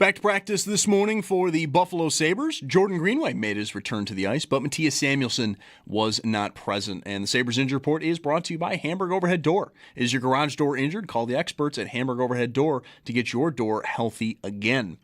Back to practice this morning for the Buffalo Sabres. Jordan Greenway made his return to the ice, but Matthias Samuelsson was not present. And the Sabres injury report is brought to you by Hamburg Overhead Door. Is your garage door injured? Call the experts at Hamburg Overhead Door to get your door healthy again.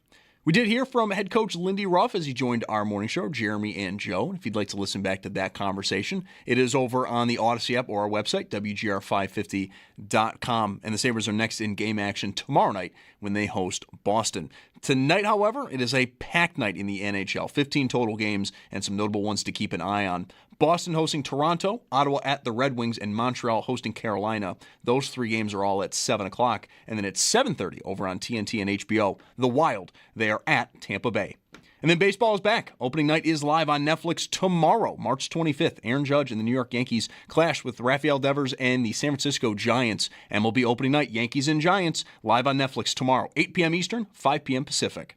We did hear from head coach Lindy Ruff as he joined our morning show, Jeremy and Joe. If you'd like to listen back to that conversation, it is over on the Odyssey app or our website, WGR550.com. And the Sabres are next in game action tomorrow night when they host Boston. Tonight, however, it is a packed night in the NHL. 15 total games and some notable ones to keep an eye on. Boston hosting Toronto, Ottawa at the Red Wings, and Montreal hosting Carolina. Those three games are all at 7 o'clock. And then at 7:30 over on TNT and HBO, the Wild, they are at Tampa Bay. And then baseball is back. Opening night is live on Netflix tomorrow, March 25th. Aaron Judge and the New York Yankees clash with Rafael Devers and the San Francisco Giants. MLB opening night, Yankees and Giants, live on Netflix tomorrow, 8 p.m. Eastern, 5 p.m. Pacific.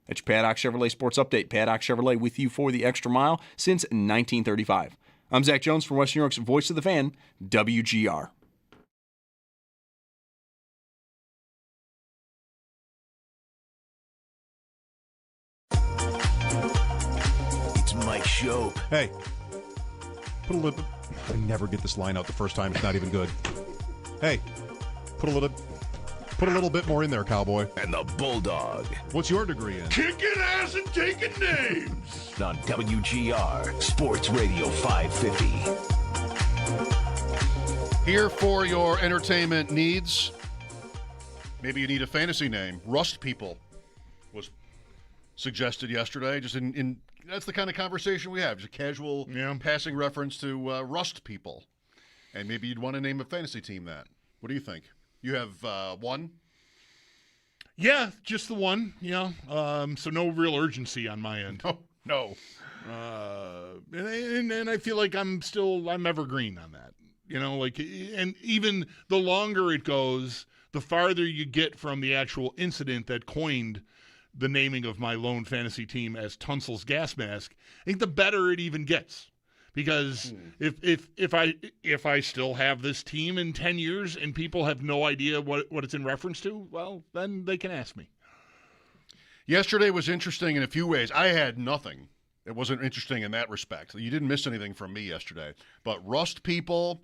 That's your Paddock Chevrolet Sports Update. Paddock Chevrolet with you for the extra mile since 1935. I'm Zach Jones from West New York's Voice of the Fan, WGR. It's Mike Schopp. Hey, put a little. I never get this line out the first time. It's not even good. Hey, put a little bit more in there, cowboy. And the Bulldog. What's your degree in? Kicking ass and taking names. On WGR Sports Radio 550. Here for your entertainment needs. Maybe you need a fantasy name. Rust People was suggested yesterday. Just in that's the kind of conversation we have. Just a casual passing reference to Rust People. And maybe you'd want to name a fantasy team that. What do you think? You have one? Yeah, just the one. Yeah. So no real urgency on my end. No. And I feel like I'm evergreen on that. You know, like, and even the longer it goes, the farther you get from the actual incident that coined the naming of my lone fantasy team as Tunsil's gas mask, I think the better it even gets. Because if I still have this team in 10 years and people have no idea what it's in reference to, well, then they can ask me. Yesterday was interesting in a few ways. I had nothing. It wasn't interesting in that respect. You didn't miss anything from me yesterday. But Rust People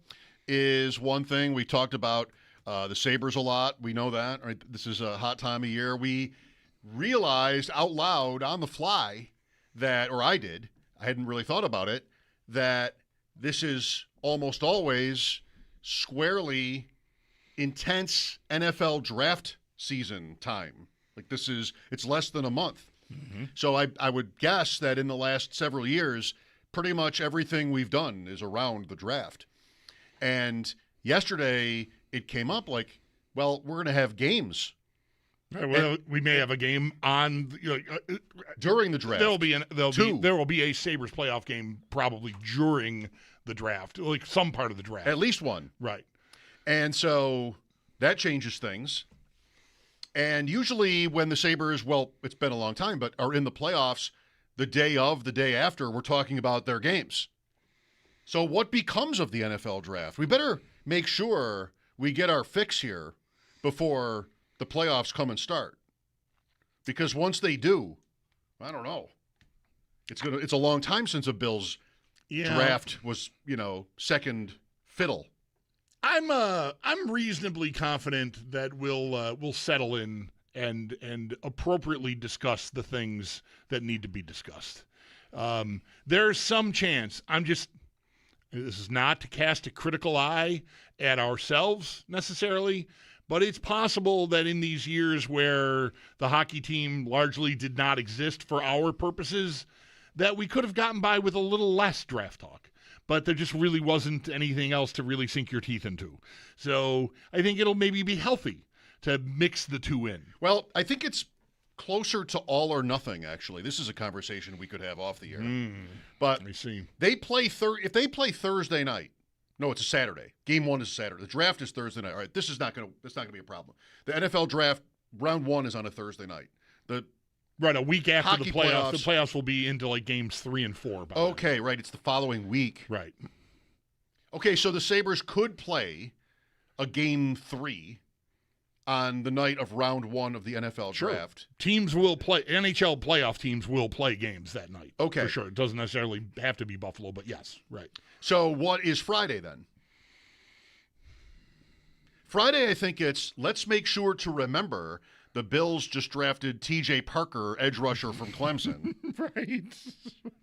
is one thing. We talked about the Sabres a lot. We know that. Right? This is a hot time of year. We realized out loud on the fly that, or I did, I hadn't really thought about it, that this is almost always squarely intense NFL draft season time. Like it's less than a month. Mm-hmm. So I would guess that in the last several years, pretty much everything we've done is around the draft. And yesterday it came up like, well, we're going to have games. Well, we may have a game on during the draft. There will be a Sabres playoff game probably during the draft, like some part of the draft. At least one. Right. And so that changes things. And usually when the Sabres, well, it's been a long time, but are in the playoffs the day after, we're talking about their games. So what becomes of the NFL draft? We better make sure we get our fix here before the playoffs come and start. Because once they do, I don't know. It's a long time since a Bills draft was, second fiddle. I'm reasonably confident that we'll settle in and appropriately discuss the things that need to be discussed. There's some chance. This is not to cast a critical eye at ourselves necessarily, but it's possible that in these years where the hockey team largely did not exist for our purposes, that we could have gotten by with a little less draft talk. But there just really wasn't anything else to really sink your teeth into. So I think it'll maybe be healthy to mix the two in. Well, I think it's closer to all or nothing, actually. This is a conversation we could have off the air. But I see. If they play Thursday night, no, it's a Saturday. Game 1 is Saturday. The draft is Thursday night. All right, that's not going to be a problem. The NFL draft, round 1 is on a Thursday night. Right, a week after the playoffs. The playoffs will be into like games 3 and 4. Okay, right. It's the following week. Right. Okay, so the Sabres could play a game 3 on the night of round 1 of the NFL draft. Teams will play. NHL playoff teams will play games that night. Okay. For sure. It doesn't necessarily have to be Buffalo, but yes, right. So what is Friday then? Friday, I think it's let's make sure to remember the Bills just drafted T.J. Parker, edge rusher from Clemson.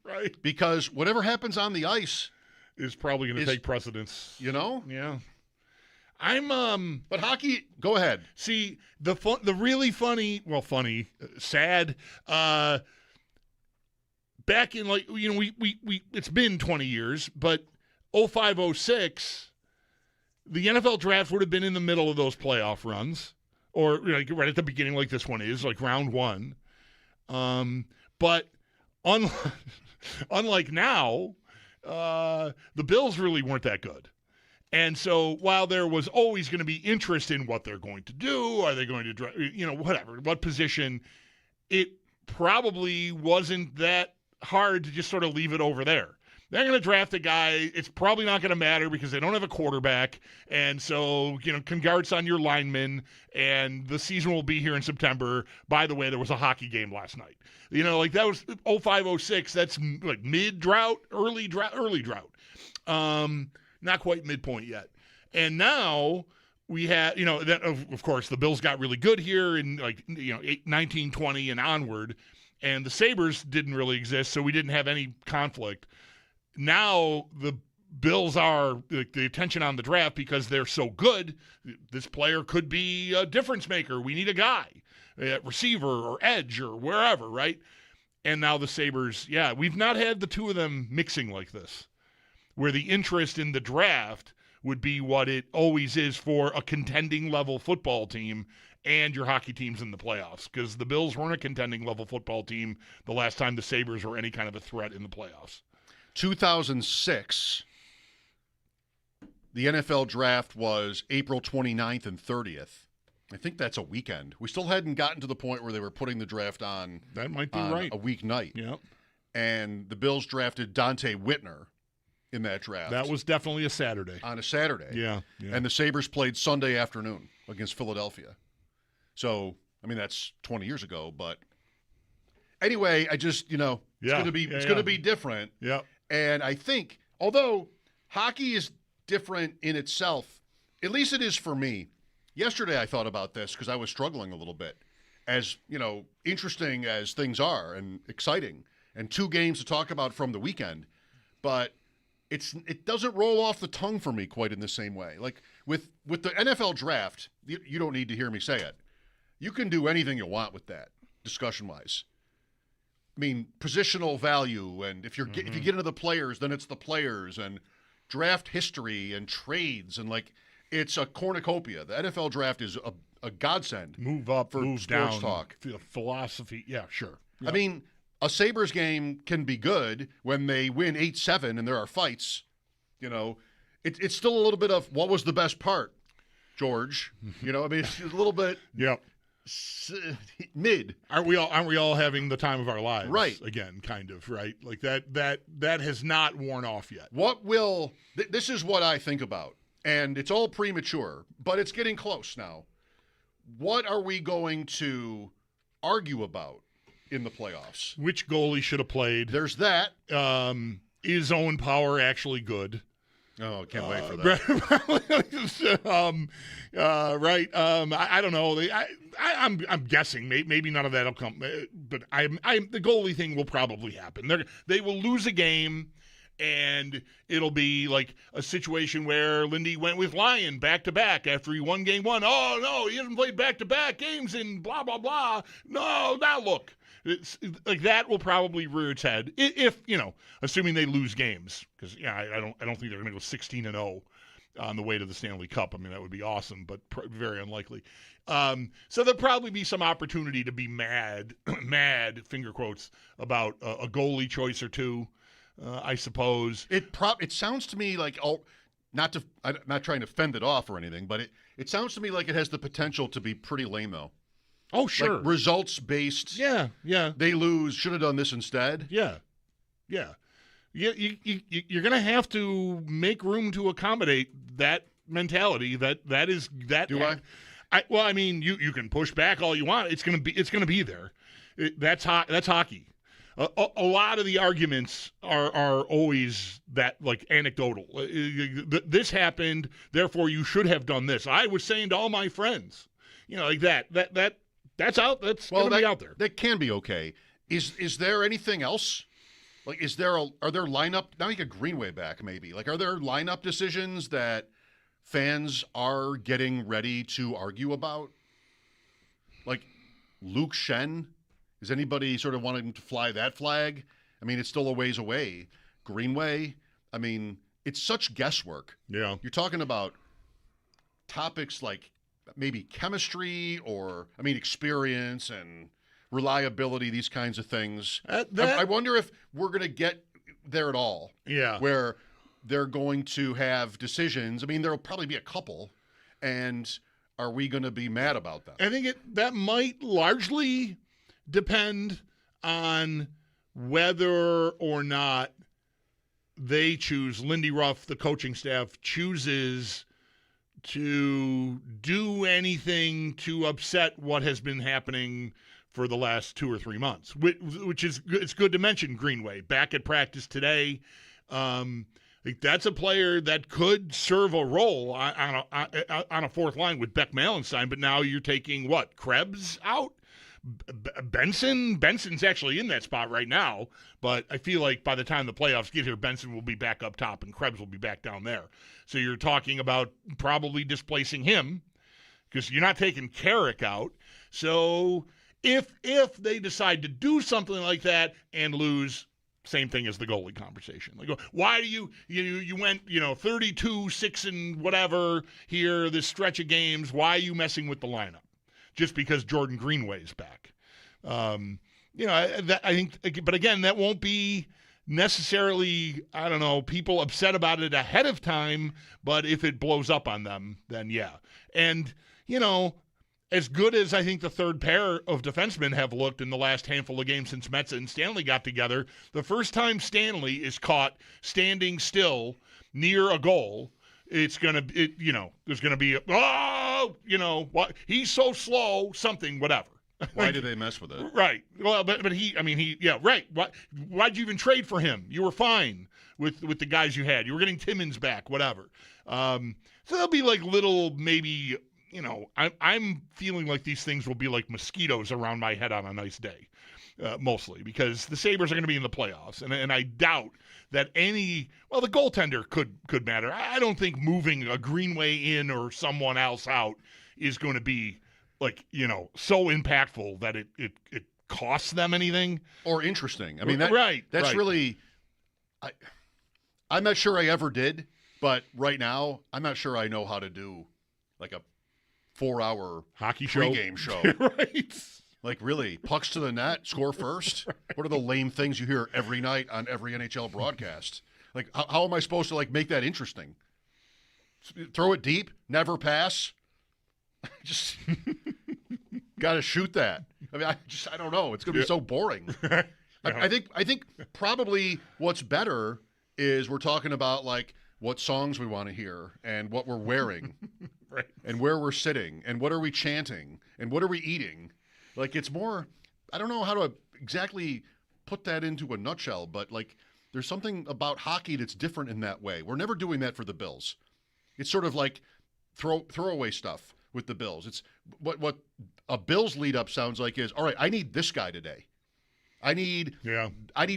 Right. Because whatever happens on the ice is probably going to take precedence. You know? Yeah. But hockey, go ahead. See, the really funny, sad, back in we it's been 20 years, but 05-06, the NFL draft would have been in the middle of those playoff runs, or right at the beginning, like this one is, like round 1. But unlike now, the Bills really weren't that good. And so while there was always going to be interest in what they're going to do, are they going to draft, whatever, what position, it probably wasn't that hard to just sort of leave it over there. They're going to draft a guy. It's probably not going to matter because they don't have a quarterback. And so, congrats on your linemen, and the season will be here in September. By the way, there was a hockey game last night. That was 05-06. That's like mid-drought, early drought. Not quite midpoint yet. And now we had, that of course, the Bills got really good here in 1920 and onward, and the Sabres didn't really exist, so we didn't have any conflict. Now the Bills are the attention on the draft because they're so good. This player could be a difference maker. We need a guy, receiver or edge or wherever, right? And now the Sabres, we've not had the two of them mixing like this, where the interest in the draft would be what it always is for a contending level football team and your hockey teams in the playoffs, because the Bills weren't a contending level football team the last time the Sabres were any kind of a threat in the playoffs. 2006, the NFL draft was April 29th and 30th. I think that's a weekend. We still hadn't gotten to the point where they were putting the draft on. That might be on right. A weeknight. Yep. And the Bills drafted Dante Whitner in that draft. That was definitely a Saturday. On a Saturday. Yeah. And the Sabres played Sunday afternoon against Philadelphia. So, that's 20 years ago, but anyway, I just, it's going to be different. Yeah. And I think, although hockey is different in itself, at least it is for me. Yesterday I thought about this because I was struggling a little bit. As, interesting as things are and exciting, and 2 games to talk about from the weekend, but it doesn't roll off the tongue for me quite in the same way. Like with the NFL draft, you don't need to hear me say it. You can do anything you want with that, discussion-wise. Positional value, and if you get into the players, then it's the players, and draft history and trades, and it's a cornucopia. The NFL draft is a godsend. Move up, for move sports down. Talk. Philosophy, yeah, sure. Yep. A Sabres game can be good when they win 8-7 and there are fights. It's still a little bit of what was the best part, George. It's a little bit. Yep. Mid. Aren't we all having the time of our lives? Right. Again, kind of, right? Like that has not worn off yet. This is what I think about, and it's all premature, but it's getting close now. What are we going to argue about in the playoffs? Which goalie should have played? There's that. Is Owen Power actually good? Oh, can't wait for that. Right. I don't know. I'm guessing. Maybe none of that will come. But the goalie thing will probably happen. They will lose a game, and it'll be like a situation where Lindy went with Lyon back-to-back after he won game 1. Oh, no, he hasn't played back-to-back games in blah, blah, blah. No, now look. It's like that will probably rear its head if assuming they lose games, because I don't think they're going to go 16-0 on the way to the Stanley Cup. That would be awesome, but very unlikely. So there'll probably be some opportunity to be mad, finger quotes, about a goalie choice or two. I suppose it sounds to me like I'm not trying to fend it off or anything, but it sounds to me like it has the potential to be pretty lame though. Oh, sure. Like results-based. Yeah. They lose. Should have done this instead. Yeah. You're going to have to make room to accommodate that mentality. That is that. Do I? I mean, you can push back all you want. It's gonna be there. That's hockey. A lot of the arguments are always that like anecdotal. This happened, therefore you should have done this. I was saying to all my friends, like that. That's out. That's gonna be out there. That can be okay. Is there anything else? Like, are there lineup? Now you get Greenway back, maybe. Like, are there lineup decisions that fans are getting ready to argue about? Like, Luke Shen. Is anybody sort of wanting to fly that flag? I mean, it's still a ways away. Greenway, I mean, it's such guesswork. Yeah. You're talking about topics like maybe chemistry or, experience and reliability, these kinds of things. I wonder if we're going to get there at all. Yeah. Where they're going to have decisions. I mean, there will probably be a couple. And are we going to be mad about them? I think that might largely depend on whether or not they choose, Lindy Ruff, the coaching staff, chooses to do anything to upset what has been happening for the last 2 or 3 months, which is it's good to mention Greenway. Back at practice today, that's a player that could serve a role on a fourth line with Beck Malenstein, but now you're taking, Krebs out? Benson's actually in that spot right now, but I feel like by the time the playoffs get here, Benson will be back up top and Krebs will be back down there. So you're talking about probably displacing him because you're not taking Carrick out. So if they decide to do something like that and lose, same thing as the goalie conversation. Like, why do you went 32, 6 and whatever here this stretch of games? Why are you messing with the lineup? Just because Jordan Greenway's back. I think, but again, that won't be necessarily, people upset about it ahead of time, but if it blows up on them, then yeah. And, as good as I think the third pair of defensemen have looked in the last handful of games since Metza and Stanley got together, the first time Stanley is caught standing still near a goal, there's going to be what he's so slow, something, whatever. Why did they mess with it? Right. Well, but right. Why'd you even trade for him? You were fine with the guys you had. You were getting Timmins back, whatever. So there'll be like little, maybe, I'm feeling like these things will be like mosquitoes around my head on a nice day, mostly because the Sabres are going to be in the playoffs, and I doubt that the goaltender could matter. I don't think moving a Greenway in or someone else out is going to be so impactful that it costs them anything or interesting. I mean, that's really. I'm not sure I ever did, but right now I'm not sure I know how to do like a 4-hour hockey show, pregame show. Right. Like, really, pucks to the net, score first? What are the lame things you hear every night on every NHL broadcast? Like, how am I supposed to, make that interesting? Throw it deep, never pass? Just got to shoot that. I mean, I don't know. It's going to be so boring. Yeah. I think probably what's better is we're talking about, what songs we want to hear and what we're wearing. Right. And where we're sitting and what are we chanting and what are we eating. It's more, I don't know how to exactly put that into a nutshell, but there's something about hockey that's different in that way. We're never doing that for the Bills. It's sort of like throwaway stuff with the Bills. It's what a Bills lead up sounds like is, all right, I need this guy today. I need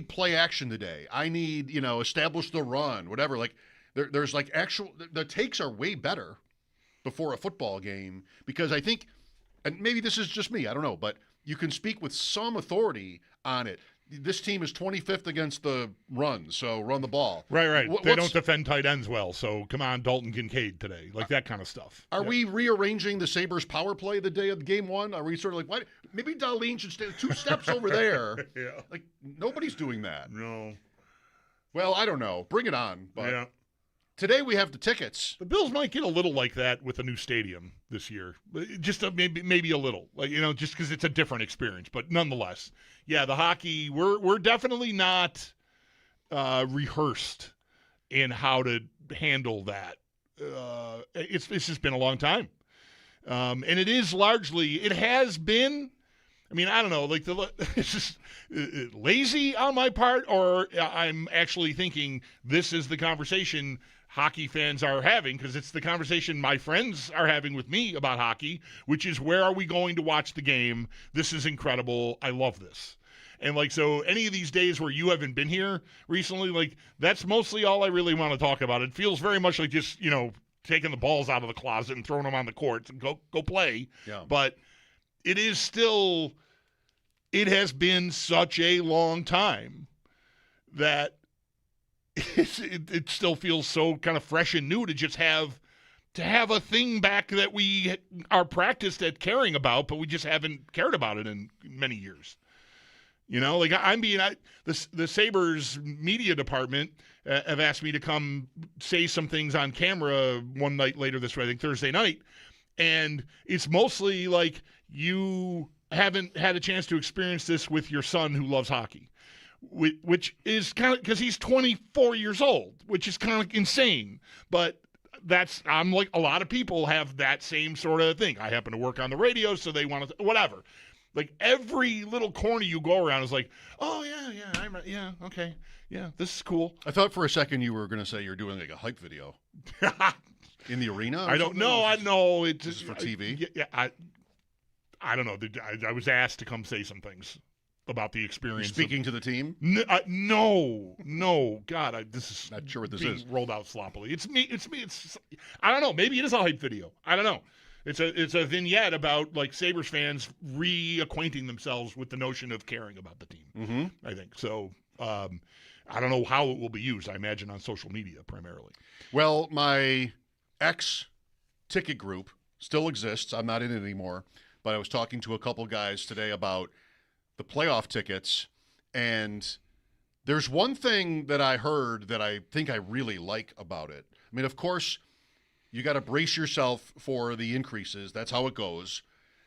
play action today. I need, establish the run, whatever. There's the takes are way better before a football game because I think, and maybe this is just me, I don't know, but you can speak with some authority on it. This team is 25th against the run, so run the ball. Right. They don't defend tight ends well, so come on, Dalton Kincaid today. That kind of stuff. Are we rearranging the Sabres power play the day of game one? Are we sort of why? Maybe Darlene should stay 2 steps over there. Yeah. Nobody's doing that. No. Well, I don't know. Bring it on. But yeah. Today we have the tickets. The Bills might get a little like that with a new stadium this year. Just maybe a little, just because it's a different experience. But nonetheless, yeah, the hockey, we're definitely not rehearsed in how to handle that. It's just been a long time. And it is largely, it has been, I mean, I don't know, like it's just lazy on my part, or I'm actually thinking this is the conversation hockey fans are having, because it's the conversation my friends are having with me about hockey, which is, where are we going to watch the game? This is incredible. I love this. And, like, so any of these days where you haven't been here recently, like, that's mostly all I really want to talk about. It feels very much like just, taking the balls out of the closet and throwing them on the court and go play. Yeah. But it is still, it has been such a long time that it still feels so kind of fresh and new to just have a thing back that we are practiced at caring about, but we just haven't cared about it in many years. Like the Sabres media department have asked me to come say some things on camera one night later this week, I think Thursday night, and it's mostly like, you haven't had a chance to experience this with your son who loves hockey, which is kind of, because he's 24 years old, which is kind of insane, but I'm like, a lot of people have that same sort of thing. I happen to work on the radio, so they want to, whatever. Like, every little corner you go around is like, oh, yeah, okay, yeah, this is cool. I thought for a second you were going to say you're doing like a hype video in the arena. I don't know. I know it's for TV. I don't know. I was asked to come say some things about the experience. You're speaking to the team? No. God, this is not sure what this being is. Rolled out sloppily. It's me. I don't know. Maybe it is a hype video. I don't know. It's a vignette about, like, Sabres fans reacquainting themselves with the notion of caring about the team. Mm-hmm. I think so. I don't know how it will be used. I imagine on social media primarily. Well, my ex-ticket group still exists. I'm not in it anymore. But I was talking to a couple guys today about the playoff tickets, and there's one thing that I heard that I think I really like about it. I mean, of course, you got to brace yourself for the increases. That's how it goes.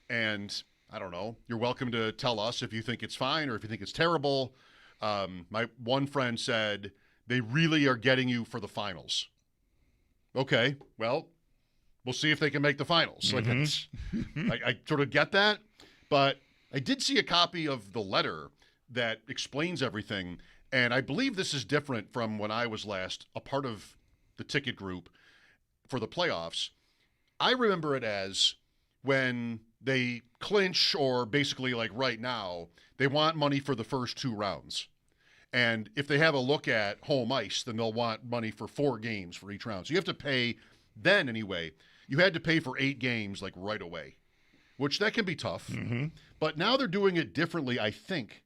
And I don't know. You're welcome to tell us if you think it's fine or if you think it's terrible. My one friend said they really are getting you for the finals. Okay, well, we'll see if they can make the finals. Mm-hmm. Like, I sort of get that, but I did see a copy of the letter that explains everything, and I believe this is different from when I was last a part of the ticket group for the playoffs. I remember it as when they clinch, or basically like right now, they want money for the first 2 rounds. And if they have a look at home ice, then they'll want money for 4 games for each round. So you have to pay, then anyway, you had to pay for 8 games like right away, which that can be tough. Mm-hmm. But now they're doing it differently, I think.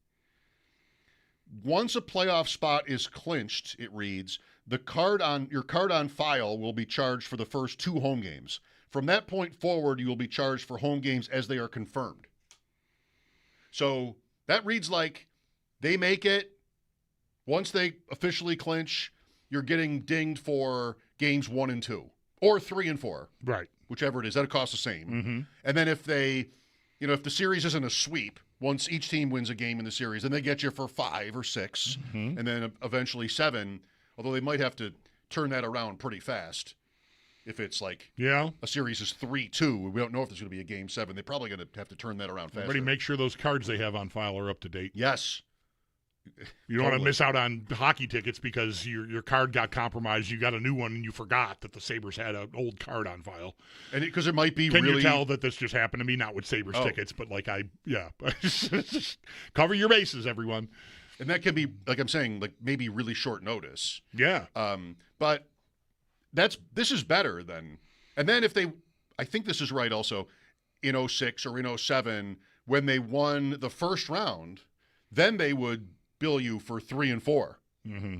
Once a playoff spot is clinched, it reads, your card on file will be charged for the first 2 home games. From that point forward, you will be charged for home games as they are confirmed. So that reads like they make it. Once they officially clinch, you're getting dinged for games 1 and 2, or 3 and 4. Right. Whichever it is, that'll cost the same. Mm-hmm. And then if if the series isn't a sweep, once each team wins a game in the series, then they get you for 5 or 6, Mm-hmm. and then eventually 7, although they might have to turn that around pretty fast. If it's like a series is 3-2, we don't know if there's going to be a game 7. They're probably going to have to turn that around faster. Everybody make sure those cards they have on file are up to date. Yes. You don't want to miss out on hockey tickets because your card got compromised. You got a new one and you forgot that the Sabres had an old card on file. And because it might be Can really... you tell that this just happened to me? Not with Sabres tickets, but just cover your bases, everyone. And that can be, like I'm saying, like maybe really short notice. Yeah. But this is better than... And then if they... I think this is right also. In 06 or in 07, when they won the first round, then they would bill you for 3 and 4, mm-hmm.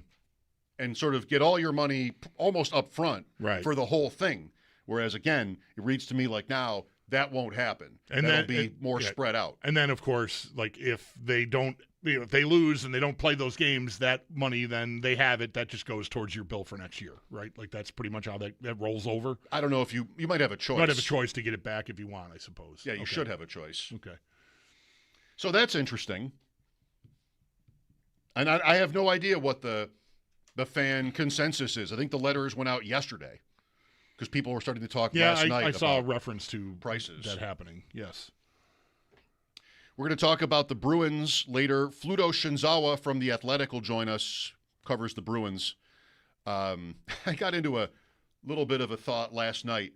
and sort of get all your money almost up front for the whole thing. Whereas, again, it reads to me like now that won't happen. And that'll be more spread out. And then, of course, like if they don't, if they lose and they don't play those games, that money, then they have it. That just goes towards your bill for next year, right? Like that's pretty much how that rolls over. I don't know if you might have a choice. You might have a choice to get it back if you want, I suppose. Yeah, you should have a choice. Okay. So that's interesting. And I have no idea what the fan consensus is. I think the letters went out yesterday. because people were starting to talk Yeah, last night I saw a about reference to prices. that happening. Yes. We're going to talk about the Bruins later. Fluto Shinzawa from The Athletic will join us, covers the Bruins. I got into a little bit of a thought last night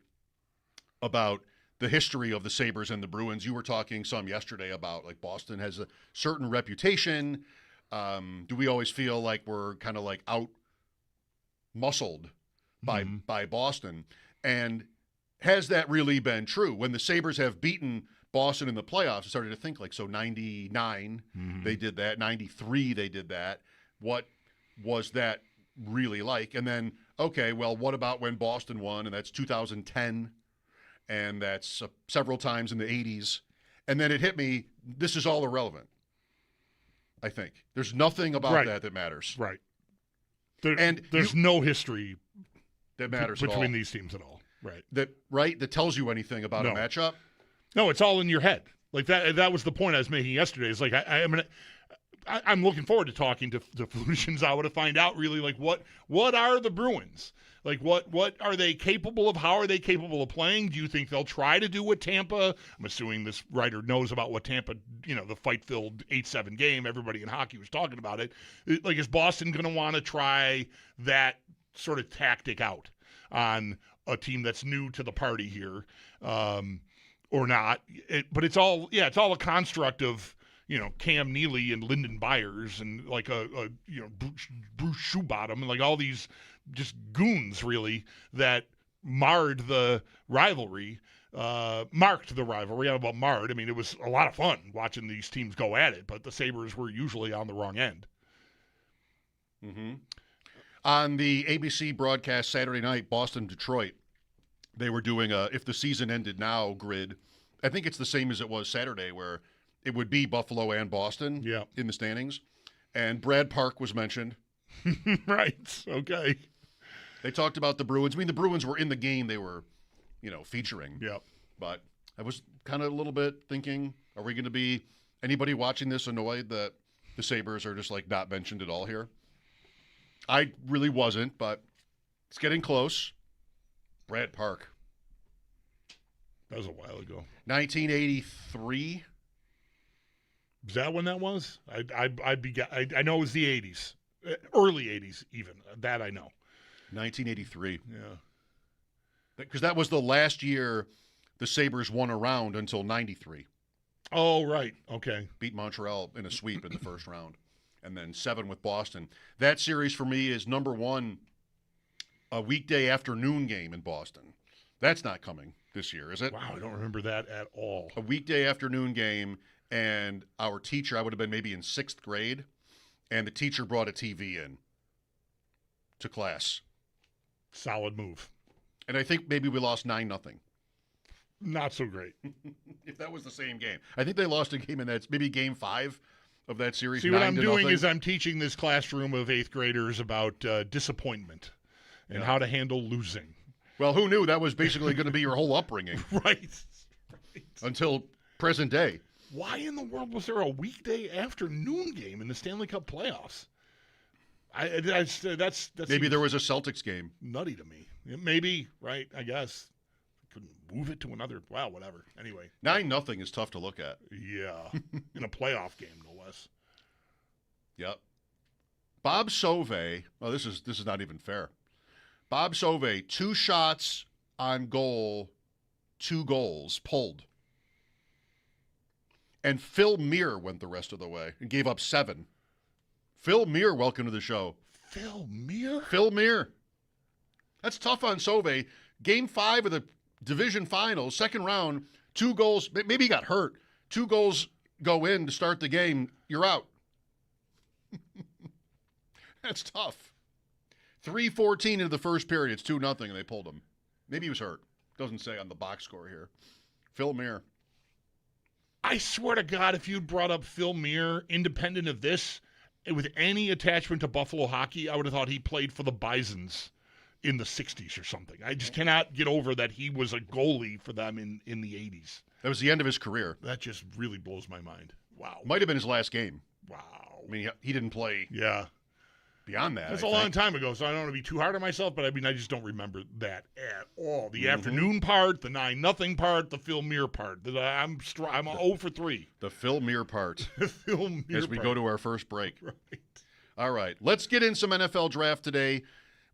about the history of the Sabres and the Bruins. You were talking some yesterday about, like, Boston has a certain reputation. Do we always feel like we're kind of like out-muscled by Boston? And has that really been true? When the Sabres have beaten Boston in the playoffs, I started to think, like, so 99, they did that. 93, they did that. What was that really like? And then, okay, well, what about when Boston won? And that's 2010, and that's several times in the 80s. And then it hit me, this is all irrelevant, I think. There's nothing about that matters. Right. There's no history that matters between at all. these teams at all. Right. That tells you anything about a matchup. No, it's all in your head. Like that was the point I was making yesterday. It's like I'm looking forward to talking to Shinzawa to find out really, like, what are the Bruins? Like, what are they capable of? How are they capable of playing? Do you think they'll try to do what Tampa? I'm assuming this writer knows about what Tampa, the fight-filled 8-7 game. Everybody in hockey was talking about it. Like, is Boston going to want to try that sort of tactic out on a team that's new to the party here, or not? But it's all a construct of, Cam Neely and Lyndon Byers and, like, Bruce Shoebottom and, like, all these just goons, really, that marked the rivalry. I don't know about marred. I mean, it was a lot of fun watching these teams go at it, but the Sabres were usually on the wrong end. Mm-hmm. On the ABC broadcast Saturday night, Boston-Detroit, they were doing a if the season ended now grid. I think it's the same as it was Saturday, where it would be Buffalo and Boston in the standings. And Brad Park was mentioned. Right. Okay. They talked about the Bruins. I mean, the Bruins were in the game they were, featuring. Yep. But I was kind of a little bit thinking, are we going to be anybody watching this annoyed that the Sabres are just, like, not mentioned at all here? I really wasn't, but it's getting close. Brad Park. That was a while ago. 1983. Is that when that was? I know it was the 80s. Early 80s, even. That I know. 1983. Yeah. Because that was the last year the Sabres won a round until 93. Oh, right. Okay. Beat Montreal in a sweep in the first round. And then 7 with Boston. That series for me is number 1, a weekday afternoon game in Boston. That's not coming this year, is it? Wow, I don't remember that at all. A weekday afternoon game, and our teacher, I would have been maybe in 6th grade, and the teacher brought a TV in to class. Solid move. And I think maybe we lost 9-0. Not so great. If that was the same game. I think they lost a game in that, maybe game 5 of that series. See, what I'm doing is I'm teaching this classroom of 8th graders about disappointment and how to handle losing. Well, who knew that was basically going to be your whole upbringing? Right. Until present day. Why in the world was there a weekday afternoon game in the Stanley Cup playoffs? That's maybe there was a Celtics game. Nutty to me. Maybe, right? I guess. Couldn't move it to another. Wow, whatever. Anyway, 9-0 is tough to look at. Yeah, in a playoff game, no less. Yep. Bob Sauvé. Oh, this is not even fair. Bob Sauvé, 2 shots on goal, 2 goals pulled. And Phil Muir went the rest of the way and gave up 7. Phil Muir, welcome to the show. Phil Muir? Phil Muir. That's tough on Sauvé. Game 5 of the division finals, second round, 2 goals. Maybe he got hurt. 2 goals go in to start the game. You're out. That's tough. 3:14 into the first period. It's 2-0, and they pulled him. Maybe he was hurt. Doesn't say on the box score here. Phil Muir. I swear to God, if you'd brought up Phil Muir, independent of this, with any attachment to Buffalo hockey, I would have thought he played for the Bisons in the 60s or something. I just cannot get over that he was a goalie for them in the 80s. That was the end of his career. That just really blows my mind. Wow. Might have been his last game. Wow. I mean, he didn't play. Yeah. beyond that. That's I a long think. time ago, so I don't want to be too hard on myself, but I mean, I just don't remember that at all. The afternoon part, the 9-0 part, the Phil Muir part. I'm 0 for 3. The Phil Muir part Phil Muir as we go to our first break. Right. All right, let's get in some NFL draft today.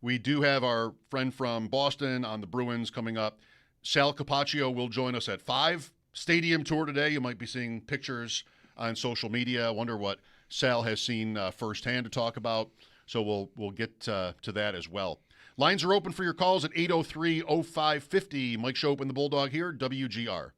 We do have our friend from Boston on the Bruins coming up. Sal Capaccio will join us at 5. Stadium tour today. You might be seeing pictures on social media. I wonder what Sal has seen firsthand to talk about. So we'll get to that as well. Lines are open for your calls at 803-0550. Mike Schopp and the Bulldog here, WGR.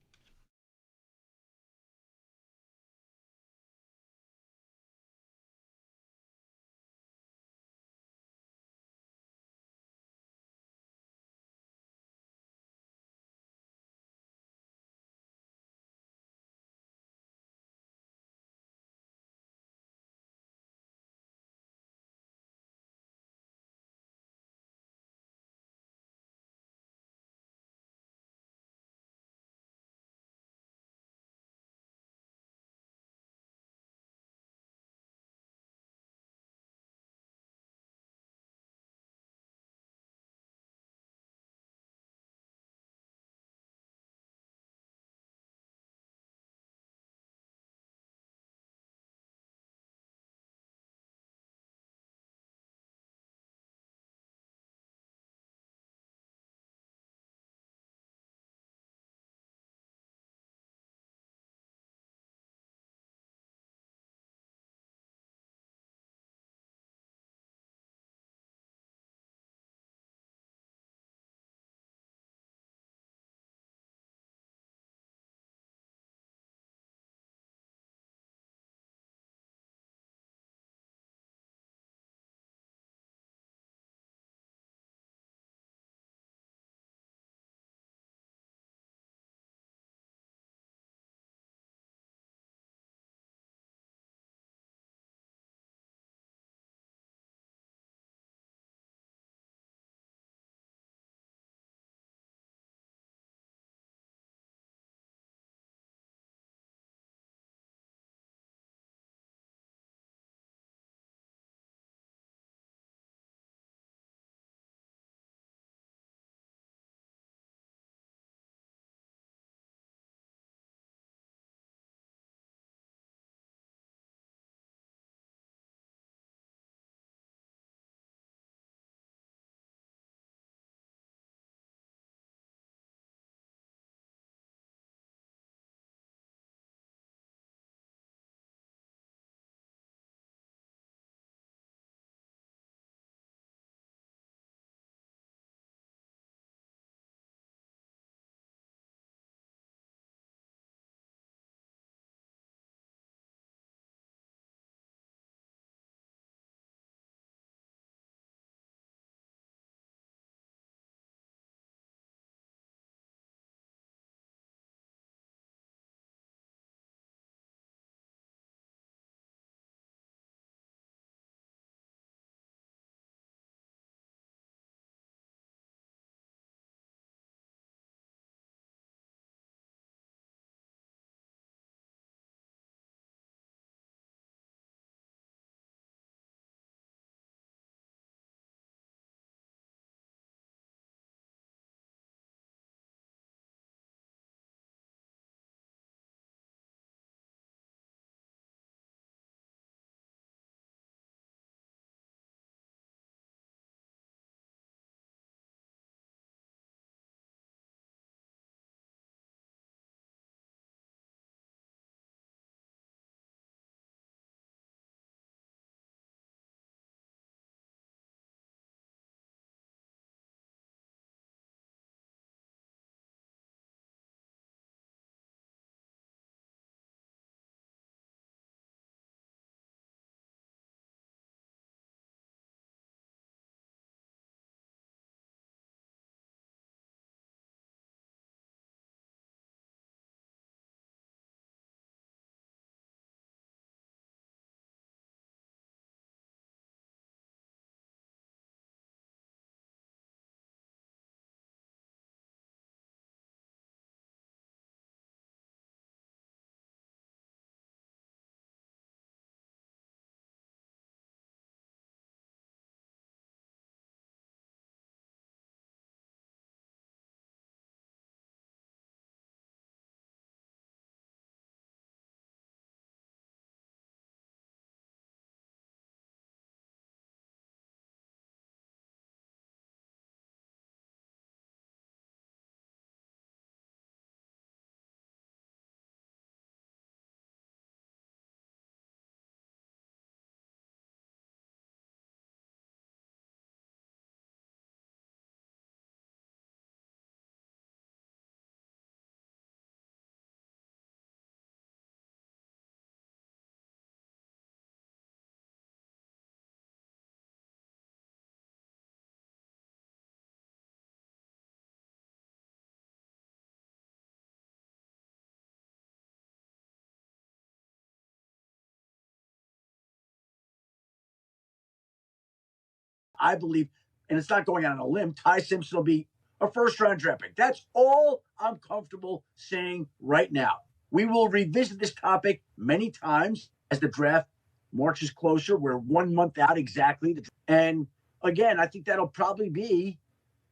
I believe, and it's not going out on a limb, Ty Simpson will be a first-round draft pick. That's all I'm comfortable saying right now. We will revisit this topic many times as the draft marches closer. We're 1 month out exactly. And again, I think that'll probably be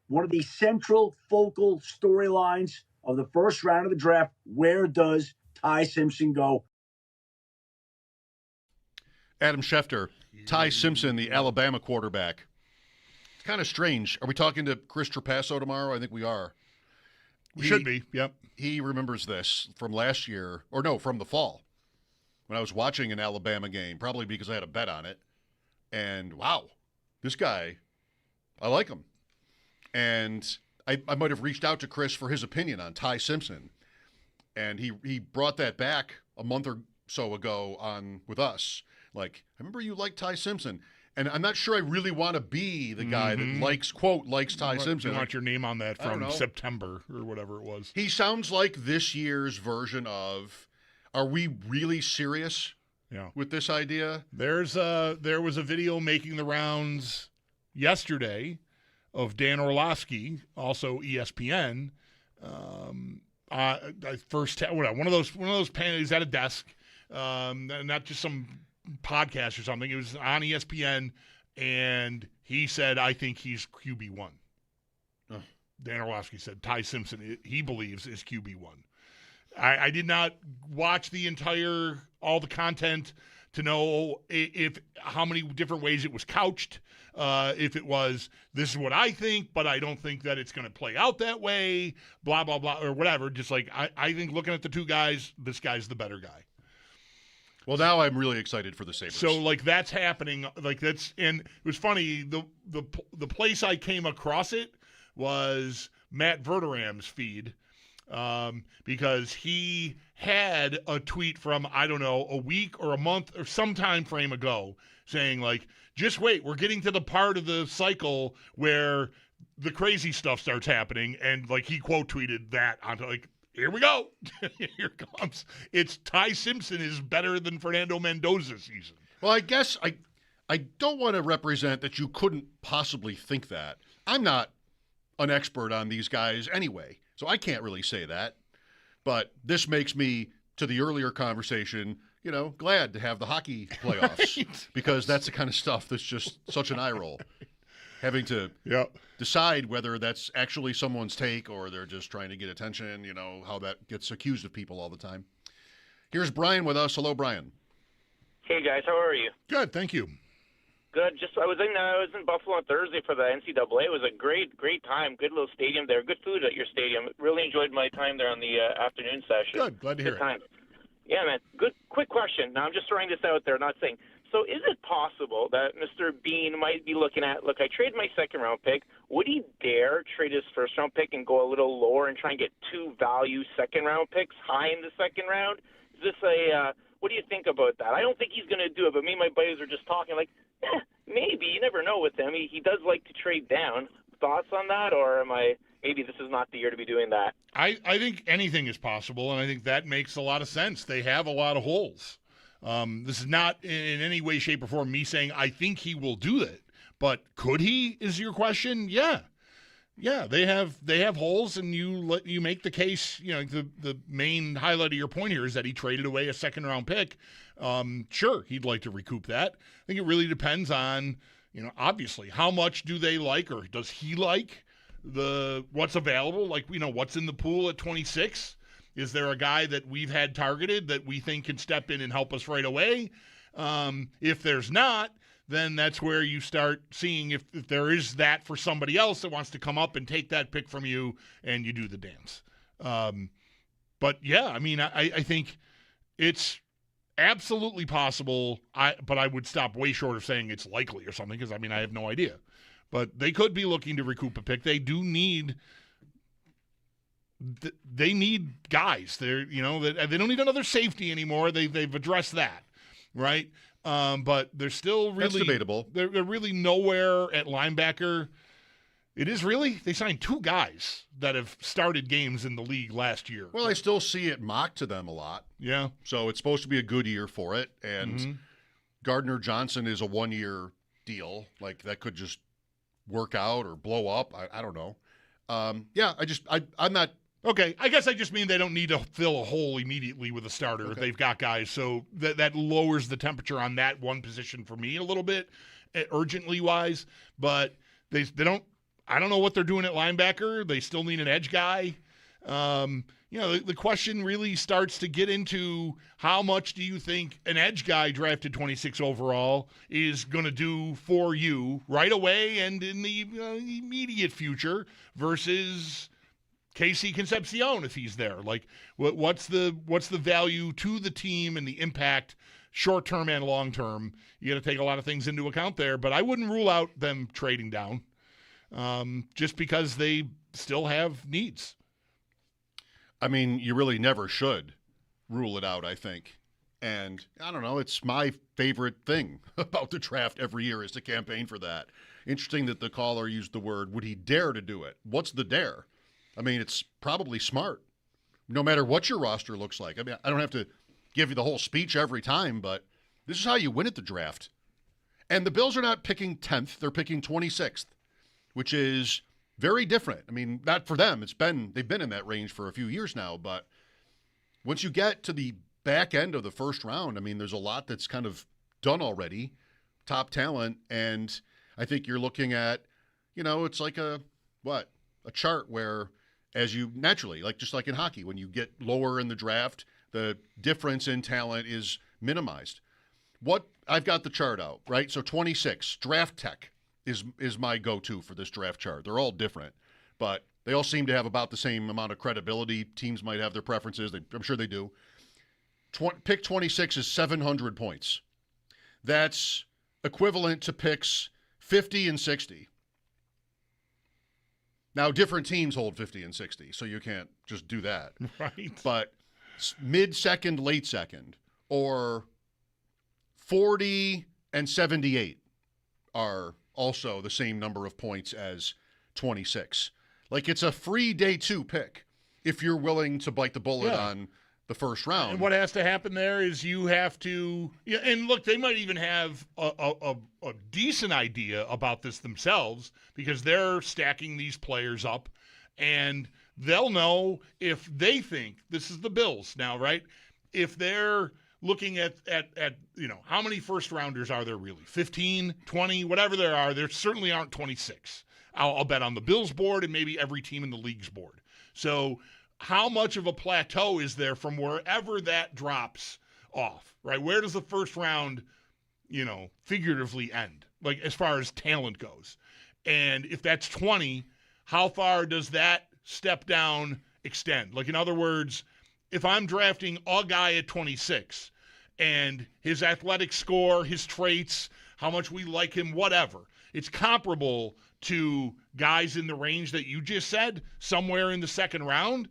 one of the central focal storylines of the first round of the draft. Where does Ty Simpson go? Adam Schefter, Ty Simpson, the Alabama quarterback. It's kind of strange. Are we talking to Chris Trapasso tomorrow? I think we are. We should be, yep. He remembers this from last year, or no, from the fall, when I was watching an Alabama game, probably because I had a bet on it. And, wow, this guy, I like him. And I might have reached out to Chris for his opinion on Ty Simpson. And he brought that back a month or so ago on with us. Like, I remember you liked Ty Simpson. And I'm not sure I really want to be the guy that likes Ty Simpson. You want your name on that from September or whatever it was. He sounds like this year's version of, are we really serious with this idea? There was a video making the rounds yesterday of Dan Orlovsky, also ESPN. One of those panels at a desk, not just some podcast or something. It was on ESPN, and he said, "I think he's QB1." Dan Orlovsky said Ty Simpson, he believes, is QB1. I did not watch all the content to know how many different ways it was couched. If it was, this is what I think, but I don't think that it's going to play out that way, blah, blah, blah, or whatever. Just like, I think looking at the two guys, this guy's the better guy. Well, now I'm really excited for the Sabres. So, like, that's happening. Like, and it was funny. The place I came across it was Matt Verderam's feed, because he had a tweet from, I don't know, a week or a month or some time frame ago saying, like, just wait, we're getting to the part of the cycle where the crazy stuff starts happening. And, like, he quote tweeted that onto, like, here we go. Here comes. It's Ty Simpson is better than Fernando Mendoza season. Well, I guess I don't want to represent that you couldn't possibly think that. I'm not an expert on these guys anyway, so I can't really say that. But this makes me, to the earlier conversation, glad to have the hockey playoffs right. Because that's the kind of stuff that's just such an eye roll. Having to decide whether that's actually someone's take or they're just trying to get attention, how that gets accused of people all the time. Here's Brian with us. Hello, Brian. Hey, guys. How are you? Good, thank you. Good. I was in Buffalo on Thursday for the NCAA. It was a great time. Good little stadium there. Good food at your stadium. Really enjoyed my time there on the afternoon session. Good. Glad to hear it. Yeah, man. Good. Quick question. Now, I'm just throwing this out there, not saying. So is it possible that Mr. Bean might be looking at, look, I traded my second-round pick. Would he dare trade his first-round pick and go a little lower and try and get two value second-round picks high in the second round? Is this what do you think about that? I don't think he's going to do it, but me and my buddies are just talking like, maybe. You never know with him. He does like to trade down. Thoughts on that, or maybe this is not the year to be doing that? I think anything is possible, and I think that makes a lot of sense. They have a lot of holes. This is not in any way, shape, or form me saying I think he will do that. But could he, is your question? Yeah. Yeah, they have holes, and you make the case. The main highlight of your point here is that he traded away a second-round pick. Sure, he'd like to recoup that. I think it really depends on, obviously, how much do they like, or does he like what's available? Like, what's in the pool at 26? Is there a guy that we've had targeted that we think can step in and help us right away? If there's not, then that's where you start seeing if there is that for somebody else that wants to come up and take that pick from you, and you do the dance. But, yeah, I think it's absolutely possible, but I would stop way short of saying it's likely or something because, I have no idea. But they could be looking to recoup a pick. They do need – they need guys. They don't need another safety anymore. They've addressed that, right? But they're still really that's debatable. They're really nowhere at linebacker. It is really they signed two guys that have started games in the league last year. Well, I still see it mocked to them a lot. Yeah. So it's supposed to be a good year for it, and Gardner Johnson is a 1-year deal. Like that could just work out or blow up. I don't know. I'm not. Okay, I guess I just mean they don't need to fill a hole immediately with a starter if they've got guys. So that lowers the temperature on that one position for me a little bit, urgently wise. But they don't. I don't know what they're doing at linebacker. They still need an edge guy. The question really starts to get into how much do you think an edge guy drafted 26 overall is going to do for you right away and in the immediate future versus Casey Concepcion if he's there. Like, what's the value to the team and the impact short term and long term? You got to take a lot of things into account there, but I wouldn't rule out them trading down just because they still have needs. I mean, you really never should rule it out, I think. And I don't know, it's my favorite thing about the draft every year is to campaign for that. Interesting that the caller used the word, would he dare to do it? What's the dare? I mean, it's probably smart, no matter what your roster looks like. I mean, I don't have to give you the whole speech every time, but this is how you win at the draft. And the Bills are not picking 10th, they're picking 26th, which is very different. I mean, not for them. They've been in that range for a few years now, but once you get to the back end of the first round, I mean, there's a lot that's kind of done already, top talent, and I think you're looking at, it's like a chart where as you naturally, just like in hockey, when you get lower in the draft, the difference in talent is minimized. I've got the chart out, right? So 26, Draft Tech is my go-to for this draft chart. They're all different, but they all seem to have about the same amount of credibility. Teams might have their preferences. I'm sure they do. Pick 26 is 700 points. That's equivalent to picks 50 and 60. Now, different teams hold 50 and 60, so you can't just do that. Right. But mid-second, late second, or 40 and 78 are also the same number of points as 26. It's a free day 2 pick if you're willing to bite the bullet on the first round. And what has to happen there is you have to and look, they might even have a decent idea about this themselves because they're stacking these players up and they'll know if they think this is the Bills now, right? If they're looking at how many first rounders are there really? 15, 20, whatever there are. There certainly aren't 26. I'll bet on the Bills board and maybe every team in the league's board. So how much of a plateau is there from wherever that drops off, right? Where does the first round, figuratively end, as far as talent goes? And if that's 20, how far does that step down extend? In other words, if I'm drafting a guy at 26 and his athletic score, his traits, how much we like him, whatever, it's comparable to guys in the range that you just said, somewhere in the second round,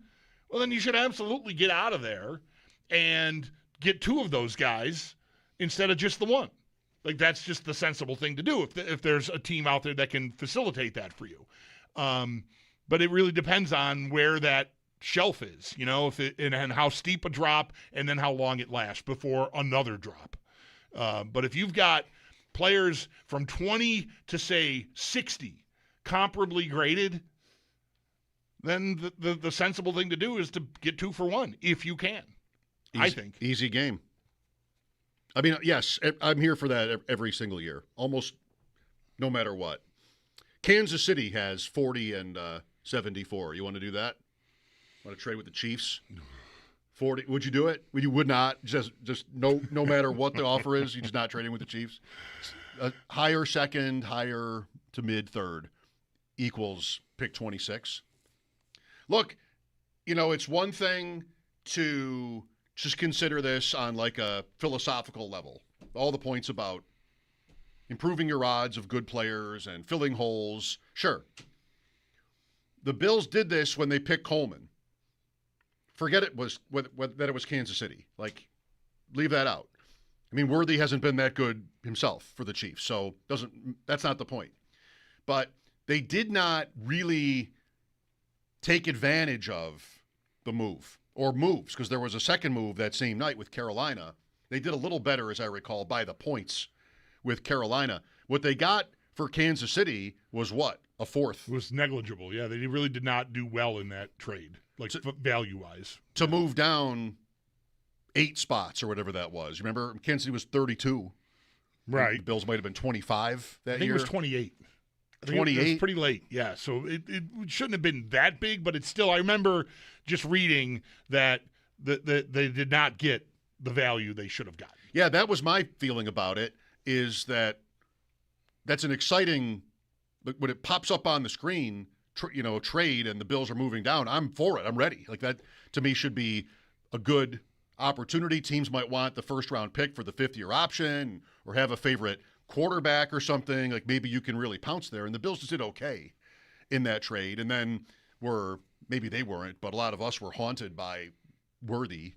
well, then you should absolutely get out of there and get 2 of those guys instead of just the one. That's just the sensible thing to do if there's a team out there that can facilitate that for you. But it really depends on where that shelf is, and how steep a drop and then how long it lasts before another drop. But if you've got players from 20 to, say, 60 comparably graded, then the sensible thing to do is to get 2 for 1 if you can. I think. Easy game. I mean, yes, I'm here for that every single year, almost no matter what. Kansas City has 40 and 74. You want to do that? Want to trade with the Chiefs? 40. Would you do it? You would not. Just no matter what the offer is, you're just not trading with the Chiefs. Higher second, higher to mid third equals pick 26. Look, it's one thing to just consider this on a philosophical level. All the points about improving your odds of good players and filling holes. Sure. The Bills did this when they picked Coleman. Forget it was that it was Kansas City. Leave that out. I mean, Worthy hasn't been that good himself for the Chiefs, so that's not the point. But they did not really take advantage of the move or moves because there was a second move that same night with Carolina. They did a little better, as I recall, by the points with Carolina. What they got for Kansas City was what? A fourth. It was negligible. Yeah, they really did not do well in that trade, like value-wise. To move down 8 spots or whatever that was. You remember Kansas City was 32. Right. The Bills might have been 25 that year. I think it was 28. 28? It was pretty late, yeah. So it shouldn't have been that big, but it's still, I remember just reading that they did not get the value they should have gotten. Yeah, that was my feeling about it, is that's an exciting, when it pops up on the screen, trade and the Bills are moving down, I'm for it. I'm ready. Like that, to me, should be a good opportunity. Teams might want the first-round pick for the fifth-year option or have a favorite quarterback or something. Like maybe you can really pounce there. And the Bills just did okay in that trade. And then maybe they weren't, but a lot of us were haunted by Worthy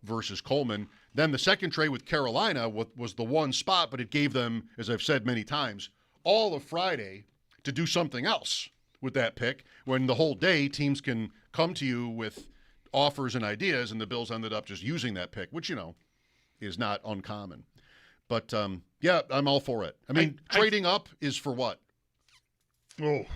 versus Coleman. Then the second trade with Carolina was the one spot, but it gave them, as I've said many times, all of Friday to do something else with that pick, when the whole day teams can come to you with offers and ideas, and the Bills ended up just using that pick, which, is not uncommon. But, yeah, I'm all for it. I mean, trading up is for what? Oh.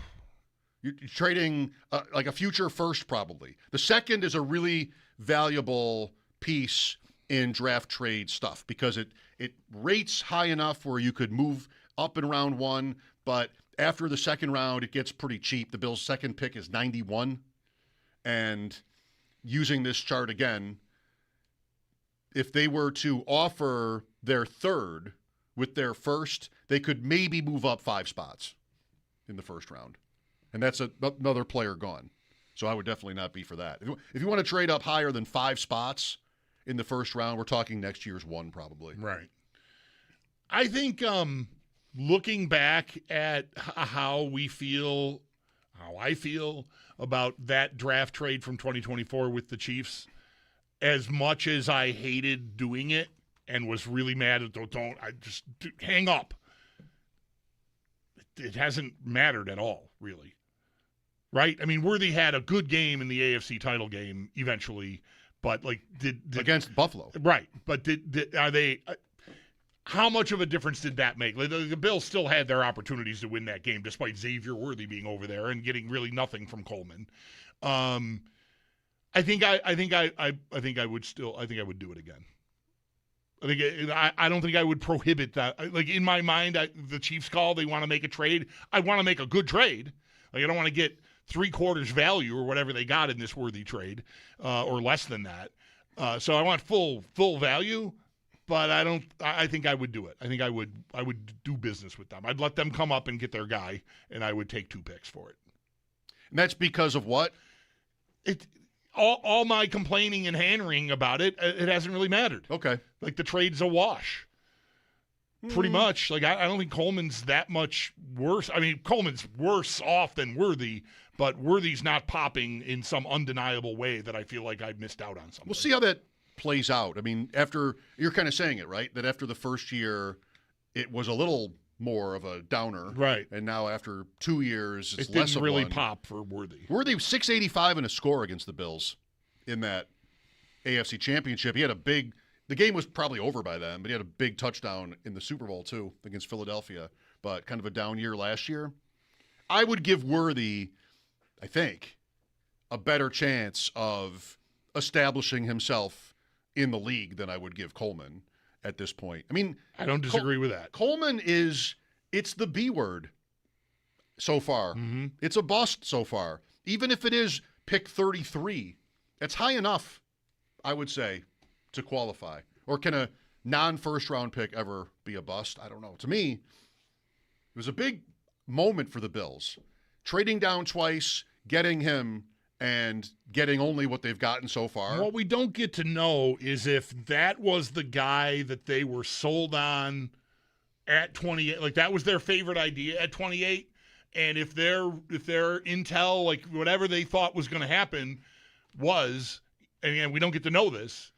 You're trading like a future first, probably. The second is a really valuable piece in draft trade stuff because it rates high enough where you could move up in round 1, but after the second round, it gets pretty cheap. The Bills' second pick is 91. And using this chart again, if they were to offer their third with their first, they could maybe move up 5 spots in the first round. And that's another player gone. So I would definitely not be for that. If you want to trade up higher than 5 spots in the first round, we're talking next year's 1 probably. Right. I think looking back at how I feel about that draft trade from 2024 with the Chiefs, as much as I hated doing it and was really mad at hang up. It hasn't mattered at all, really. Right? I mean, Worthy had a good game in the AFC title game eventually, but did against Buffalo. Right. But are they how much of a difference did that make? The Bills still had their opportunities to win that game despite Xavier Worthy being over there and getting really nothing from Coleman. I think I would do it again. I don't think I would prohibit that. Like in my mind, the Chiefs call, they want to make a trade. I want to make a good trade. Like I don't want to get 3/4 value or whatever they got in this Worthy trade, or less than that. So I want full value, but I think I would do it. I think I would do business with them. I'd let them come up and get their guy, and I would take 2 picks for it. And that's because of what? All my complaining and hand-wringing about it hasn't really mattered. Okay. Like the trade's a wash. Pretty much. Like I don't think Coleman's that much worse. I mean, Coleman's worse off than Worthy, but Worthy's not popping in some undeniable way that I feel like I missed out on something. We'll see how that plays out. I mean, after you're kind of saying it, right? That after the first year, it was a little more of a downer. Right. And now after 2 years, it's it less didn't of really one. pop for Worthy. Worthy was 685 and a score against the Bills in that AFC Championship. He had the game was probably over by then, but he had a big touchdown in the Super Bowl too against Philadelphia, but kind of a down year last year. I would give Worthy, I think, a better chance of establishing himself in the league than I would give Coleman at this point. I mean, I don't disagree with that. Coleman it's the B word so far. Mm-hmm. It's a bust so far. Even if it is pick 33, it's high enough, I would say, to qualify. Or can a non-first round pick ever be a bust? I don't know. To me, it was a big moment for the Bills. Trading down twice, getting him, and getting only what they've gotten so far. What we don't get to know is if that was the guy that they were sold on at 28, like that was their favorite idea at 28, and if their intel, like whatever they thought was going to happen was, and again, we don't get to know this,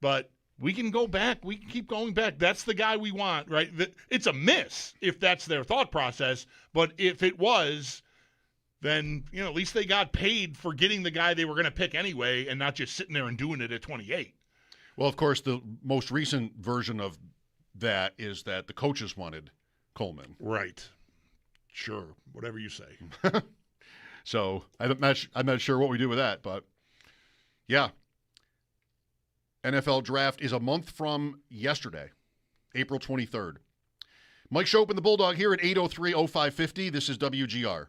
but we can go back. We can keep going back. That's the guy we want, right? It's a miss if that's their thought process, but if it was, then, at least they got paid for getting the guy they were going to pick anyway and not just sitting there and doing it at 28. Well, of course, the most recent version of that is that the coaches wanted Coleman. Right. Sure, whatever you say. So I'm not sure what we do with that, but yeah. NFL draft is a month from yesterday, April 23rd. Mike Schopp and the Bulldog here at 803-0550. This is WGR.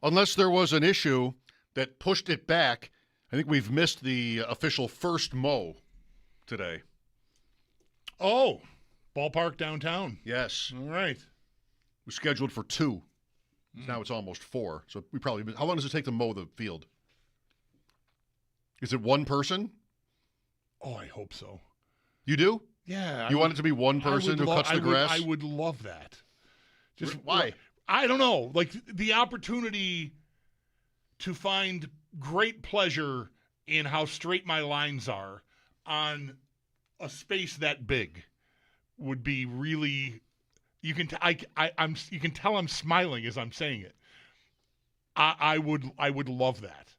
Unless there was an issue that pushed it back, I think we've missed the official first mow today. Oh, ballpark downtown. Yes. All right. We're scheduled for 2. Now it's almost 4. So we probably. How long does it take to mow the field? Is it one person? Oh, I hope so. You do? Yeah. You want it to be one person who cuts the grass? I would love that. Just why? I don't know. Like the opportunity to find great pleasure in how straight my lines are on a space that big would be really. You can you can tell I'm smiling as I'm saying it. I would love that.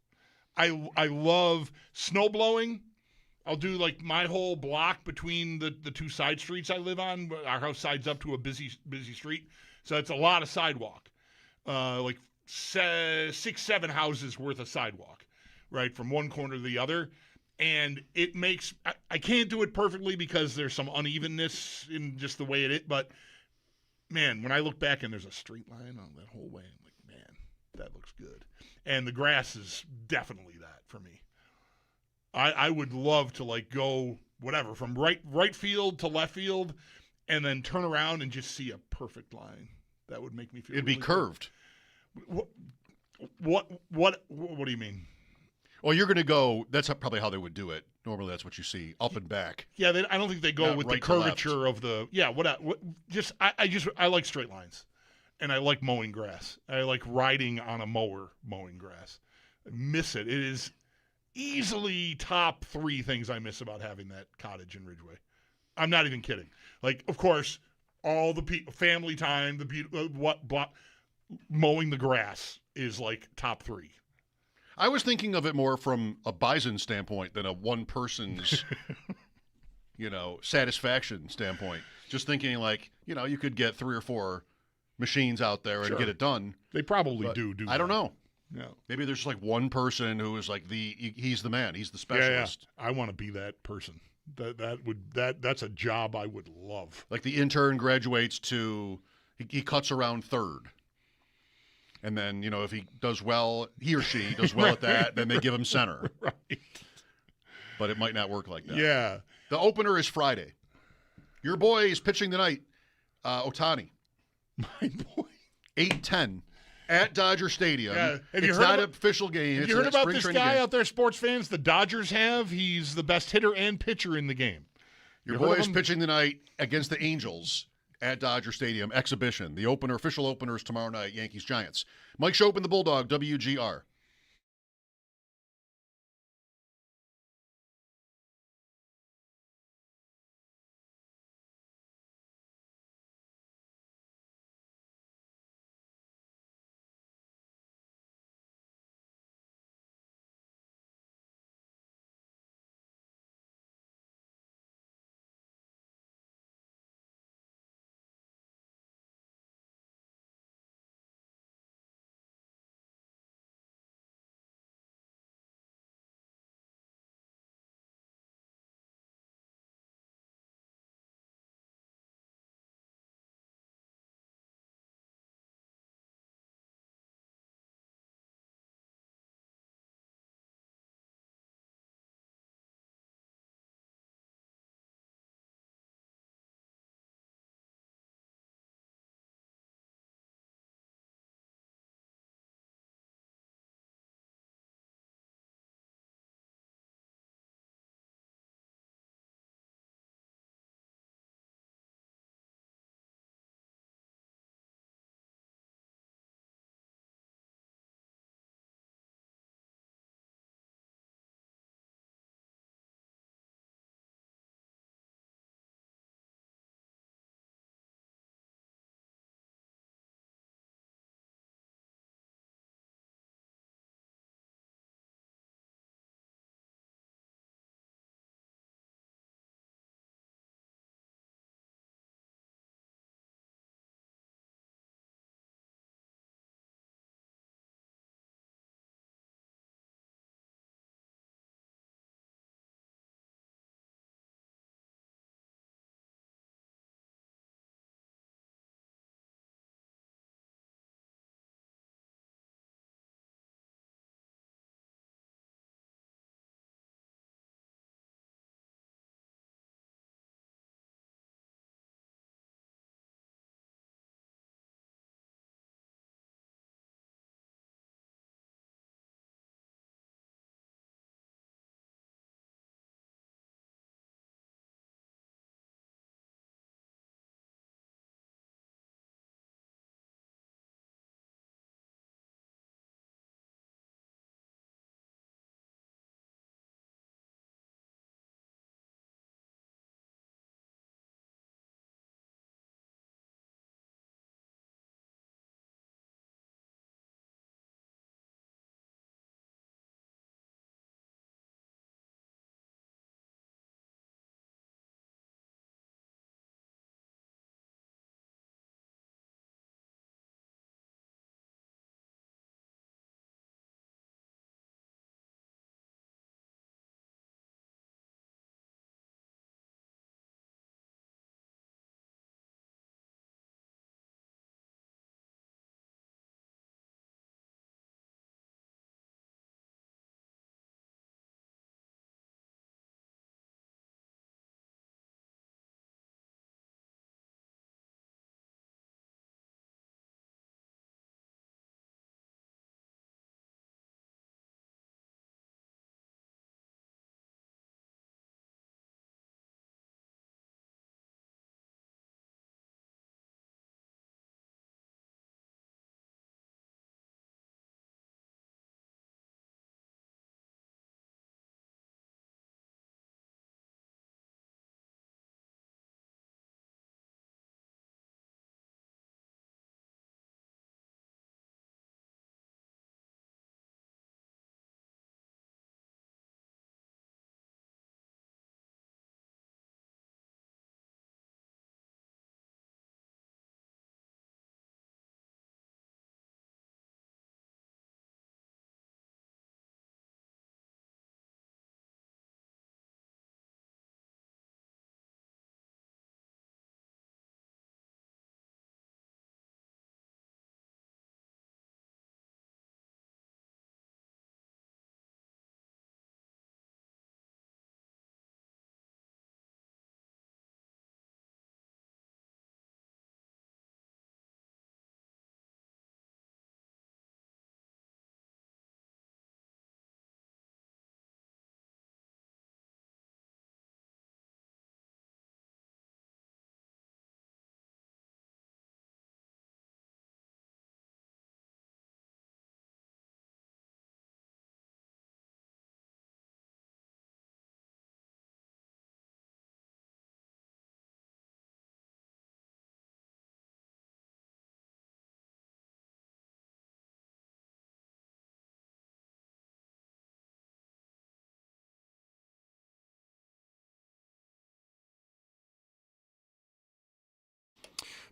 I love snow blowing. I'll do like my whole block between the 2 side streets I live on. Our house sides up to a busy street, so it's a lot of sidewalk. Like 6-7 houses worth of sidewalk, right, from one corner to the other. And it makes I can't do it perfectly because there's some unevenness in just the way it is. But man, when I look back and there's a straight line on that whole way, I'm like, man, that looks good. And the grass is definitely that for me. I would love to like go whatever from right field to left field, and then turn around and just see a perfect line. That would make me feel. It'd really be curved. Good. What do you mean? Well, you're going to go. That's probably how they would do it. Normally, that's what you see up and back. Yeah, I don't think they go Not with right the to left. curvature of the. Yeah, I like straight lines, and I like mowing grass. I like riding on a mower mowing grass. I miss it. It is easily top 3 things I miss about having that cottage in Ridgeway. I'm not even kidding. Like, of course, all the family time, mowing the grass is like top 3. I was thinking of it more from a bison standpoint than a one person's, satisfaction standpoint. Just thinking like, you could get 3 or 4 machines out there and Sure. get it done. They probably But do. I don't that. know. No. Maybe there's just like one person who is like he's the man. He's the Yeah, specialist. I want to be that person. That's a job I would love. Like the intern graduates to he cuts around third. And then, if he does well, he or she does well at that, then they give him center. Right. But it might not work like that. Yeah. The opener is Friday. Your boy is pitching tonight, Ohtani. My boy. 8:10 at Dodger Stadium. Yeah. Have you It's heard not about- an official game. Have It's you heard a about spring this training guy game. out there, sports fans? The Dodgers have. He's the best hitter and pitcher in the game. Your You heard boy of is him? pitching tonight against the Angels at Dodger Stadium exhibition. The official opener is tomorrow night, Yankees-Giants. Mike Schopp and the Bulldog, WGR.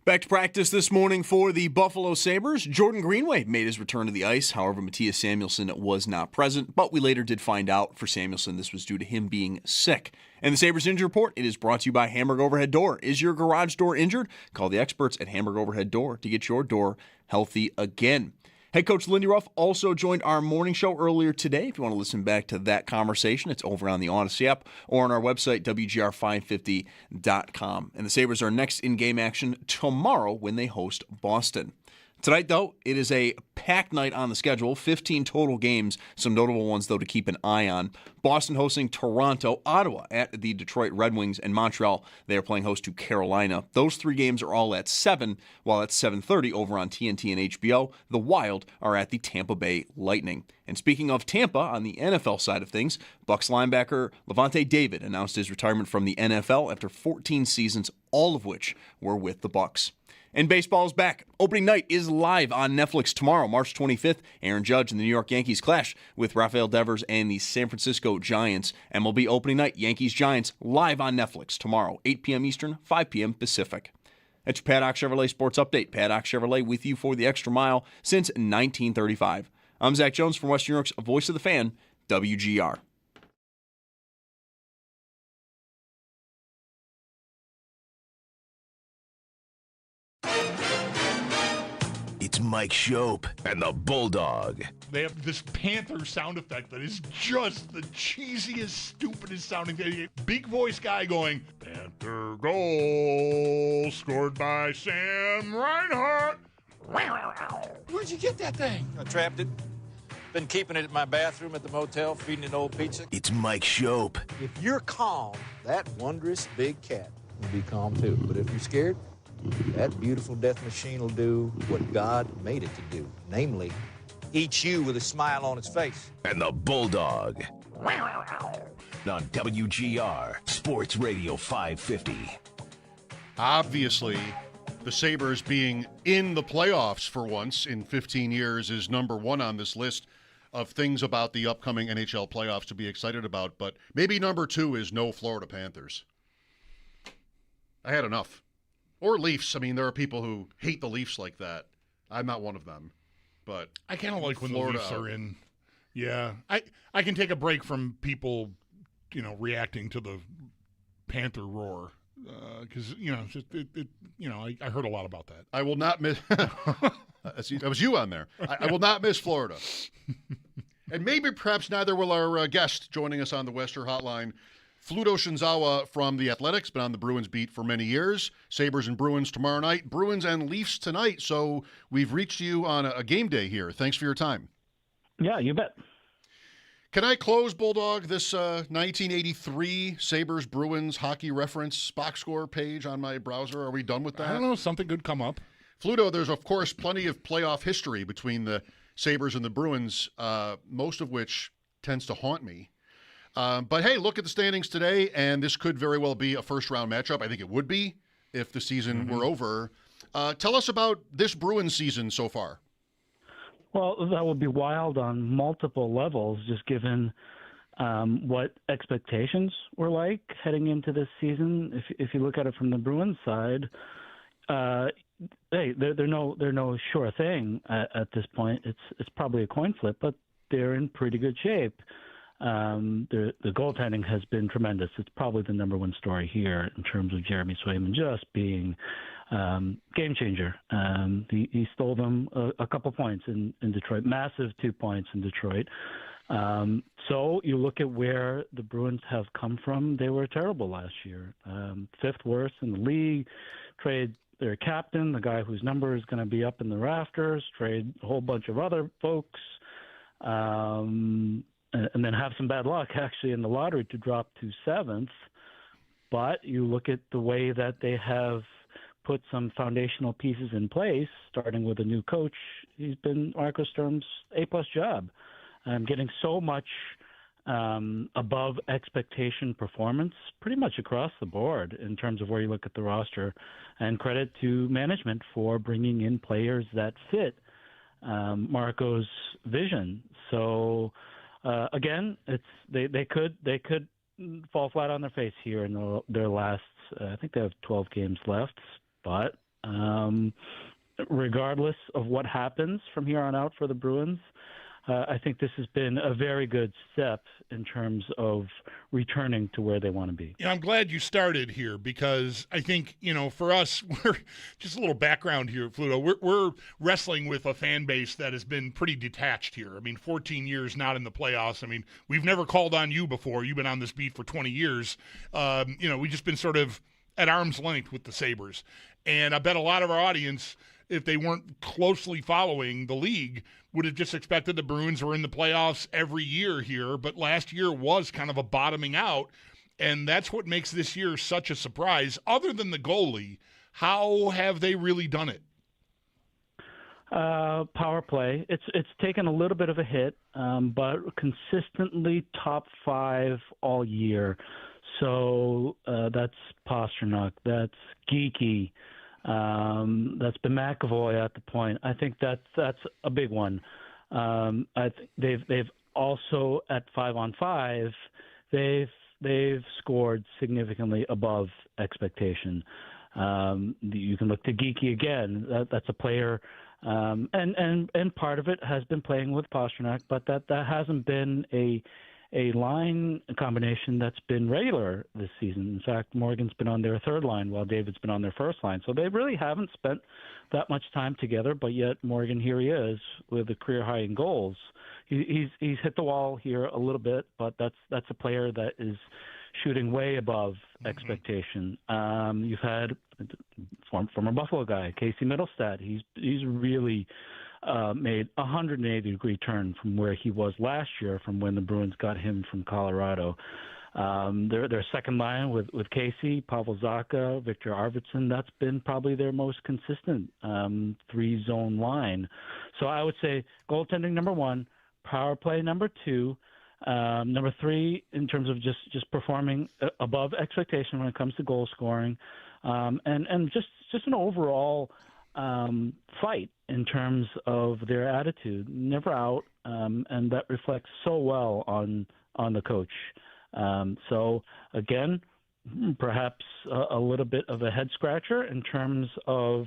Back to practice this morning for the Buffalo Sabres. Jordan Greenway made his return to the ice. However, Matthias Samuelsson was not present, but we later did find out for Samuelsson this was due to him being sick. And the Sabres Injury Report, it is brought to you by Hamburg Overhead Door. Is your garage door injured? Call the experts at Hamburg Overhead Door to get your door healthy again. Head coach Lindy Ruff also joined our morning show earlier today. If you want to listen back to that conversation, it's over on the Odyssey app or on our website, WGR550.com. And the Sabres are next in game action tomorrow when they host Boston. Tonight, though, it is a packed night on the schedule. 15 total games, some notable ones, though, to keep an eye on. Boston hosting Toronto, Ottawa at the Detroit Red Wings, and Montreal, they are playing host to Carolina. Those three games are all at 7, while at 7:30 over on TNT and HBO, the Wild are at the Tampa Bay Lightning. And speaking of Tampa, on the NFL side of things, Bucs linebacker Levante David announced his retirement from the NFL after 14 seasons, all of which were with the Bucs. And baseball's back. Opening night is live on Netflix tomorrow, March 25th. Aaron Judge and the New York Yankees clash with Rafael Devers and the San Francisco Giants. MLB opening night, Yankees-Giants, live on Netflix tomorrow, 8 p.m. Eastern, 5 p.m. Pacific. That's your Paddock Chevrolet Sports Update. Paddock Chevrolet with you for the extra mile since 1935. I'm Zach Jones from Western New York's Voice of the Fan, WGR. It's Mike Schopp and the Bulldog. They have this Panther sound effect that is just the cheesiest, stupidest sounding thing. Big voice guy going, Panther goal scored by Sam Reinhart. Where'd you get that thing? I trapped it. Been keeping it in my bathroom at the motel, feeding it old pizza. It's Mike Schopp. If you're calm, that wondrous big cat will be calm too. But if you're scared, that beautiful death machine will do what God made it to do. Namely, eat you with a smile on its face. And the Bulldog. On WGR, Sports Radio 550. Obviously, the Sabres being in the playoffs for once in 15 years is number one on this list of things about the upcoming NHL playoffs to be excited about. But maybe number two is no Florida Panthers. I had enough. Or Leafs. I mean, there are people who hate the Leafs like that. I'm not one of them. But I kind of like when Florida, the Leafs are in. Yeah. I can take a break from people, reacting to the Panther roar. Because, I heard a lot about that. I will not miss. That was you on there. I will not miss Florida. And maybe perhaps neither will our guest joining us on the Western Hotline, Fluto Shinzawa from The Athletics, been on the Bruins beat for many years. Sabres and Bruins tomorrow night, Bruins and Leafs tonight. So we've reached you on a game day here. Thanks for your time. Yeah, you bet. Can I close, Bulldog, this 1983 Sabres Bruins hockey reference box score page on my browser? Are we done with that? I don't know. Something could come up. Fluto, there's, of course, plenty of playoff history between the Sabres and the Bruins, most of which tends to haunt me. But, hey, look at the standings today, and this could very well be a first-round matchup. I think it would be if the season were over. Tell us about this Bruins season so far. Well, that would be wild on multiple levels, just given what expectations were like heading into this season. If you look at it from the Bruins side, hey, they're no sure thing at this point. It's probably a coin flip, but they're in pretty good shape. The goaltending has been tremendous. It's probably the number one story here in terms of Jeremy Swayman just being game changer. He stole them a couple points in Detroit, massive 2 points in Detroit. So you look at where the Bruins have come from. They were terrible last year, fifth worst in the league. Trade their captain, the guy whose number is going to be up in the rafters, trade a whole bunch of other folks, and then have some bad luck actually in the lottery to drop to seventh. But you look at the way that they have put some foundational pieces in place, starting with a new coach. He's been Marco Sturm's A-plus job. Getting so much above expectation performance pretty much across the board in terms of where you look at the roster, and credit to management for bringing in players that fit Marco's vision. So again, they could fall flat on their face here in their last. I think they have 12 games left, but Regardless of what happens from here on out for the Bruins, I think this has been a very good step in terms of returning to where they want to be. I'm glad you started here because I think, for us, we're just a little background here, Fluto. We're wrestling with a fan base that has been pretty detached here. 14 years not in the playoffs. We've never called on you before. You've been on this beat for 20 years. We've just been sort of at arm's length with the Sabres. And I bet a lot of our audience, if they weren't closely following the league, would have just expected the Bruins were in the playoffs every year here, but last year was kind of a bottoming out, and that's what makes this year such a surprise. Other than the goalie, how have they really done it? Power play. It's taken a little bit of a hit, but consistently top 5 all year. So that's Pastrnak, that's Geeky. That's been McAvoy at the point. I think that's a big one. I think they've also at 5-on-5, they've scored significantly above expectation. You can look to Geeky again. That's a player, and part of it has been playing with Pastrnak, but that hasn't been a line combination that's been regular this season. In fact, Morgan's been on their third line while David's been on their first line. So they really haven't spent that much time together, but yet Morgan, here he is with a career high in goals. He's hit the wall here a little bit, but that's a player that is shooting way above expectation. You've had former Buffalo guy, Casey Middlestat. He's really made a 180-degree turn from where he was last year, from when the Bruins got him from Colorado. Their second line with Casey, Pavel Zacha, Victor Arvidsson, that's been probably their most consistent 3-zone line. So I would say goaltending number 1, power play number 2, number 3 in terms of just performing above expectation when it comes to goal scoring, and just an overall fight in terms of their attitude, never out, and that reflects so well on the coach. So again, perhaps a little bit of a head scratcher in terms of,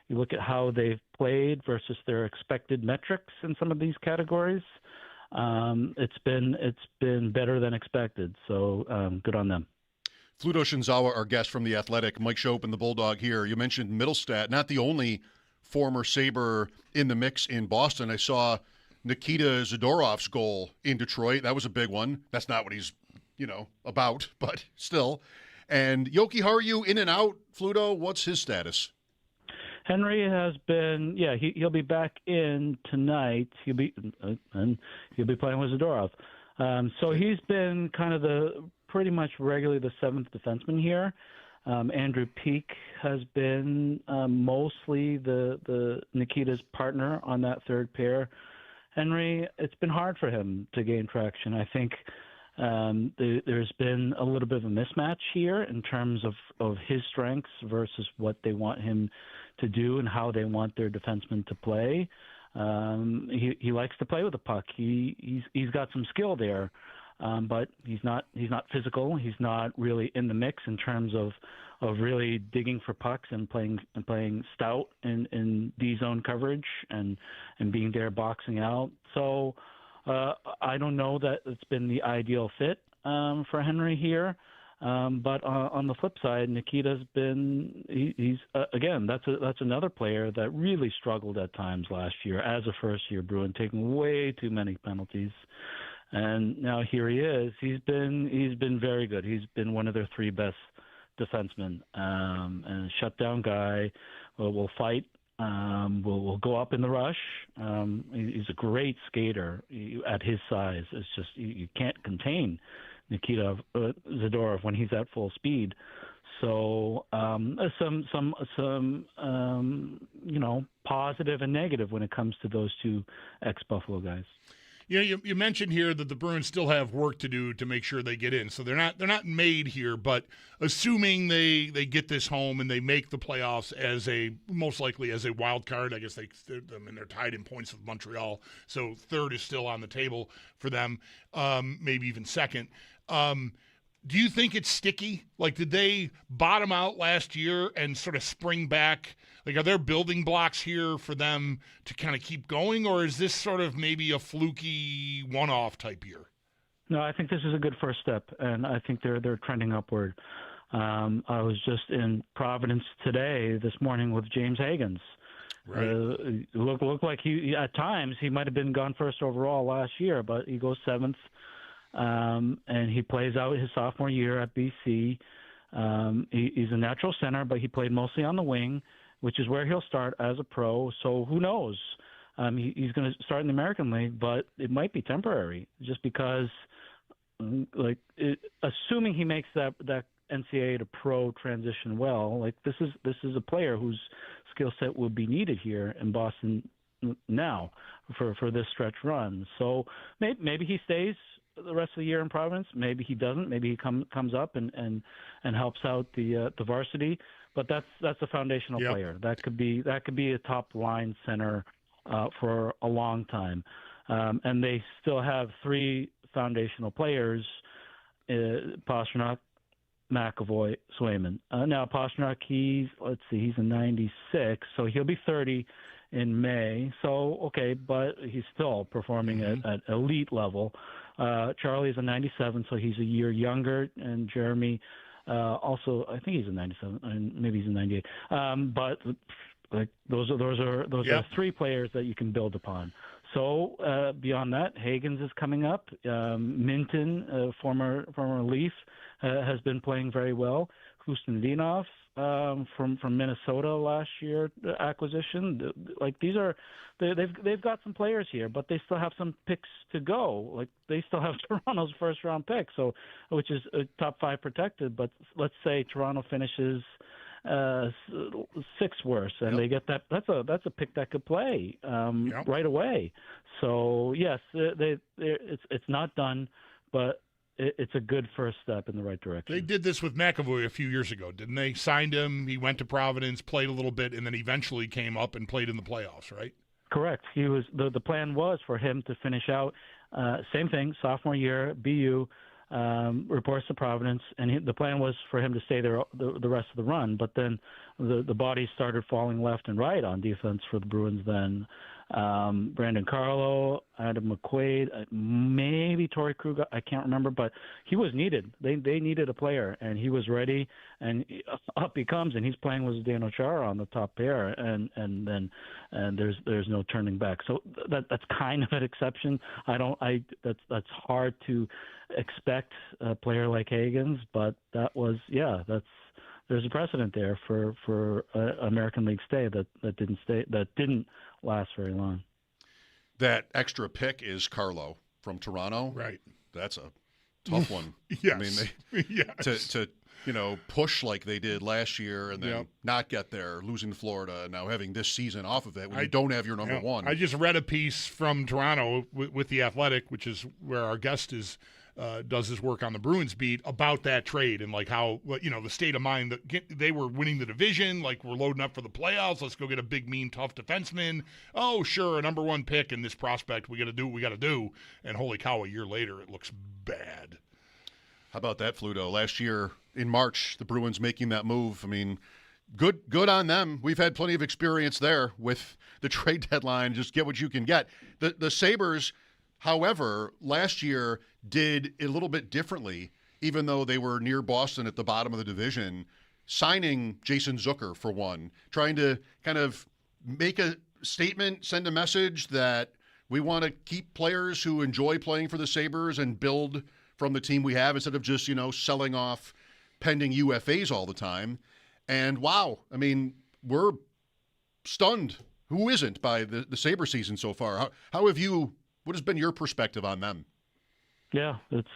you look at how they've played versus their expected metrics in some of these categories. It's been better than expected. So good on them. Fluto Shinzawa, our guest from The Athletic, Mike Schopp and the Bulldog here. You mentioned Middlestat, not the only former Sabre in the mix in Boston. I saw Nikita Zadorov's goal in Detroit. That was a big one. That's not what he's, about, but still. And Yoki Haru in and out. Fluto, what's his status? Henry has been, he'll be back in tonight. He'll be playing with Zadorov. So he's been kind of pretty much regularly the 7th defenseman here. Andrew Peak has been mostly the Nikita's partner on that third pair. Henry, it's been hard for him to gain traction. I think there's been a little bit of a mismatch here in terms of his strengths versus what they want him to do and how they want their defensemen to play. He likes to play with the puck. He's got some skill there. But he's not physical. He's not really in the mix in terms of really digging for pucks and playing stout in D-zone coverage and being there boxing out. So I don't know that it's been the ideal fit for Henry here. But on the flip side, Nikita's been he's again that's another player that really struggled at times last year as a first-year Bruin, taking way too many penalties. And now here he is. He's been very good. He's been one of their 3 best defensemen, and a shutdown guy. Will fight. Will go up in the rush. He's a great skater at his size. It's just you can't contain Nikita Zadorov when he's at full speed. So some positive and negative when it comes to those 2 ex-Buffalo guys. You mentioned here that the Bruins still have work to do to make sure they get in. So they're not made here, but assuming they get this home and they make the playoffs most likely as a wild card, I guess they're tied in points with Montreal. So third is still on the table for them, maybe even second. Do you think it's sticky? Like, did they bottom out last year and sort of spring back? Like, are there building blocks here for them to kind of keep going, or is this sort of maybe a fluky one-off type year? No, I think this is a good first step, and I think they're trending upward. I was just in Providence this morning with James Higgins. Right. Looked like he at times he might have been gone first overall last year, but he goes seventh, and he plays out his sophomore year at BC. He's a natural center, but he played mostly on the wing, which is where he'll start as a pro. So who knows? He's going to start in the American League, but it might be temporary, just because, assuming he makes that NCAA to pro transition well, like this is a player whose skill set will be needed here in Boston now for this stretch run. So maybe he stays the rest of the year in Providence. Maybe he doesn't. Maybe he comes up and helps out the varsity. But that's a foundational player. That could be a top line center for a long time. And they still have three foundational players: Pasternak, McAvoy, Swayman. Now Pasternak, he's a 96, so he'll be 30 in May. So okay, but he's still performing at elite level. Charlie's a 97, so he's a year younger, and Jeremy also, I think he's a 97, and maybe he's a 98. But like those are three players that you can build upon. So beyond that, Higgins is coming up. Minton, former Leaf, has been playing very well. Hustinvinov from Minnesota last year acquisition. Like they've got some players here, but they still have some picks to go. Like they still have Toronto's first round pick, so which is top 5 protected. But let's say Toronto finishes 6th worst, and they get that. That's a pick that could play right away. So yes, it's not done, but it's a good first step in the right direction. They did this with McAvoy a few years ago, didn't they? Signed him, he went to Providence, played a little bit, and then eventually came up and played in the playoffs, right? Correct. He was the plan was for him to finish out same thing, sophomore year, BU, reports to Providence, and the plan was for him to stay there the rest of the run. But then the bodies started falling left and right on defense for the Bruins then. Brandon Carlo, Adam McQuaid, maybe Torrey Krug, I can't remember, but he was needed. They needed a player, and he was ready, and up he comes, and he's playing with Zdeno Chara on the top pair, and there's no turning back. So that's kind of an exception. That's hard to expect a player like Higgins, but there's a precedent there for American League stay that didn't last very long. That extra pick is Carlo from Toronto. Right. That's a tough one. Yes. I mean, to push like they did last year and then not get there, losing to Florida, and now having this season off of it when you don't have your number one. I just read a piece from Toronto with The Athletic, which is where our guest does his work on the Bruins beat, about that trade and like how, the state of mind that they were winning the division, like we're loading up for the playoffs. Let's go get a big, mean, tough defenseman. Oh, sure, a number one pick in this prospect. We got to do what we got to do. And holy cow, a year later, it looks bad. How about that, Fluto? Last year in March, the Bruins making that move. I mean, good on them. We've had plenty of experience there with the trade deadline. Just get what you can get. The Sabres, however, last year did a little bit differently, even though they were near Boston at the bottom of the division, signing Jason Zucker for one, trying to kind of make a statement, send a message that we want to keep players who enjoy playing for the Sabres and build from the team we have instead of just, selling off pending UFAs all the time. And wow, I mean, we're stunned. Who isn't by the Sabre season so far? What has been your perspective on them? Yeah, it's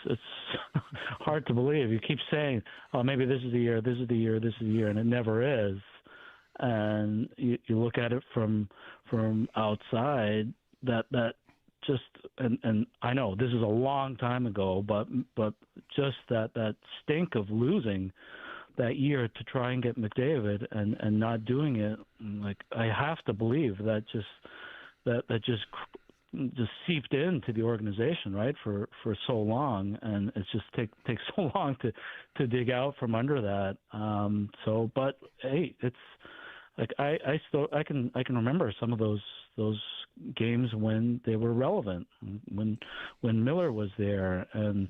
hard to believe. You keep saying, "Oh, maybe this is the year, this is the year, this is the year," and it never is. And you look at it from outside. That just and I know this is a long time ago, but just that stink of losing that year to try and get McDavid and not doing it. Like I have to believe that just just seeped into the organization, right, for so long, and it's just takes so long to dig out from under that. But hey, it's like I can remember some of those games when they were relevant, when Miller was there, and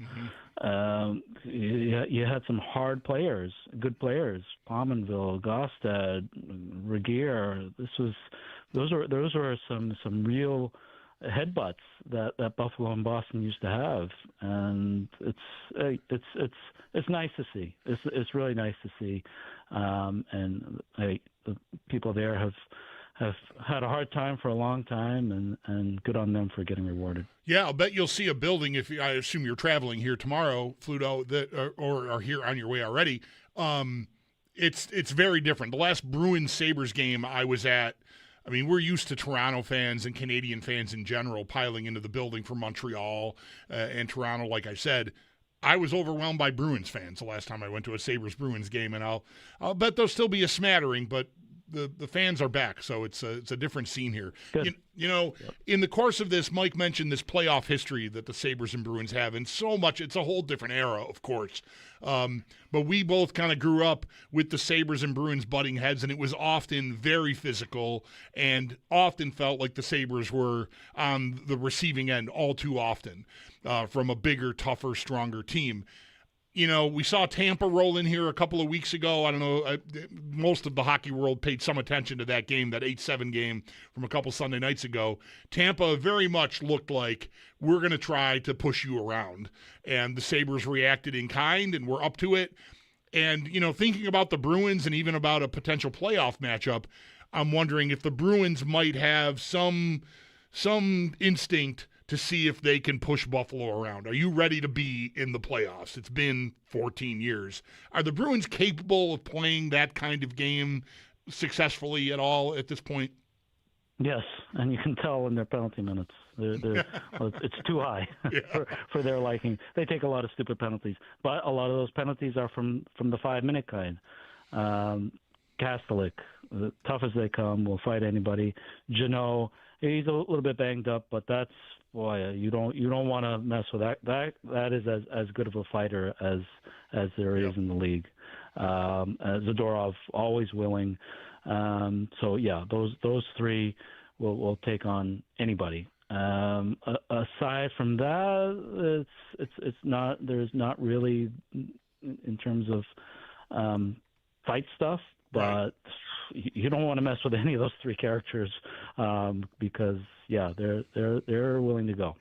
you had some hard players, good players, Pominville, Gostad, Regier. Those were some real headbutts that Buffalo and Boston used to have, and it's nice to see. It's really nice to see, and the people there have had a hard time for a long time, and good on them for getting rewarded. Yeah, I'll bet you'll see a building I assume you're traveling here tomorrow, Fluto, or are here on your way already. It's very different. The last Bruins Sabres game I was at, I mean, we're used to Toronto fans and Canadian fans in general piling into the building from Montreal and Toronto, like I said. I was overwhelmed by Bruins fans the last time I went to a Sabres-Bruins game, and I'll bet there'll still be a smattering, but the fans are back, so it's a different scene here. In the course of this, Mike mentioned this playoff history that the Sabres and Bruins have, and so much, it's a whole different era, of course. But we both kind of grew up with the Sabres and Bruins butting heads, and it was often very physical and often felt like the Sabres were on the receiving end all too often from a bigger, tougher, stronger team. We saw Tampa roll in here a couple of weeks ago. I don't know, most of the hockey world paid some attention to that game, that 8-7 game from a couple Sunday nights ago. Tampa very much looked like, we're going to try to push you around. And the Sabres reacted in kind, and we're up to it. And, thinking about the Bruins and even about a potential playoff matchup, I'm wondering if the Bruins might have some instinct to see if they can push Buffalo around. Are you ready to be in the playoffs? It's been 14 years. Are the Bruins capable of playing that kind of game successfully at all at this point? Yes, and you can tell in their penalty minutes. It's too high for their liking. They take a lot of stupid penalties, but a lot of those penalties are from the 5-minute kind. Kastelik, tough as they come, will fight anybody. Janot, he's a little bit banged up, but that's, boy, you don't want to mess with that. That is as good of a fighter as there is in the league. Zadorov, always willing. So yeah, those three will take on anybody. Aside from that, it's not, there's not really in terms of fight stuff, but you don't want to mess with any of those three characters because they're willing to go.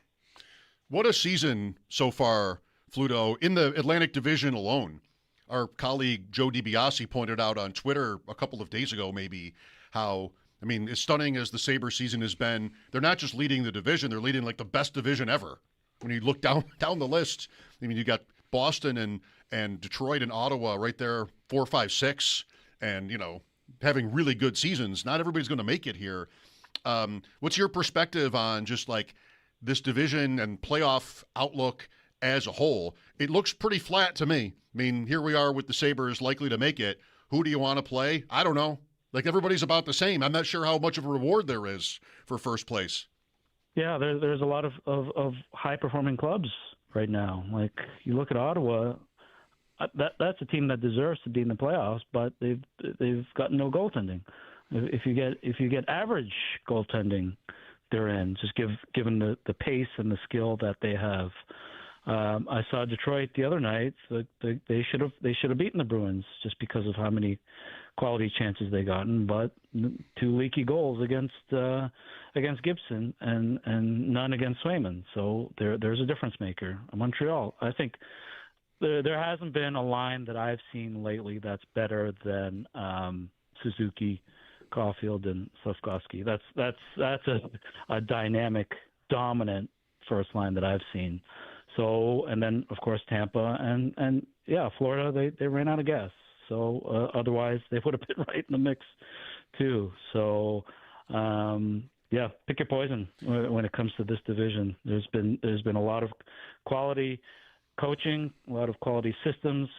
What a season so far, Fluto, in the Atlantic Division alone. Our colleague Joe DiBiase pointed out on Twitter a couple of days ago maybe how, as stunning as the Sabres season has been, they're not just leading the division, they're leading like the best division ever. When you look down the list, you got Boston and Detroit and Ottawa right there, 4, 5, 6, and, having really good seasons. Not everybody's going to make it here. What's your perspective on just like this division and playoff outlook as a whole? It looks pretty flat to me. Here we are with the Sabres likely to make it. Who do you want to play? I don't know. Like, everybody's about the same. I'm not sure how much of a reward there is for first place. Yeah, there's a lot of high-performing clubs right now. Like, you look at Ottawa, that's a team that deserves to be in the playoffs, but they've got no goaltending. If you get average goaltending, they're in. Just given the pace and the skill that they have. I saw Detroit the other night. They should have beaten the Bruins just because of how many quality chances they gotten, but 2 leaky goals against Gibson and none against Swayman. So there's a difference maker. Montreal, I think there hasn't been a line that I've seen lately that's better than Suzuki, Caulfield, and Slavkovsky. That's a dynamic, dominant first line that I've seen. So, and then of course Tampa and Florida, they ran out of gas. So otherwise they would have been right in the mix too. So pick your poison when it comes to this division. There's been a lot of quality coaching, a lot of quality systems,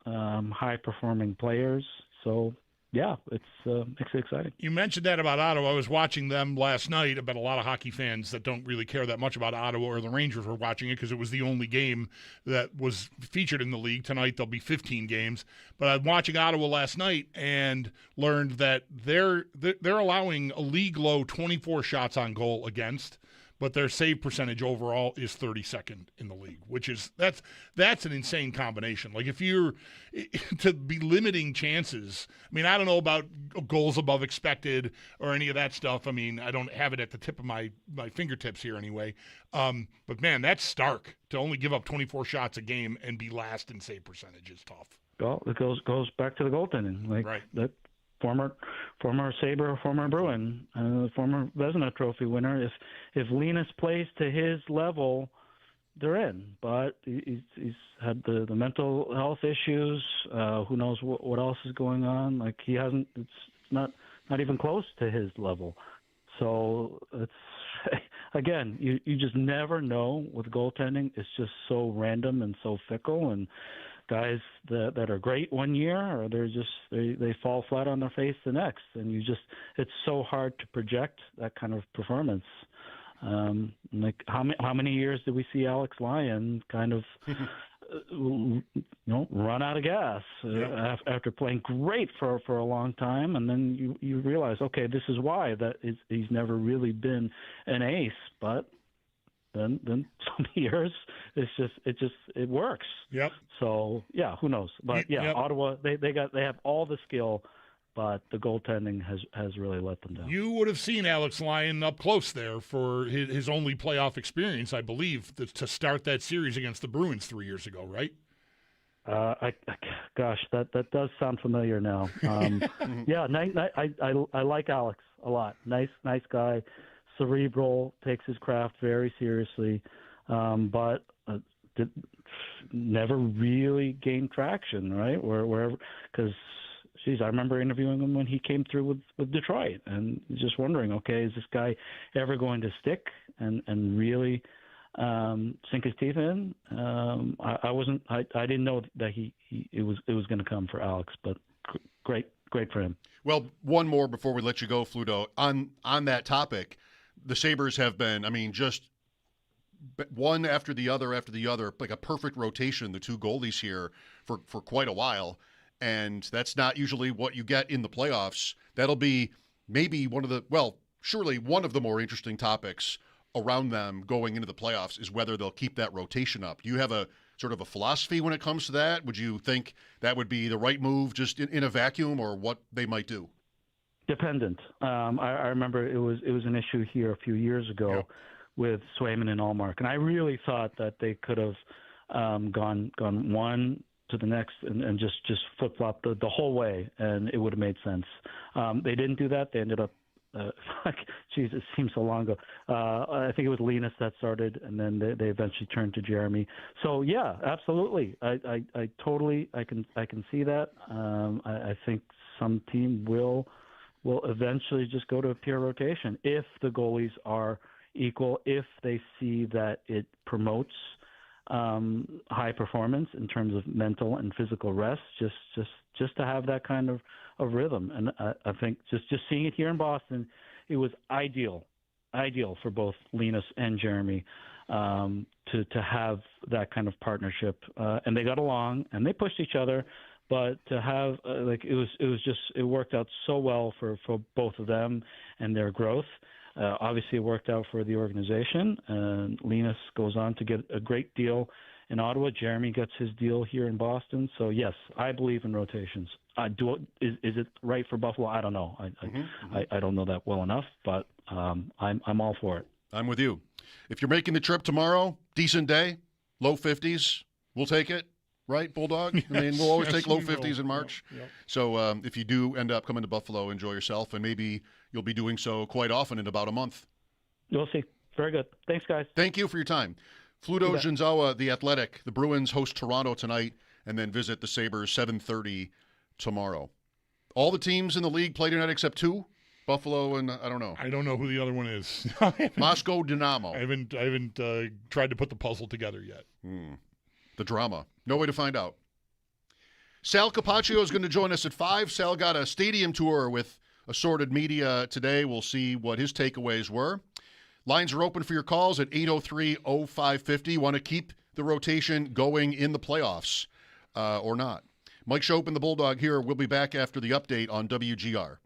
high performing players. So yeah, it's exciting. You mentioned that about Ottawa. I was watching them last night. I bet a lot of hockey fans that don't really care that much about Ottawa or the Rangers were watching it because it was the only game that was featured in the league. Tonight there'll be 15 games. But I'm watching Ottawa last night and learned that they're allowing a league low 24 shots on goal against, but their save percentage overall is 32nd in the league, which is that's an insane combination. Like if you're to be limiting chances, I mean, I don't know about goals above expected or any of that stuff. I mean, I don't have it at the tip of my fingertips here anyway. But man, that's stark to only give up 24 shots a game and be last in save percentage is tough. Well, it goes back to the goaltending, like right. That former Sabre, former Bruin, former Vezina Trophy winner. If Linus plays to his level, they're in. But he's had the mental health issues. Who knows what else is going on? Like he hasn't. It's not even close to his level. So it's again, you just never know with goaltending. It's just so random and so fickle and. Guys that are great one year, or they fall flat on their face the next, and it's so hard to project that kind of performance. Like how many years did we see Alex Lyon kind of run out of gas after playing great for a long time, and then you realize, okay, this is why he's never really been an ace, but. Then some years it works. Yep. So yeah, who knows? But yeah, yep. Ottawa they have all the skill, but the goaltending has really let them down. You would have seen Alex Lyon up close there for his only playoff experience, I believe, to start that series against the Bruins 3 years ago, right? Gosh, that does sound familiar now. Yeah, I like Alex a lot. Nice guy. Cerebral, takes his craft very seriously, but never really gained traction, right? Wherever, because, I remember interviewing him when he came through with Detroit, and just wondering, okay, is this guy ever going to stick and really sink his teeth in? I didn't know that it was going to come for Alex, but great for him. Well, one more before we let you go, Fluto. On that topic. The Sabres have been, just one after the other, like a perfect rotation, the two goalies here for quite a while. And that's not usually what you get in the playoffs. That'll be maybe surely one of the more interesting topics around them going into the playoffs is whether they'll keep that rotation up. Do you have a sort of a philosophy when it comes to that? Would you think that would be the right move just in a vacuum, or what they might do? Dependent. I remember it was an issue here a few years ago with Swayman and Allmark, and I really thought that they could have gone one to the next and just flip-flop the whole way, and it would have made sense. They didn't do that. They ended up, geez, it seems so long ago. I think it was Linus that started, and then they eventually turned to Jeremy. So yeah, absolutely. I totally I can see that. I think some team will eventually just go to a pure rotation if the goalies are equal, if they see that it promotes high performance in terms of mental and physical rest, just to have that kind of rhythm. And I think just seeing it here in Boston, it was ideal for both Linus and Jeremy to have that kind of partnership. And they got along and they pushed each other. But to have it worked out so well for both of them and their growth. Obviously, it worked out for the organization. And Linus goes on to get a great deal in Ottawa. Jeremy gets his deal here in Boston. So yes, I believe in rotations. Is it right for Buffalo? I don't know. I don't know that well enough, but I'm all for it. I'm with you. If you're making the trip tomorrow, decent day, low 50s, we'll take it. Right, Bulldog? Yes, we'll always take low 50s in March. Yep. So if you do end up coming to Buffalo, enjoy yourself, and maybe you'll be doing so quite often in about a month. We'll see. Very good. Thanks, guys. Thank you for your time. Fluto Ginzawa, The Athletic. The Bruins host Toronto tonight and then visit the Sabres 7:30 tomorrow. All the teams in the league play tonight except two, Buffalo and I don't know. I don't know who the other one is. Moscow Dynamo. I haven't tried to put the puzzle together yet. The drama. No way to find out. Sal Capaccio is going to join us at 5. Sal got a stadium tour with assorted media today. We'll see what his takeaways were. Lines are open for your calls at 803-0550. Want to keep the rotation going in the playoffs or not? Mike Schopp and the Bulldog here. We'll be back after the update on WGR.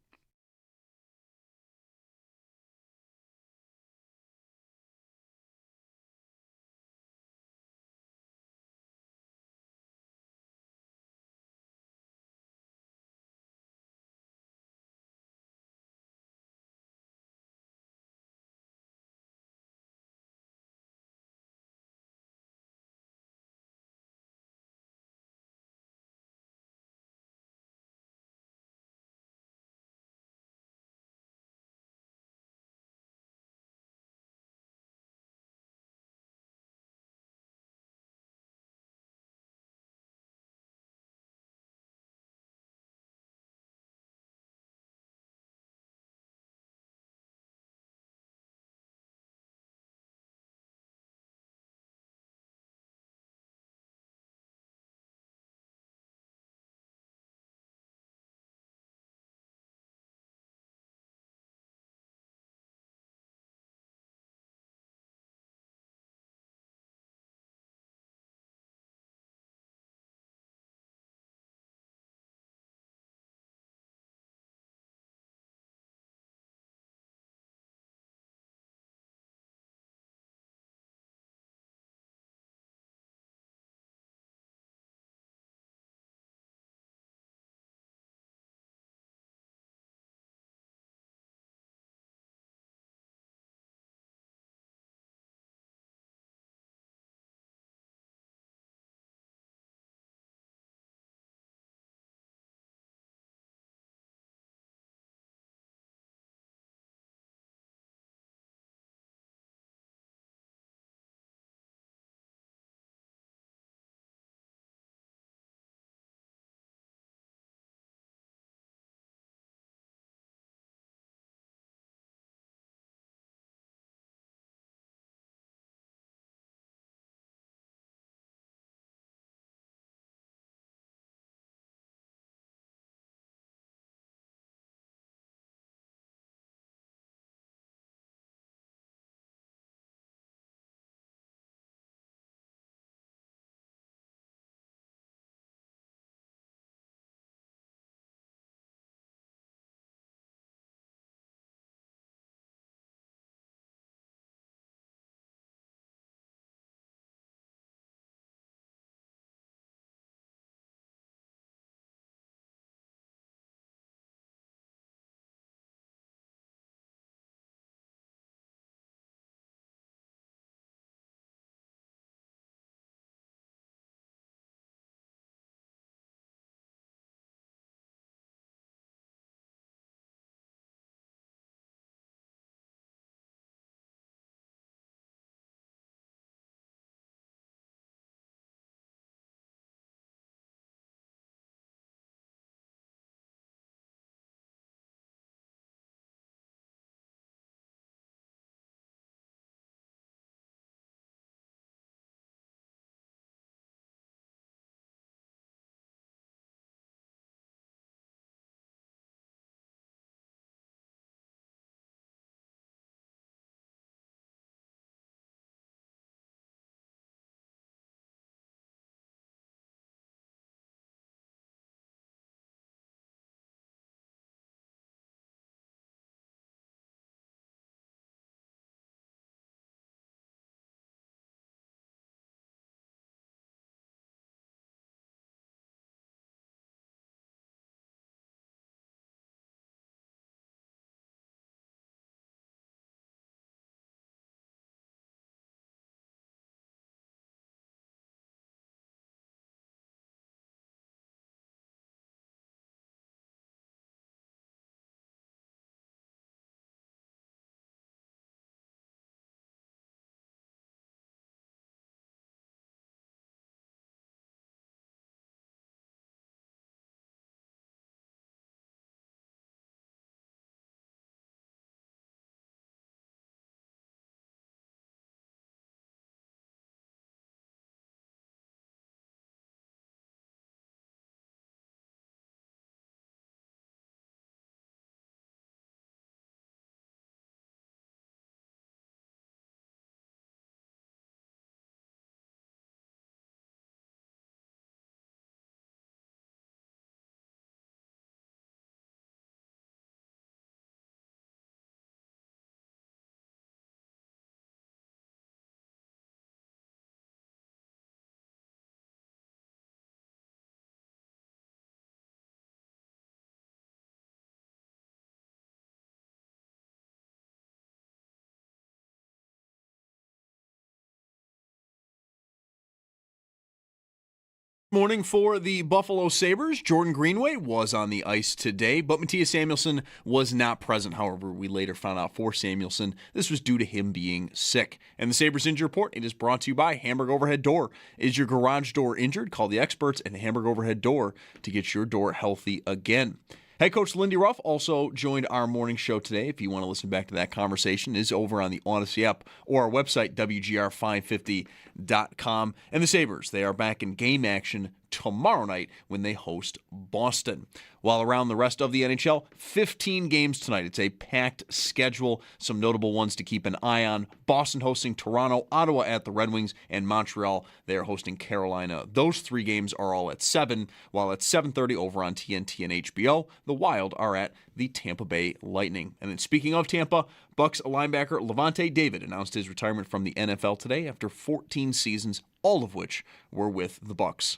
Morning for the Buffalo Sabres. Jordan Greenway was on the ice today, but Mattias Samuelsson was not present. However, we later found out for Samuelsson, this was due to him being sick. And the Sabres Injury Report, it is brought to you by Hamburg Overhead Door. Is your garage door injured? Call the experts at Hamburg Overhead Door to get your door healthy again. Head coach Lindy Ruff also joined our morning show today. If you want to listen back to that conversation, it is over on the Odyssey app or our website, WGR550.com. And the Sabres, they are back in game action tomorrow night when they host Boston. While around the rest of the NHL, 15 games tonight. It's a packed schedule. Some notable ones to keep an eye on. Boston hosting Toronto, Ottawa at the Red Wings, and Montreal, they are hosting Carolina. Those three games are all at 7, while at 7:30 over on TNT and HBO, the Wild are at the Tampa Bay Lightning. And then speaking of Tampa, Bucks linebacker Levante David announced his retirement from the NFL today after 14 seasons, all of which were with the Bucks.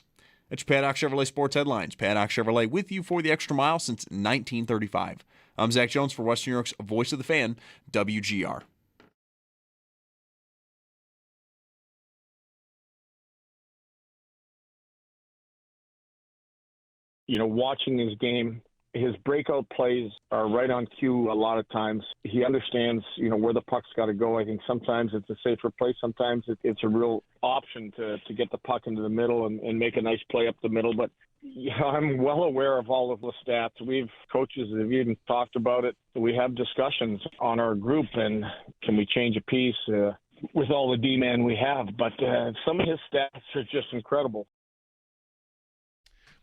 It's Paddock Chevrolet Sports Headlines. Paddock Chevrolet with you for the extra mile since 1935. I'm Zach Jones for Western New York's Voice of the Fan, WGR. Watching his game, his breakout plays are right on cue a lot of times. He understands, where the puck's got to go. I think sometimes it's a safer play. Sometimes it's a real option to get the puck into the middle and make a nice play up the middle. But I'm well aware of all of the stats. Coaches have even talked about it. We have discussions on our group, and can we change a piece with all the D-man we have? But some of his stats are just incredible.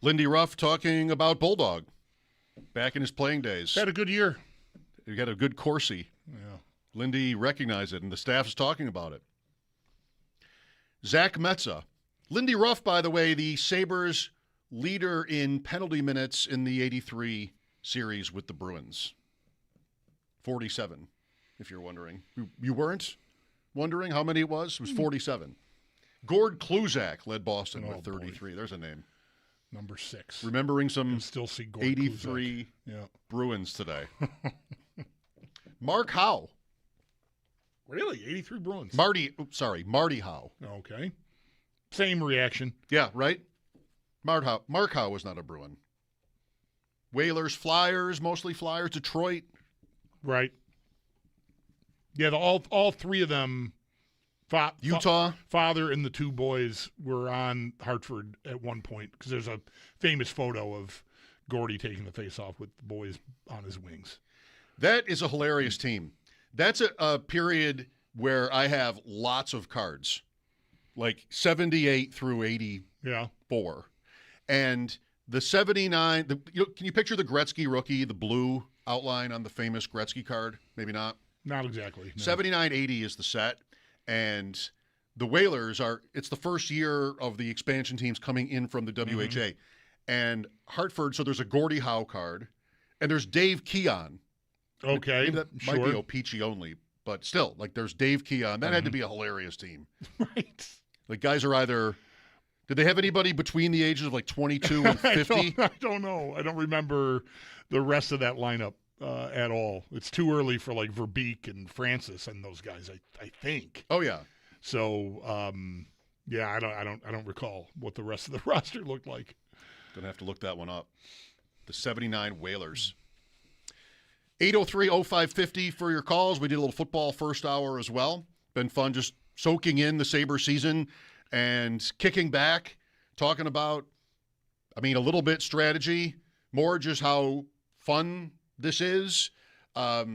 Lindy Ruff talking about Bulldog. Back in his playing days. Had a good year. He had a good Corsi. Yeah. Lindy recognized it, and the staff is talking about it. Zach Metza. Lindy Ruff, by the way, the Sabres' leader in penalty minutes in the 83 series with the Bruins. 47, if you're wondering. You weren't wondering how many it was? It was 47. Gord Kluzak led Boston with 33. Boy. There's a name. Number 6. Remembering some still see Gord 83 Bruins today. Mark Howe. Really? 83 Bruins? Marty Howe. Okay. Same reaction. Yeah, right? Mark Howe was not a Bruin. Whalers, Flyers, mostly Flyers, Detroit. Right. Yeah, all three of them, Utah. Father and the two boys were on Hartford at one point because there's a famous photo of Gordy taking the face off with the boys on his wings. That is a hilarious team. That's a period where I have lots of cards, like 78 through 84. Yeah. And the 79, can you picture the Gretzky rookie, the blue outline on the famous Gretzky card? Maybe not. Not exactly. No. 79-80 is the set. And the Whalers it's the first year of the expansion teams coming in from the WHA. Mm-hmm. And Hartford, so there's a Gordie Howe card, and there's Dave Keon. Okay. Maybe that might be O-Peachy only, but still, there's Dave Keon. That had to be a hilarious team. Right. Guys are either, did they have anybody between the ages of 22 and 50? I don't know. I don't remember the rest of that lineup. At all. It's too early for Verbeek and Francis and those guys, I think. Oh yeah. So I don't recall what the rest of the roster looked like. Gonna have to look that one up. The 79 Whalers. 803-0550 for your calls. We did a little football first hour as well. Been fun just soaking in the Sabre season and kicking back, talking about a little bit strategy, more just how fun this is. I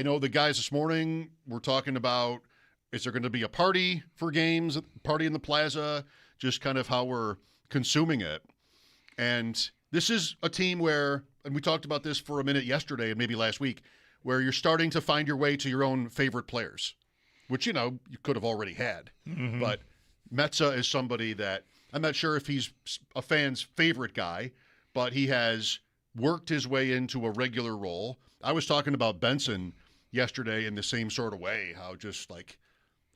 know the guys this morning were talking about, is there going to be a party for games, party in the plaza, just kind of how we're consuming it. And this is a team where, and we talked about this for a minute yesterday and maybe last week, where you're starting to find your way to your own favorite players, which, you could have already had. Mm-hmm. But Metza is somebody that, I'm not sure if he's a fan's favorite guy, but he has worked his way into a regular role. I was talking about Benson yesterday in the same sort of way, how just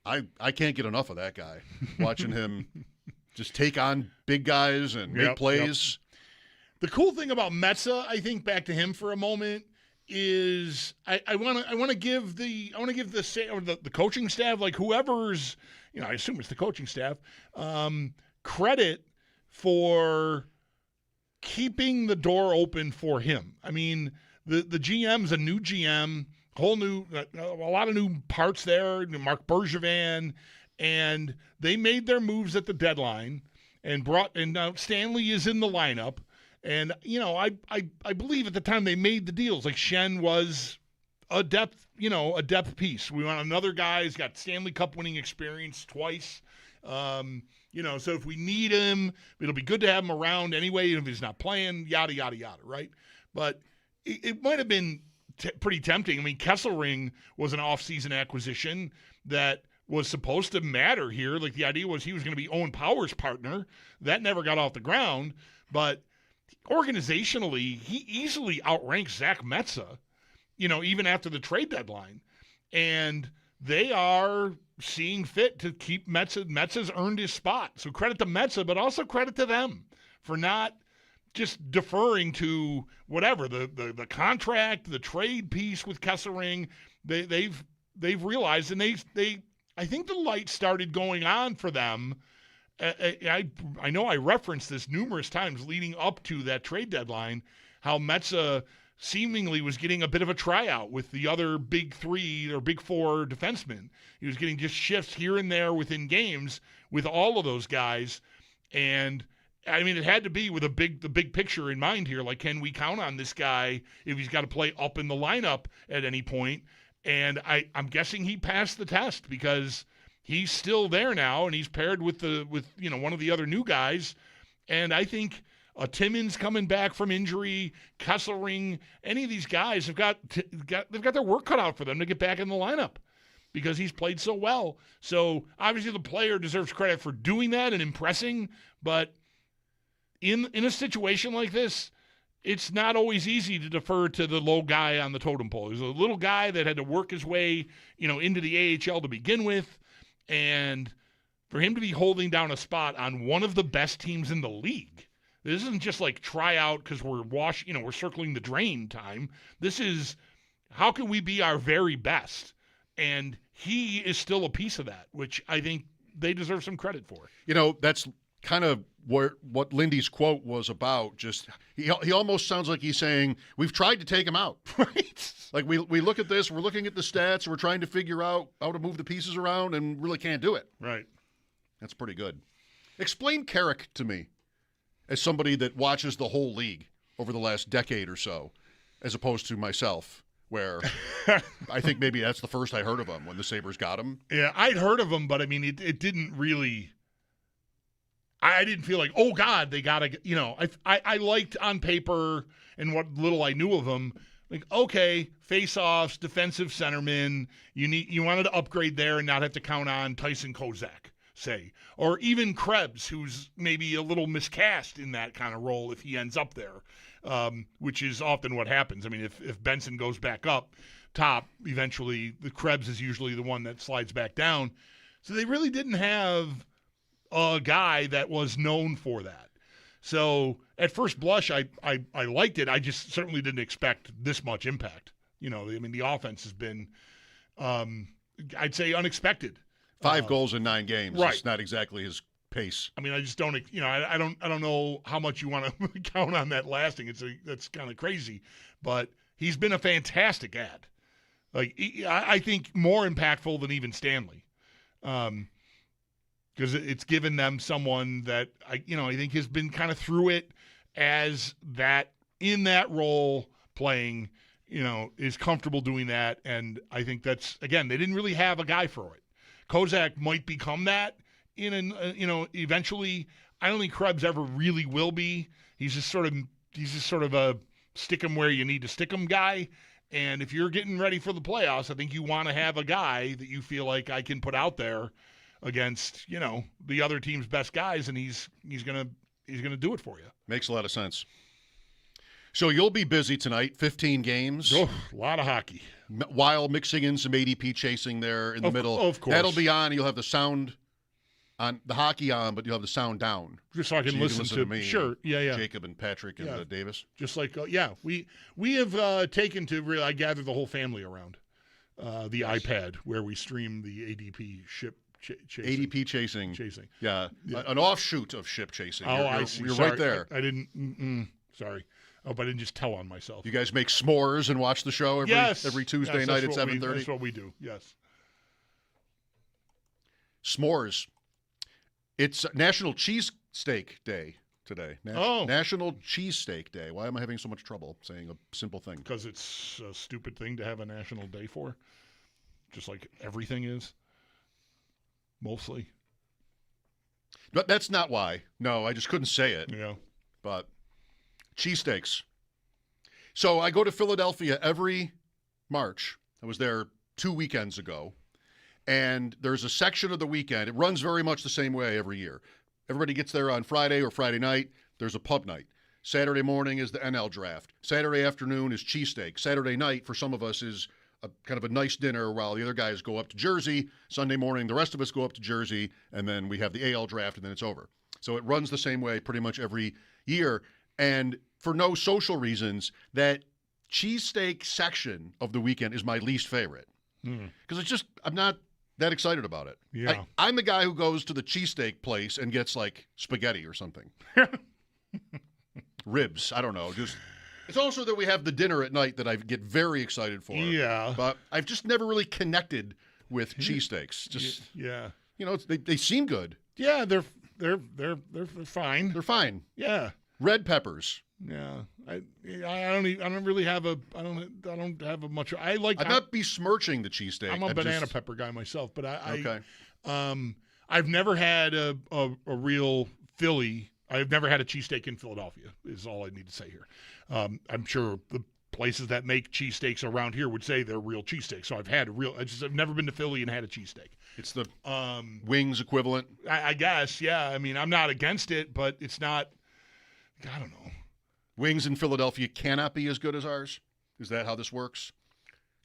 I can't get enough of that guy. Watching him just take on big guys and make plays. Yep. The cool thing about Metza, I think, back to him for a moment, is I want to give the coaching staff, whoever's, I assume it's the coaching staff, credit for keeping the door open for him. I mean, the GM's a new GM, a lot of new parts there, Mark Bergevin, and they made their moves at the deadline and now Stanley is in the lineup. And, I believe at the time they made the deals, like Shen was a depth piece. We want another guy who's got Stanley Cup winning experience twice. So if we need him, it'll be good to have him around anyway. If he's not playing, yada, yada, yada, right? But it might have been pretty tempting. I mean, Kesselring was an off-season acquisition that was supposed to matter here. Like, the idea was he was going to be Owen Power's partner. That never got off the ground. But organizationally, he easily outranks Zach Metza, even after the trade deadline. And they are seeing fit to keep Metza. Metza's earned his spot. So credit to Metza, but also credit to them for not just deferring to whatever, the contract, the trade piece with Kesselring. They've realized, and I think the light started going on for them. I know I referenced this numerous times leading up to that trade deadline, how Metza seemingly was getting a bit of a tryout with the other big three or big four defensemen. He was getting just shifts here and there within games with all of those guys. And I mean, it had to be with the big picture in mind here. Like, can we count on this guy if he's got to play up in the lineup at any point? And I'm guessing he passed the test because he's still there now, and he's paired with one of the other new guys. And I think Timmins coming back from injury, Kesselring, any of these guys they've got their work cut out for them to get back in the lineup because he's played so well. So obviously the player deserves credit for doing that and impressing, but in a situation like this, it's not always easy to defer to the low guy on the totem pole. There's a little guy that had to work his way, into the AHL to begin with, and for him to be holding down a spot on one of the best teams in the league. This isn't just like try out because we're circling the drain time. This is how can we be our very best? And he is still a piece of that, which I think they deserve some credit for. That's kind of what Lindy's quote was about. Just he almost sounds like he's saying we've tried to take him out, right? Like we look at this, we're looking at the stats, we're trying to figure out how to move the pieces around, and really can't do it. Right. That's pretty good. Explain Carrick to me as somebody that watches the whole league over the last decade or so, as opposed to myself, where I think maybe that's the first I heard of him when the Sabres got him. Yeah, I'd heard of him, but I mean, it didn't really. I didn't feel like, oh God, they gotta. I liked on paper and what little I knew of him. Like, okay, face-offs, defensive centerman. You wanted to upgrade there and not have to count on Tyson Kozak, say, or even Krebs, who's maybe a little miscast in that kind of role if he ends up there, which is often what happens. I mean, if Benson goes back up top, eventually the Krebs is usually the one that slides back down. So they really didn't have a guy that was known for that. So at first blush, I liked it. I just certainly didn't expect this much impact. The offense has been, I'd say, unexpected. 5 goals in 9 games. Right. It's not exactly his pace. I mean, I just don't, I don't know how much you want to count on that lasting. That's kind of crazy, but he's been a fantastic ad. Like, I think more impactful than even Stanley. Because it's given them someone that I think has been kind of through it as that in that role playing, is comfortable doing that. And I think that's, again, they didn't really have a guy for it. Kozak might become that eventually. I don't think Krebs ever really will be. He's just sort of a stick him where you need to stick him guy. And if you're getting ready for the playoffs, I think you want to have a guy that you feel like I can put out there against, the other team's best guys, and he's gonna do it for you. Makes a lot of sense. So you'll be busy tonight, 15 games. Oh, a lot of hockey. While mixing in some ADP chasing there in the middle. Of course. That'll be on. You'll have the sound on, the hockey on, but you'll have the sound down. Just so I can listen to me. Sure. Yeah. Jacob and Patrick and Davis. Just like, we have taken to really, I gather the whole family around the iPad where we stream the ADP Chasing. ADP chasing. Chasing. Yeah. An offshoot of ship chasing. Oh, You're I see. You're Sorry. right there. I didn't. Sorry. Oh, but I didn't just tell on myself. You guys make s'mores and watch the show every Tuesday night at 7:30? That's what we do, yes. S'mores. It's National Cheesesteak Day today. National Cheesesteak Day. Why am I having so much trouble saying a simple thing? Because it's a stupid thing to have a national day for. Just like everything is. Mostly. But that's not why. No, I just couldn't say it. Yeah. But cheesesteaks. So I go to Philadelphia every March. I was there 2 weekends ago. And there's a section of the weekend. It runs very much the same way every year. Everybody gets there on Friday or Friday night. There's a pub night. Saturday morning is the NL draft. Saturday afternoon is cheesesteak. Saturday night, for some of us, is a kind of a nice dinner while the other guys go up to Jersey. Sunday morning, the rest of us go up to Jersey, and then we have the AL draft, and then it's over. So it runs the same way pretty much every year. And for no social reasons, that cheesesteak section of the weekend is my least favorite. Because it's just, I'm not that excited about it. Yeah. I'm the guy who goes to the cheesesteak place and gets like spaghetti or something. Ribs, I don't know. Just it's also that we have the dinner at night that I get very excited for. Yeah. But I've just never really connected with cheesesteaks. Just yeah. You know, they seem good. Yeah, they're fine. They're fine. Yeah. Red peppers. Yeah, I don't really have a I don't have a much. I like. I'm not besmirching the cheesesteak. I'm a banana pepper guy myself, but okay. I've never had a real Philly. I've never had a cheesesteak in Philadelphia. Is all I need to say here. I'm sure the places that make cheesesteaks around here would say they're real cheesesteaks. So I've never been to Philly and had a cheesesteak. It's the wings equivalent. I guess. Yeah. I mean, I'm not against it, but it's not. I don't know. Wings in Philadelphia cannot be as good as ours? Is that how this works?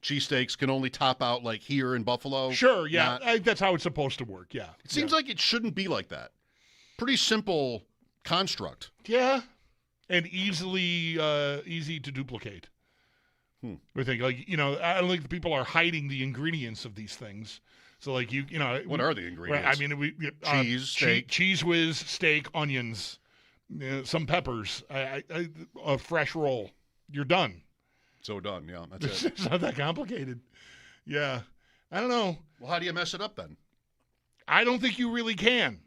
Cheesesteaks can only top out like here in Buffalo? Sure, yeah. That's how it's supposed to work, yeah. It seems like it shouldn't be like that. Pretty simple construct. Yeah, and easy to duplicate. I think, I don't think the people are hiding the ingredients of these things. So, like, what are the ingredients? I mean, cheese, steak. Cheese whiz, steak, onions. Some peppers, a fresh roll. You're done. So done, yeah. That's it. It's not that complicated. Yeah. I don't know. Well, how do you mess it up then? I don't think you really can.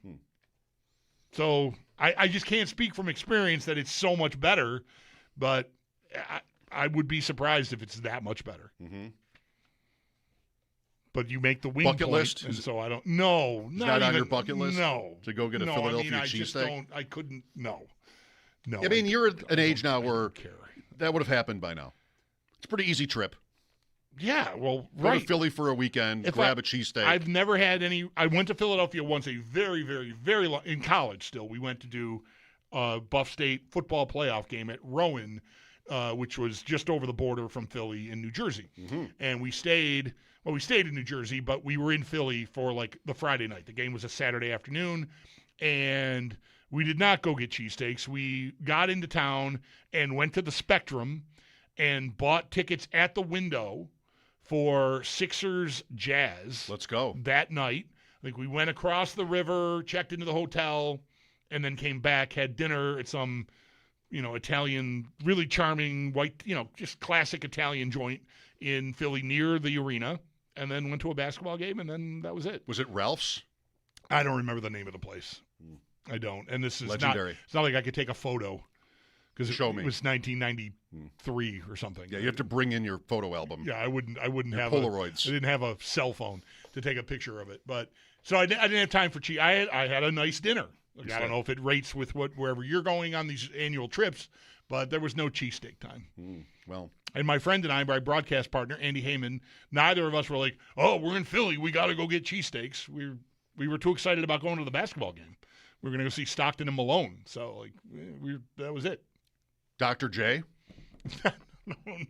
So I just can't speak from experience that it's so much better, but I would be surprised if it's that much better. Mm-hmm. But you make the wing bucket point, list, and so I don't. No, not on your bucket list. No, to go get a Philadelphia cheesesteak. I couldn't. No. I mean, you're at an age now where that would have happened by now. It's a pretty easy trip. Yeah, well, Go to Philly for a weekend, grab a cheesesteak. I've never had any. I went to Philadelphia once, a very, very, very long in college. Still, we went to do Buff State football playoff game at Rowan, which was just over the border from Philly in New Jersey, and we stayed. Well, we stayed in New Jersey, but we were in Philly for like the Friday night. The game was a Saturday afternoon, and we did not go get cheesesteaks. We got into town and went to the Spectrum and bought tickets at the window for Sixers Jazz. Let's go. That night. I think we went across the river, checked into the hotel, and then came back, had dinner at some, Italian, really charming, white, just classic Italian joint in Philly near the arena. And then went to a basketball game, and then that was it. Was it Ralph's? I don't remember the name of the place. I don't. And this is legendary. It's not like I could take a photo because it was 1993 or something. Yeah, you have to bring in your photo album. Yeah, I wouldn't have Polaroids. I didn't have a cell phone to take a picture of it, but so I didn't have time for cheese. I had a nice dinner. Like, I don't know if it rates with wherever you're going on these annual trips, but there was no cheesesteak time. Well. And my friend and I, my broadcast partner, Andy Heyman, neither of us were like, oh, we're in Philly. We got to go get cheesesteaks. We were too excited about going to the basketball game. We were going to go see Stockton and Malone. So, that was it. Dr. J? No,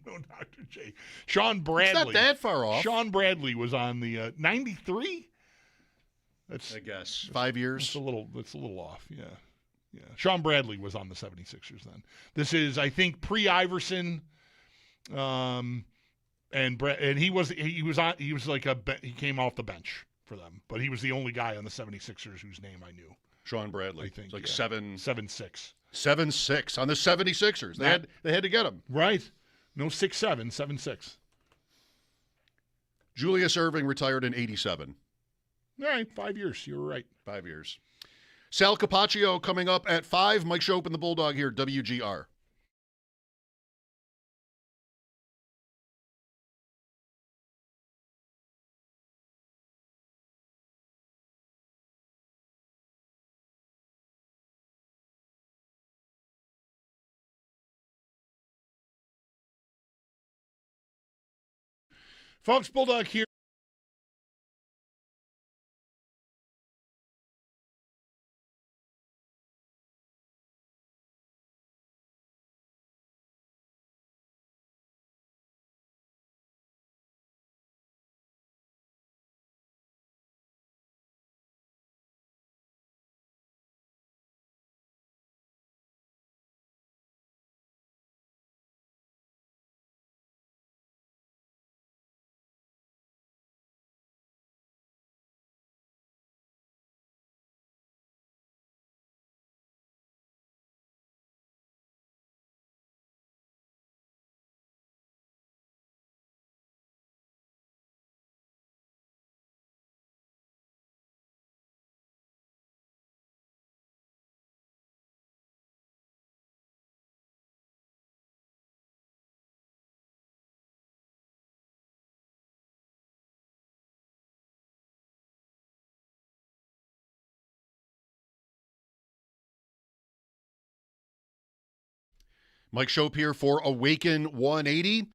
Dr. J. Sean Bradley. It's not that far off. Sean Bradley was on the 93? I guess. 5 years? That's a little off, yeah. Yeah. Sean Bradley was on the 76ers then. This is, I think, pre-Iverson. And he came off the bench for them. But he was the only guy on the 76ers whose name I knew. Sean Bradley. I think It's like yeah. 7-6 7-6 on the 76ers. They had to get him. Right. No 6-7, 7-6. Julius Erving retired in 87. All right, 5 years. You were right. 5 years. Sal Capaccio coming up at 5. Mike Schopp and the Bulldog here, WGR. Folks, Bulldog here. Mike Schopp here for Awaken 180.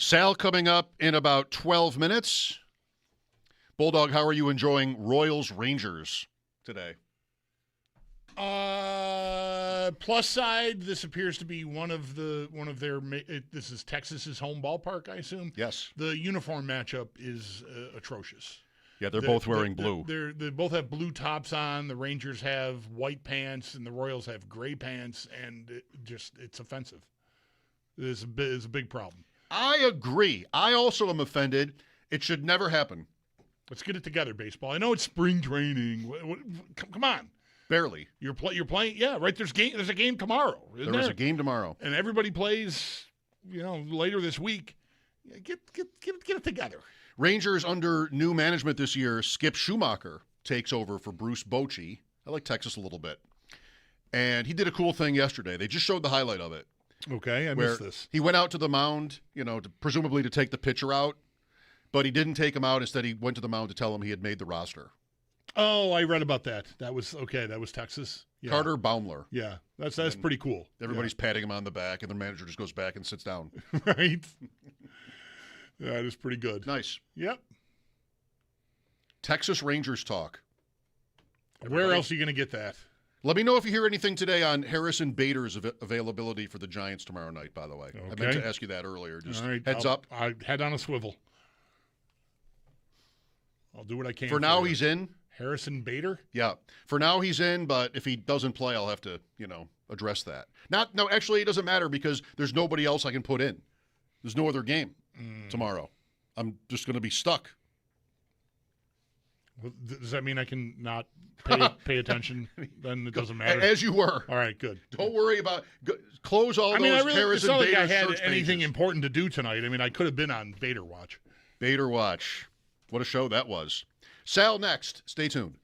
Sal coming up in about 12 minutes. Bulldog, how are you enjoying Royals Rangers today? Plus side, this appears to be one of their. This is Texas's home ballpark, I assume. Yes. The uniform matchup is atrocious. Yeah, they're both wearing blue. They both have blue tops on. The Rangers have white pants, and the Royals have gray pants, and it's offensive. It's a big problem. I agree. I also am offended. It should never happen. Let's get it together, baseball. I know it's spring training. Come on. Barely. You're playing. Yeah, right. There's a game tomorrow. There is a game tomorrow, and everybody plays. Later this week. Get it together. Rangers under new management this year. Skip Schumacher takes over for Bruce Bochy. I like Texas a little bit, and he did a cool thing yesterday. They just showed the highlight of it. Okay, I missed this. He went out to the mound, presumably to take the pitcher out, but he didn't take him out. Instead, he went to the mound to tell him he had made the roster. Oh, I read about that. That was okay. That was Texas. Yeah. Carter Baumler. Yeah, that's pretty cool. Everybody's patting him on the back, and the manager just goes back and sits down. Right. That is pretty good. Nice. Yep. Texas Rangers talk. Where else are you going to get that? Let me know if you hear anything today on Harrison Bader's availability for the Giants tomorrow night, by the way. Okay. I meant to ask you that earlier. Just heads up. I head on a swivel. I'll do what I can. For now, he's in. Harrison Bader? Yeah. For now, he's in, but if he doesn't play, I'll have to, address that. Actually, it doesn't matter because there's nobody else I can put in. There's no other game tomorrow. I'm just going to be stuck. Well, does that mean I can not pay attention? Then it doesn't matter. As you were. All right, good. Don't worry about close all those Harrison it's not like Bader I had search anything pages. important to do tonight. I mean, I could have been on Bader Watch. Bader Watch. What a show that was. Sal next. Stay tuned.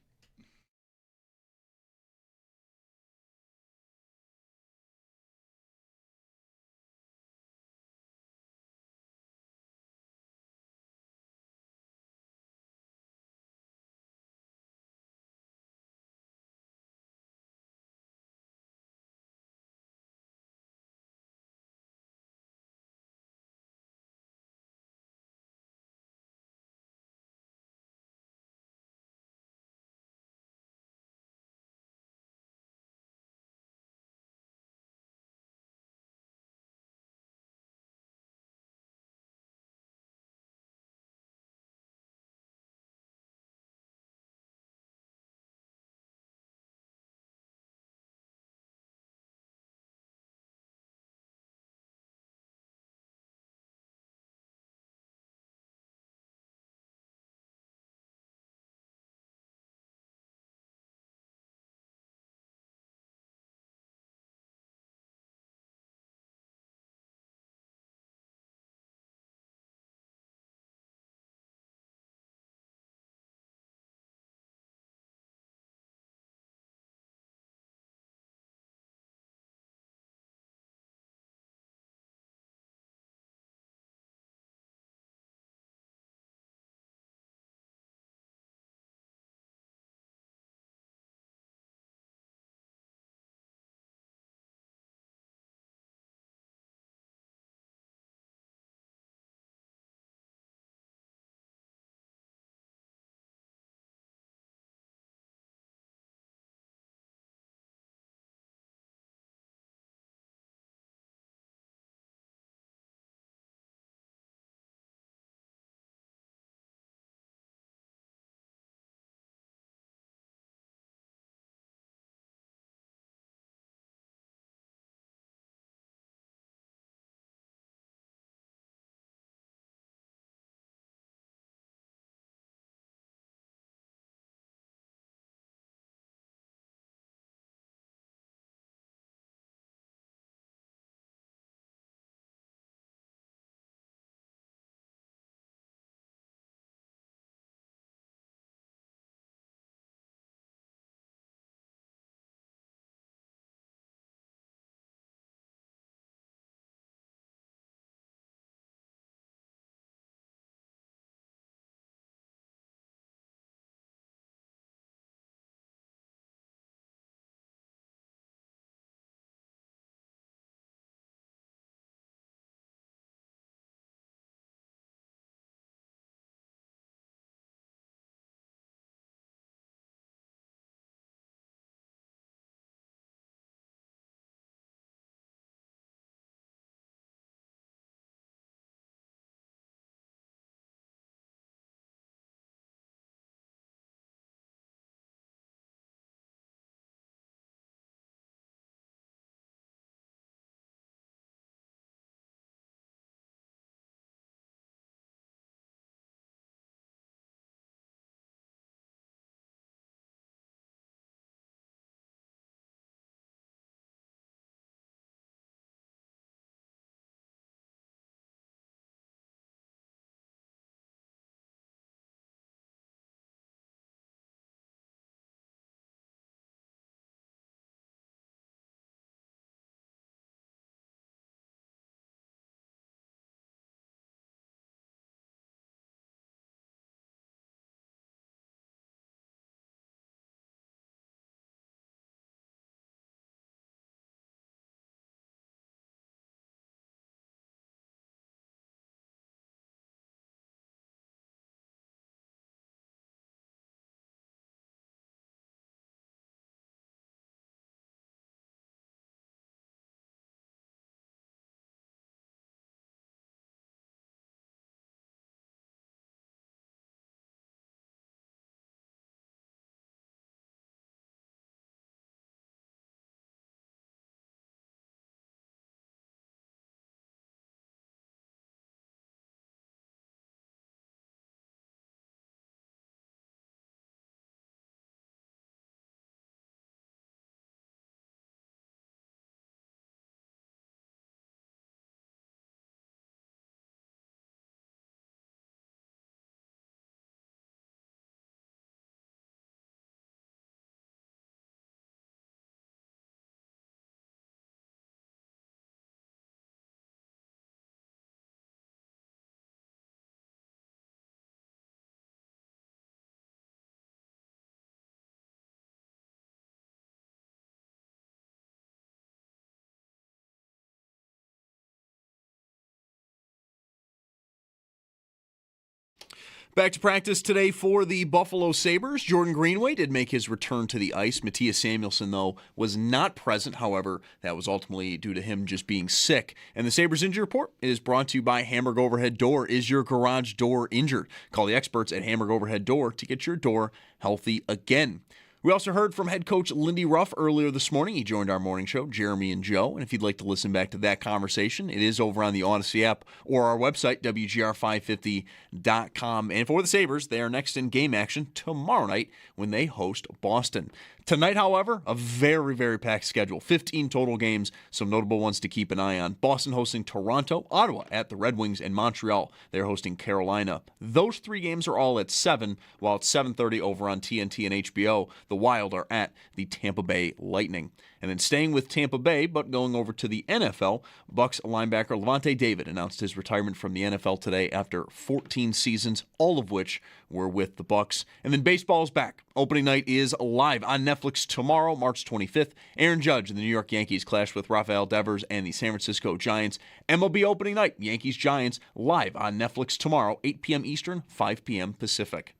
Back to practice today for the Buffalo Sabres. Jordan Greenway did make his return to the ice. Matthias Samuelsson, though, was not present. However, that was ultimately due to him just being sick. And the Sabres Injury Report is brought to you by Hamburg Overhead Door. Is your garage door injured? Call the experts at Hamburg Overhead Door to get your door healthy again. We also heard from head coach Lindy Ruff earlier this morning. He joined our morning show, Jeremy and Joe. And if you'd like to listen back to that conversation, it is over on the Odyssey app or our website, WGR550.com. And for the Sabres, they are next in game action tomorrow night when they host Boston. Tonight, however, a very, very packed schedule. 15 total games, some notable ones to keep an eye on. Boston hosting Toronto, Ottawa at the Red Wings, and Montreal, they're hosting Carolina. Those 3 games are all at 7, while it's 7:30 over on TNT and HBO. The Wild are at the Tampa Bay Lightning. And then staying with Tampa Bay, but going over to the NFL, Bucs linebacker Levante David announced his retirement from the NFL today after 14 seasons, all of which were with the Bucs. And then baseball's back. Opening night is live on Netflix tomorrow, March 25th. Aaron Judge and the New York Yankees clash with Rafael Devers and the San Francisco Giants. MLB opening night, Yankees-Giants, live on Netflix tomorrow, 8 p.m. Eastern, 5 p.m. Pacific.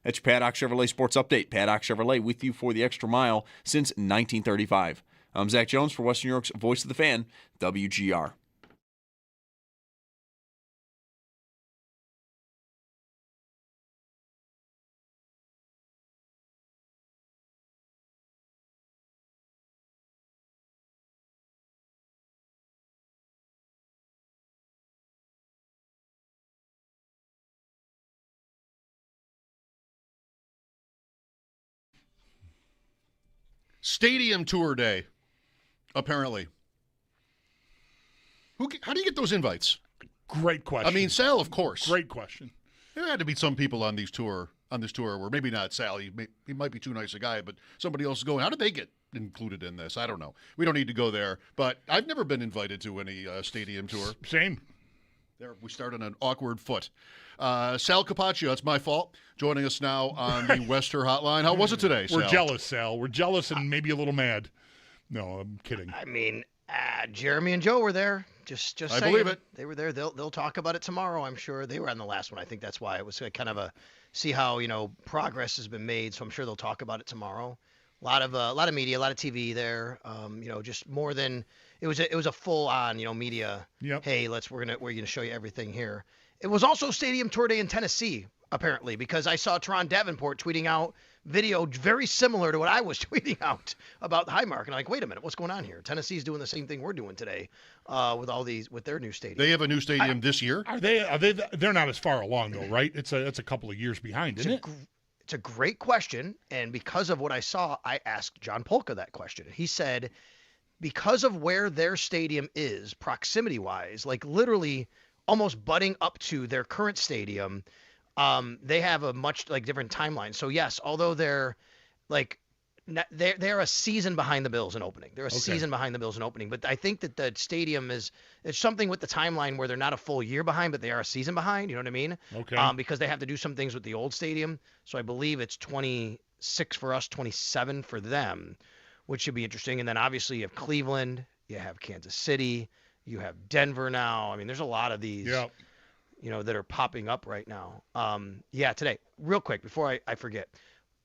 That's your Paddock Chevrolet Sports Update. Paddock Chevrolet with you for the extra mile since 1935. I'm Zach Jones for Western New York's Voice of the Fan, WGR. Stadium tour day, apparently. How do you get those invites? Great question. I mean, Sal, of course. Great question. There had to be some people on this tour where maybe not Sal. He might be too nice a guy, but somebody else is going. How did they get included in this? I don't know. We don't need to go there. But I've never been invited to any stadium tour. Same. There, we start on an awkward foot. Sal Capaccio, that's my fault, joining us now on the Wester Hotline. How was it today, Sal? We're jealous, Sal. We're jealous and maybe a little mad. No, I'm kidding. I mean, Jeremy and Joe were there. Just I saying. believe it. They were there. They'll talk about it tomorrow, I'm sure. They were on the last one. I think that's why it was kind of see how, progress has been made. So I'm sure they'll talk about it tomorrow. A lot of media, a lot of TV there. Just more than it was a full on, media. Yep. Hey, we're gonna show you everything here. It was also Stadium Tour Day in Tennessee, apparently, because I saw Teron Davenport tweeting out video very similar to what I was tweeting out about the Highmark. And I'm like, wait a minute, what's going on here? Tennessee's doing the same thing we're doing today with their new stadium. They have a new stadium this year? Are they? They're not as far along, though, right? It's a couple of years behind, isn't it? It's a great question. And because of what I saw, I asked John Polka that question. He said, because of where their stadium is, proximity-wise, like literally almost butting up to their current stadium, they have a much different timeline. So yes, although they're a season behind the Bills in opening. They're a season behind the Bills in opening. But I think that the stadium it's something with the timeline where they're not a full year behind, but they are a season behind. You know what I mean? Okay. Because they have to do some things with the old stadium. So I believe it's 26 for us, 27 for them, which should be interesting. And then obviously you have Cleveland, you have Kansas City, you have Denver now. I mean, there's a lot of these, that are popping up right now. Today, real quick, before I forget.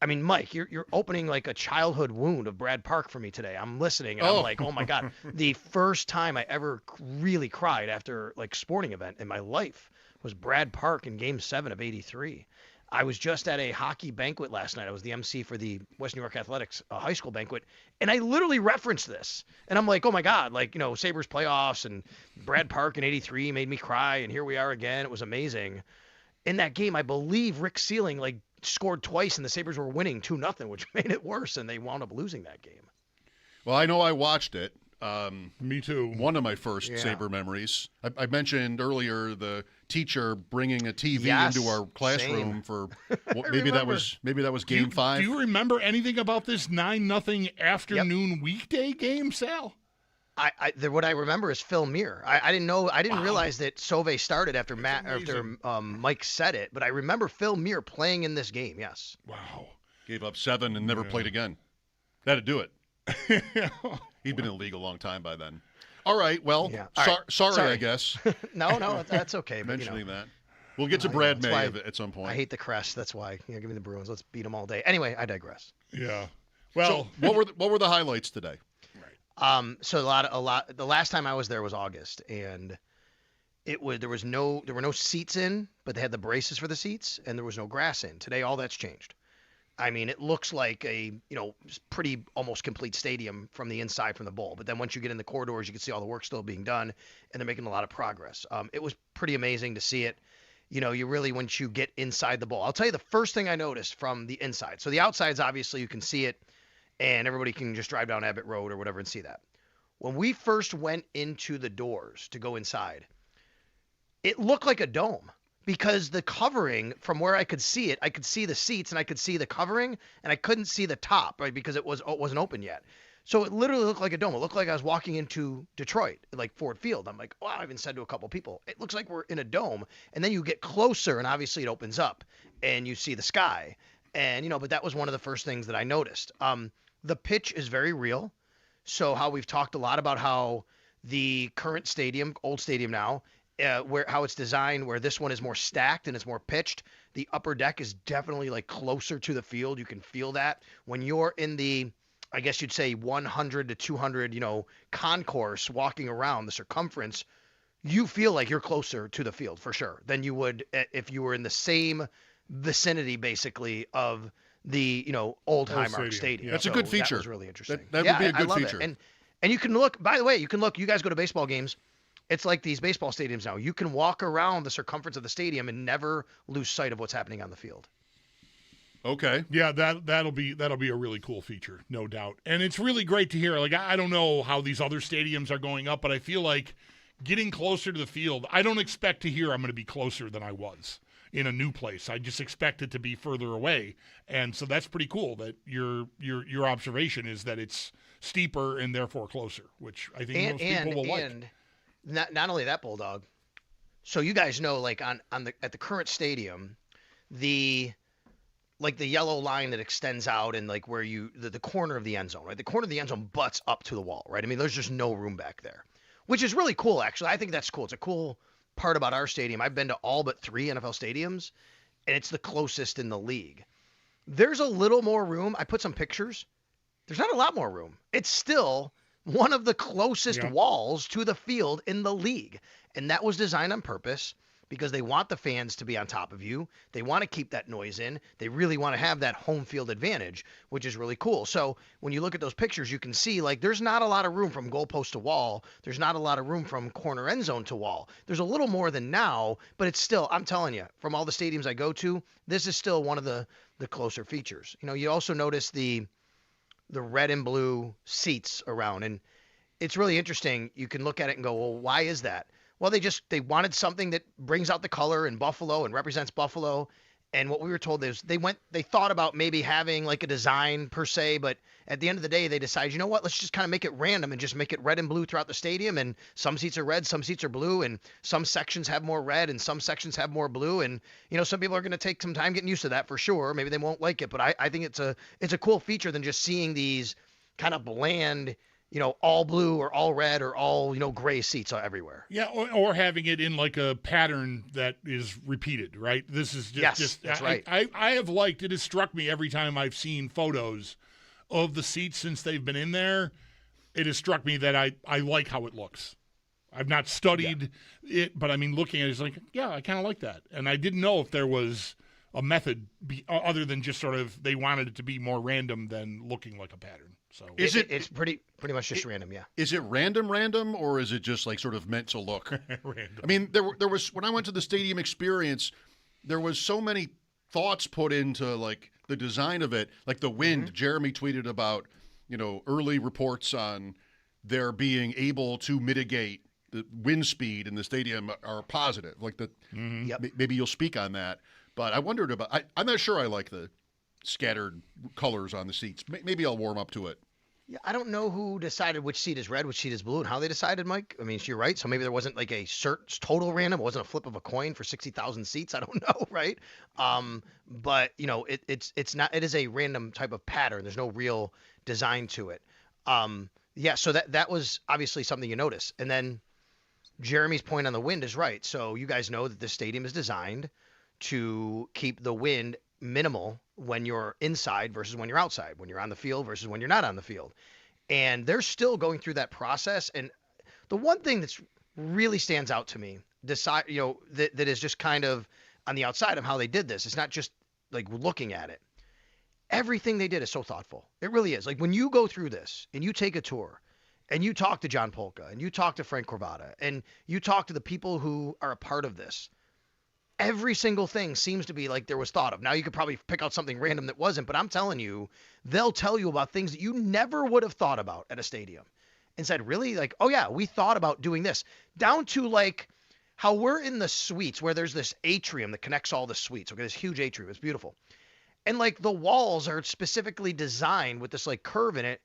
I mean, Mike, you're opening like a childhood wound of Brad Park for me today. I'm listening, and I'm like, oh my God. The first time I ever really cried after sporting event in my life was Brad Park in Game 7 of '83. I was just at a hockey banquet last night. I was the MC for the West New York Athletics high school banquet, and I literally referenced this. And I'm like, oh my God, Sabres playoffs and Brad Park in '83 made me cry, and here we are again. It was amazing. In that game, I believe Rick Sealing scored twice, and the Sabres were winning 2-0, which made it worse, and they wound up losing that game. Well, I know I watched it. Me too. One of my first Sabre memories. I mentioned earlier the teacher bringing a TV into our classroom for maybe that was Game 5. Do you remember anything about this 9-0 afternoon weekday game, Sal? What I remember is Phil Muir. I didn't know. I didn't realize that Sauvé started after Mike said it, but I remember Phil Muir playing in this game. Yes. Wow. Gave up 7 and never played again. That'd do it. He'd been in the league a long time by then. All right. Well, sorry, I guess. No, that's okay. Mentioning that. We'll get to Brad That's why May at some point. I hate the crest. That's why. Give me the Bruins. Let's beat them all day. Anyway, I digress. Yeah. Well, so what were the highlights today? So a lot. The last time I was there was August, and there were no seats in, but they had the braces for the seats, and there was no grass in. Today, all that's changed. I mean, it looks like a pretty almost complete stadium from the inside from the bowl. But then once you get in the corridors, you can see all the work still being done, and they're making a lot of progress. It was pretty amazing to see it. You really, once you get inside the bowl, I'll tell you the first thing I noticed from the inside. So the outside's obviously you can see it, and everybody can just drive down Abbott Road or whatever and see that. When we first went into the doors to go inside, it looked like a dome because the covering from where I could see it, I could see the seats and I could see the covering and I couldn't see the top, right? Because it wasn't open yet. So it literally looked like a dome. It looked like I was walking into Detroit, like Ford Field. I'm like, wow, I even said to a couple people, it looks like we're in a dome. And then you get closer and obviously it opens up and you see the sky. And, but that was one of the first things that I noticed. The pitch is very real. So how we've talked a lot about how the current stadium, old stadium now, how it's designed, where this one is more stacked and it's more pitched. The upper deck is definitely like closer to the field. You can feel that when you're in the, I guess you'd say 100 to 200, concourse walking around the circumference, you feel like you're closer to the field for sure than you would if you were in the same vicinity basically of the, old Highmark Stadium. Yeah. That's a good feature. That was really interesting. That would be a good I love feature. It. And you can look, by the way, you guys go to baseball games. It's like these baseball stadiums now. You can walk around the circumference of the stadium and never lose sight of what's happening on the field. Okay. Yeah, that'll be a really cool feature, no doubt. And it's really great to hear. Like, I don't know how these other stadiums are going up, but I feel like getting closer to the field, I don't expect to hear I'm going to be closer than I was in a new place. I just expect it to be further away. And so that's pretty cool that your observation is that it's steeper and therefore closer, which I think most people will like. And not only that, Bulldog. So you guys know, like at the current stadium, the yellow line that extends out and like where the corner of the end zone, right? The corner of the end zone butts up to the wall, right? I mean, there's just no room back there, which is really cool, actually. I think that's cool. It's a cool part about our stadium. I've been to all but 3 NFL stadiums, and it's the closest in the league. There's a little more room. I put some pictures. There's not a lot more room. It's still one of the closest walls to the field in the league. And that was designed on purpose because they want the fans to be on top of you. They want to keep that noise in. They really want to have that home field advantage, which is really cool. So when you look at those pictures, you can see like there's not a lot of room from goalpost to wall. There's not a lot of room from corner end zone to wall. There's a little more than now, but it's still, I'm telling you, from all the stadiums I go to, this is still one of the closer features. You also notice the red and blue seats around, and it's really interesting. You can look at it and go, well, why is that? Well, they wanted something that brings out the color in Buffalo and represents Buffalo. And what we were told is they thought about maybe having like a design per se, but at the end of the day, they decided, you know what, let's just kind of make it random and just make it red and blue throughout the stadium. And some seats are red, some seats are blue, and some sections have more red and some sections have more blue. And, some people are going to take some time getting used to that for sure. Maybe they won't like it, but I think it's a cool feature than just seeing these kind of bland, all blue or all red or all, gray seats everywhere. Yeah, or having it in like a pattern that is repeated, right? This is just that's right. I have liked, it has struck me every time I've seen photos of the seats since they've been in there. It has struck me that I like how it looks. I've not studied it, but I mean, looking at it, it's like, yeah, I kind of like that. And I didn't know if there was a method other than just sort of they wanted it to be more random than looking like a pattern. So it's pretty much just random, yeah. Is it random, or is it just like sort of meant to look random? I mean, there was when I went to the stadium experience, there was so many thoughts put into like the design of it, like the wind. Mm-hmm. Jeremy tweeted about early reports on there being able to mitigate the wind speed in the stadium are positive. Like maybe you'll speak on that. But I wondered about. I'm not sure I like the scattered colors on the seats. Maybe I'll warm up to it. Yeah, I don't know who decided which seat is red, which seat is blue, and how they decided, Mike. I mean, you're right. So maybe there wasn't like a total random. It wasn't a flip of a coin for 60,000 seats. I don't know, right? But it's not. It is a random type of pattern. There's no real design to it. So that was obviously something you notice. And then Jeremy's point on the wind is right. So you guys know that this stadium is designed to keep the wind minimal when you're inside versus when you're outside, when you're on the field versus when you're not on the field. And they're still going through that process. And the one thing that's really stands out to me, that is just kind of on the outside of how they did this. It's not just like looking at it. Everything they did is so thoughtful. It really is. Like when you go through this and you take a tour and you talk to John Polka and you talk to Frank Corvada and you talk to the people who are a part of this, every single thing seems to be like there was thought of. Now you could probably pick out something random that wasn't, but I'm telling you, they'll tell you about things that you never would have thought about at a stadium and said, really? Like, oh yeah, we thought about doing this. Down to like how we're in the suites where there's this atrium that connects all the suites. Okay, this huge atrium. It's beautiful. And like the walls are specifically designed with this like curve in it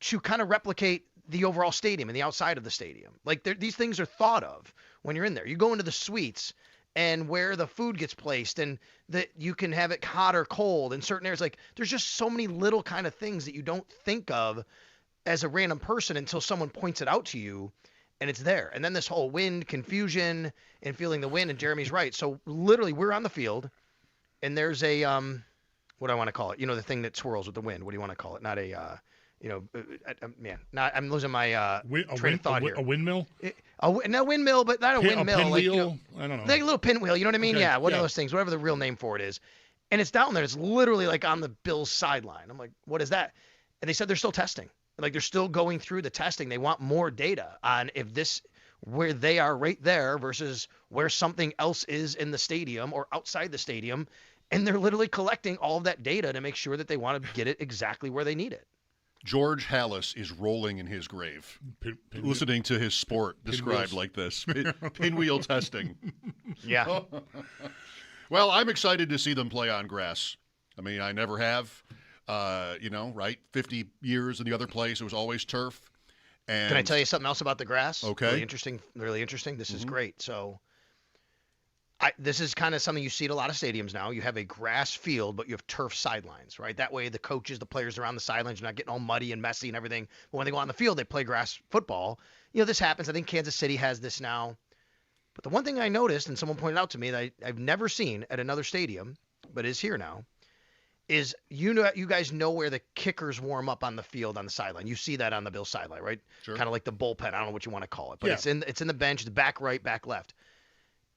to kind of replicate the overall stadium and the outside of the stadium. Like these things are thought of when you're in there. You go into the suites and where the food gets placed and that you can have it hot or cold in certain areas. Like there's just so many little kind of things that you don't think of as a random person until someone points it out to you and it's there. And then this whole wind confusion and feeling the wind, and Jeremy's right. So literally we're on the field and there's a, what do I want to call it? You know, the thing that swirls with the wind. What do you want to call it? Not a, I'm losing my train of thought here. A windmill? No windmill, but not a windmill. Pinwheel? Like, you know, I don't know. like a little pinwheel. You know what I mean? Okay, Yeah, one yeah. of those things, whatever the real name for it is. And it's down there. It's literally like on the Bills sideline. I'm like, what is that? And they said they're still testing. Like they're still going through the testing. They want more data on if this, where they are right there versus where something else is in the stadium or outside the stadium. And they're literally collecting all of that data to make sure that they want to get it exactly where they need it. George Halas is rolling in his grave, listening to his sport described like this. Pinwheel testing. Yeah. Well, I'm excited to see them play on grass. I mean, I never have, right? 50 years in the other place, it was always turf. And Can I tell you something else about the grass? Okay. Really interesting. This is great. So this is kind of something you see at a lot of stadiums now. You have a grass field, but you have turf sidelines, right? That way the coaches, the players around the sidelines are not getting all muddy and messy and everything. But when they go on the field, they play grass football. You know, this happens. I think Kansas City has this now. But the one thing I noticed, and someone pointed out to me that I've never seen at another stadium, but is here now, is you guys know where the kickers warm up on the field on the sideline. You see that on the Bills sideline, right? Sure. Kind of like the bullpen. I don't know what you want to call it, but Yeah. it's in the bench, the back right, back left.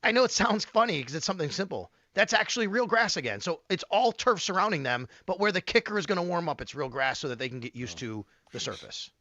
I know it sounds funny because it's something simple. That's actually real grass again. So it's all turf surrounding them, but where the kicker is going to warm up, it's real grass so that they can get used to the surface.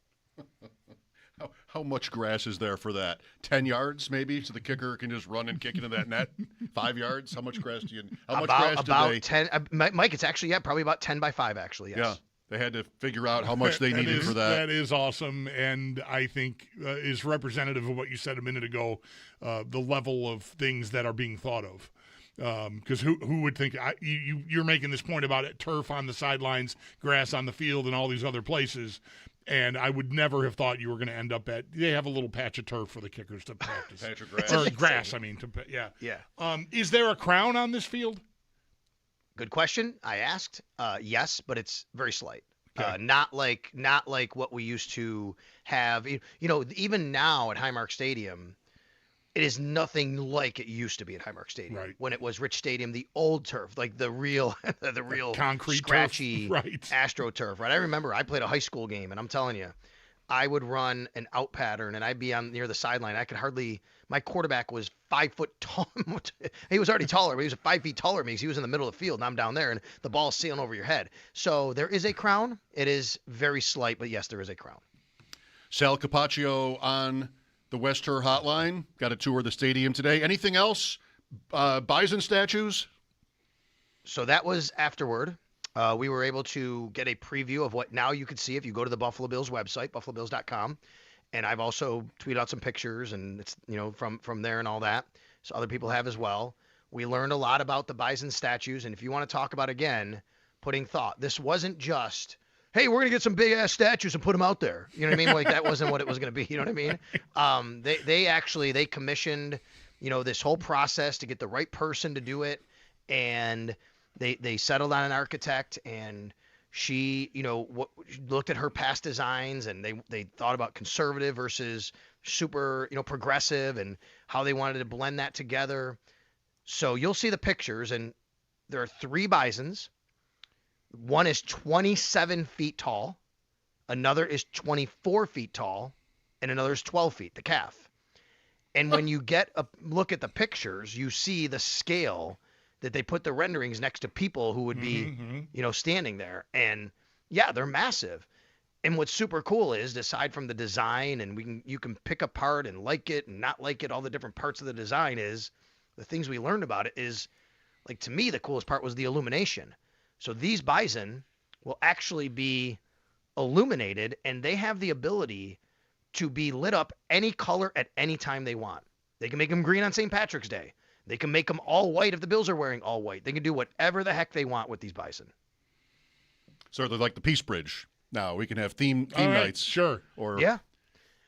How much grass is there for that? 10 yards maybe, so the kicker can just run and kick into that net? 5 yards? How much grass do you? How much grass do they? 10. Mike, it's actually probably about 10 by 5 actually. Yes. Yeah, they had to figure out how much they needed for that. That is awesome, and I think is representative of what you said a minute ago, the level of things that are being thought of. Because who would think you're making this point about it, turf on the sidelines, grass on the field, and all these other places, and I would never have thought you were going to end up at. They have a little patch of turf for the kickers to practice. Patch of grass. Or grass, I mean. Yeah. Yeah. Is there a crown on this field? Good question. I asked. Yes, but it's very slight. Okay. Not like what we used to have. You know, even now at Highmark Stadium, it is nothing like it used to be at Highmark Stadium. Right. When it was Rich Stadium, the old turf, like the real concrete scratchy turf. Right. AstroTurf. Right. I remember I played a high school game, and I'm telling you, I would run an out pattern, and I'd be on near the sideline. I could hardly. My quarterback was 5 foot tall. He was already taller, but he was 5 feet taller than me because he was in the middle of the field, and I'm down there, and the ball's sailing over your head. So there is a crown. It is very slight, but yes, there is a crown. Sal Capaccio on the West Her Hotline. Got a tour of the stadium today. Anything else? Bison statues? So that was afterward. We were able to get a preview of what now you could see if you go to the Buffalo Bills website, buffalobills.com. And I've also tweeted out some pictures, and it's from there and all that. So other people have as well. We learned a lot about the bison statues, and if you want to talk about again, putting thought. This wasn't just, hey, we're gonna get some big ass statues and put them out there. You know what I mean? Like that wasn't what it was gonna be. You know what I mean? They commissioned, this whole process to get the right person to do it, and they settled on an architect, and she, looked at her past designs, and they thought about conservative versus super, progressive and how they wanted to blend that together. So you'll see the pictures, and there are 3 bisons. One is 27 feet tall, another is 24 feet tall, and another is 12 feet, the calf. And when you get a look at the pictures, you see the scale that they put the renderings next to people who would be, standing there. And yeah, they're massive. And what's super cool is, aside from the design, and you can pick apart and like it and not like it, all the different parts of the design, is the things we learned about it is, like, to me, the coolest part was the illumination. So these bison will actually be illuminated, and they have the ability to be lit up any color at any time they want. They can make them green on St. Patrick's Day. They can make them all white if the Bills are wearing all white. They can do whatever the heck they want with these bison. So they're like the Peace Bridge. Now we can have theme All right, nights. sure. Or yeah.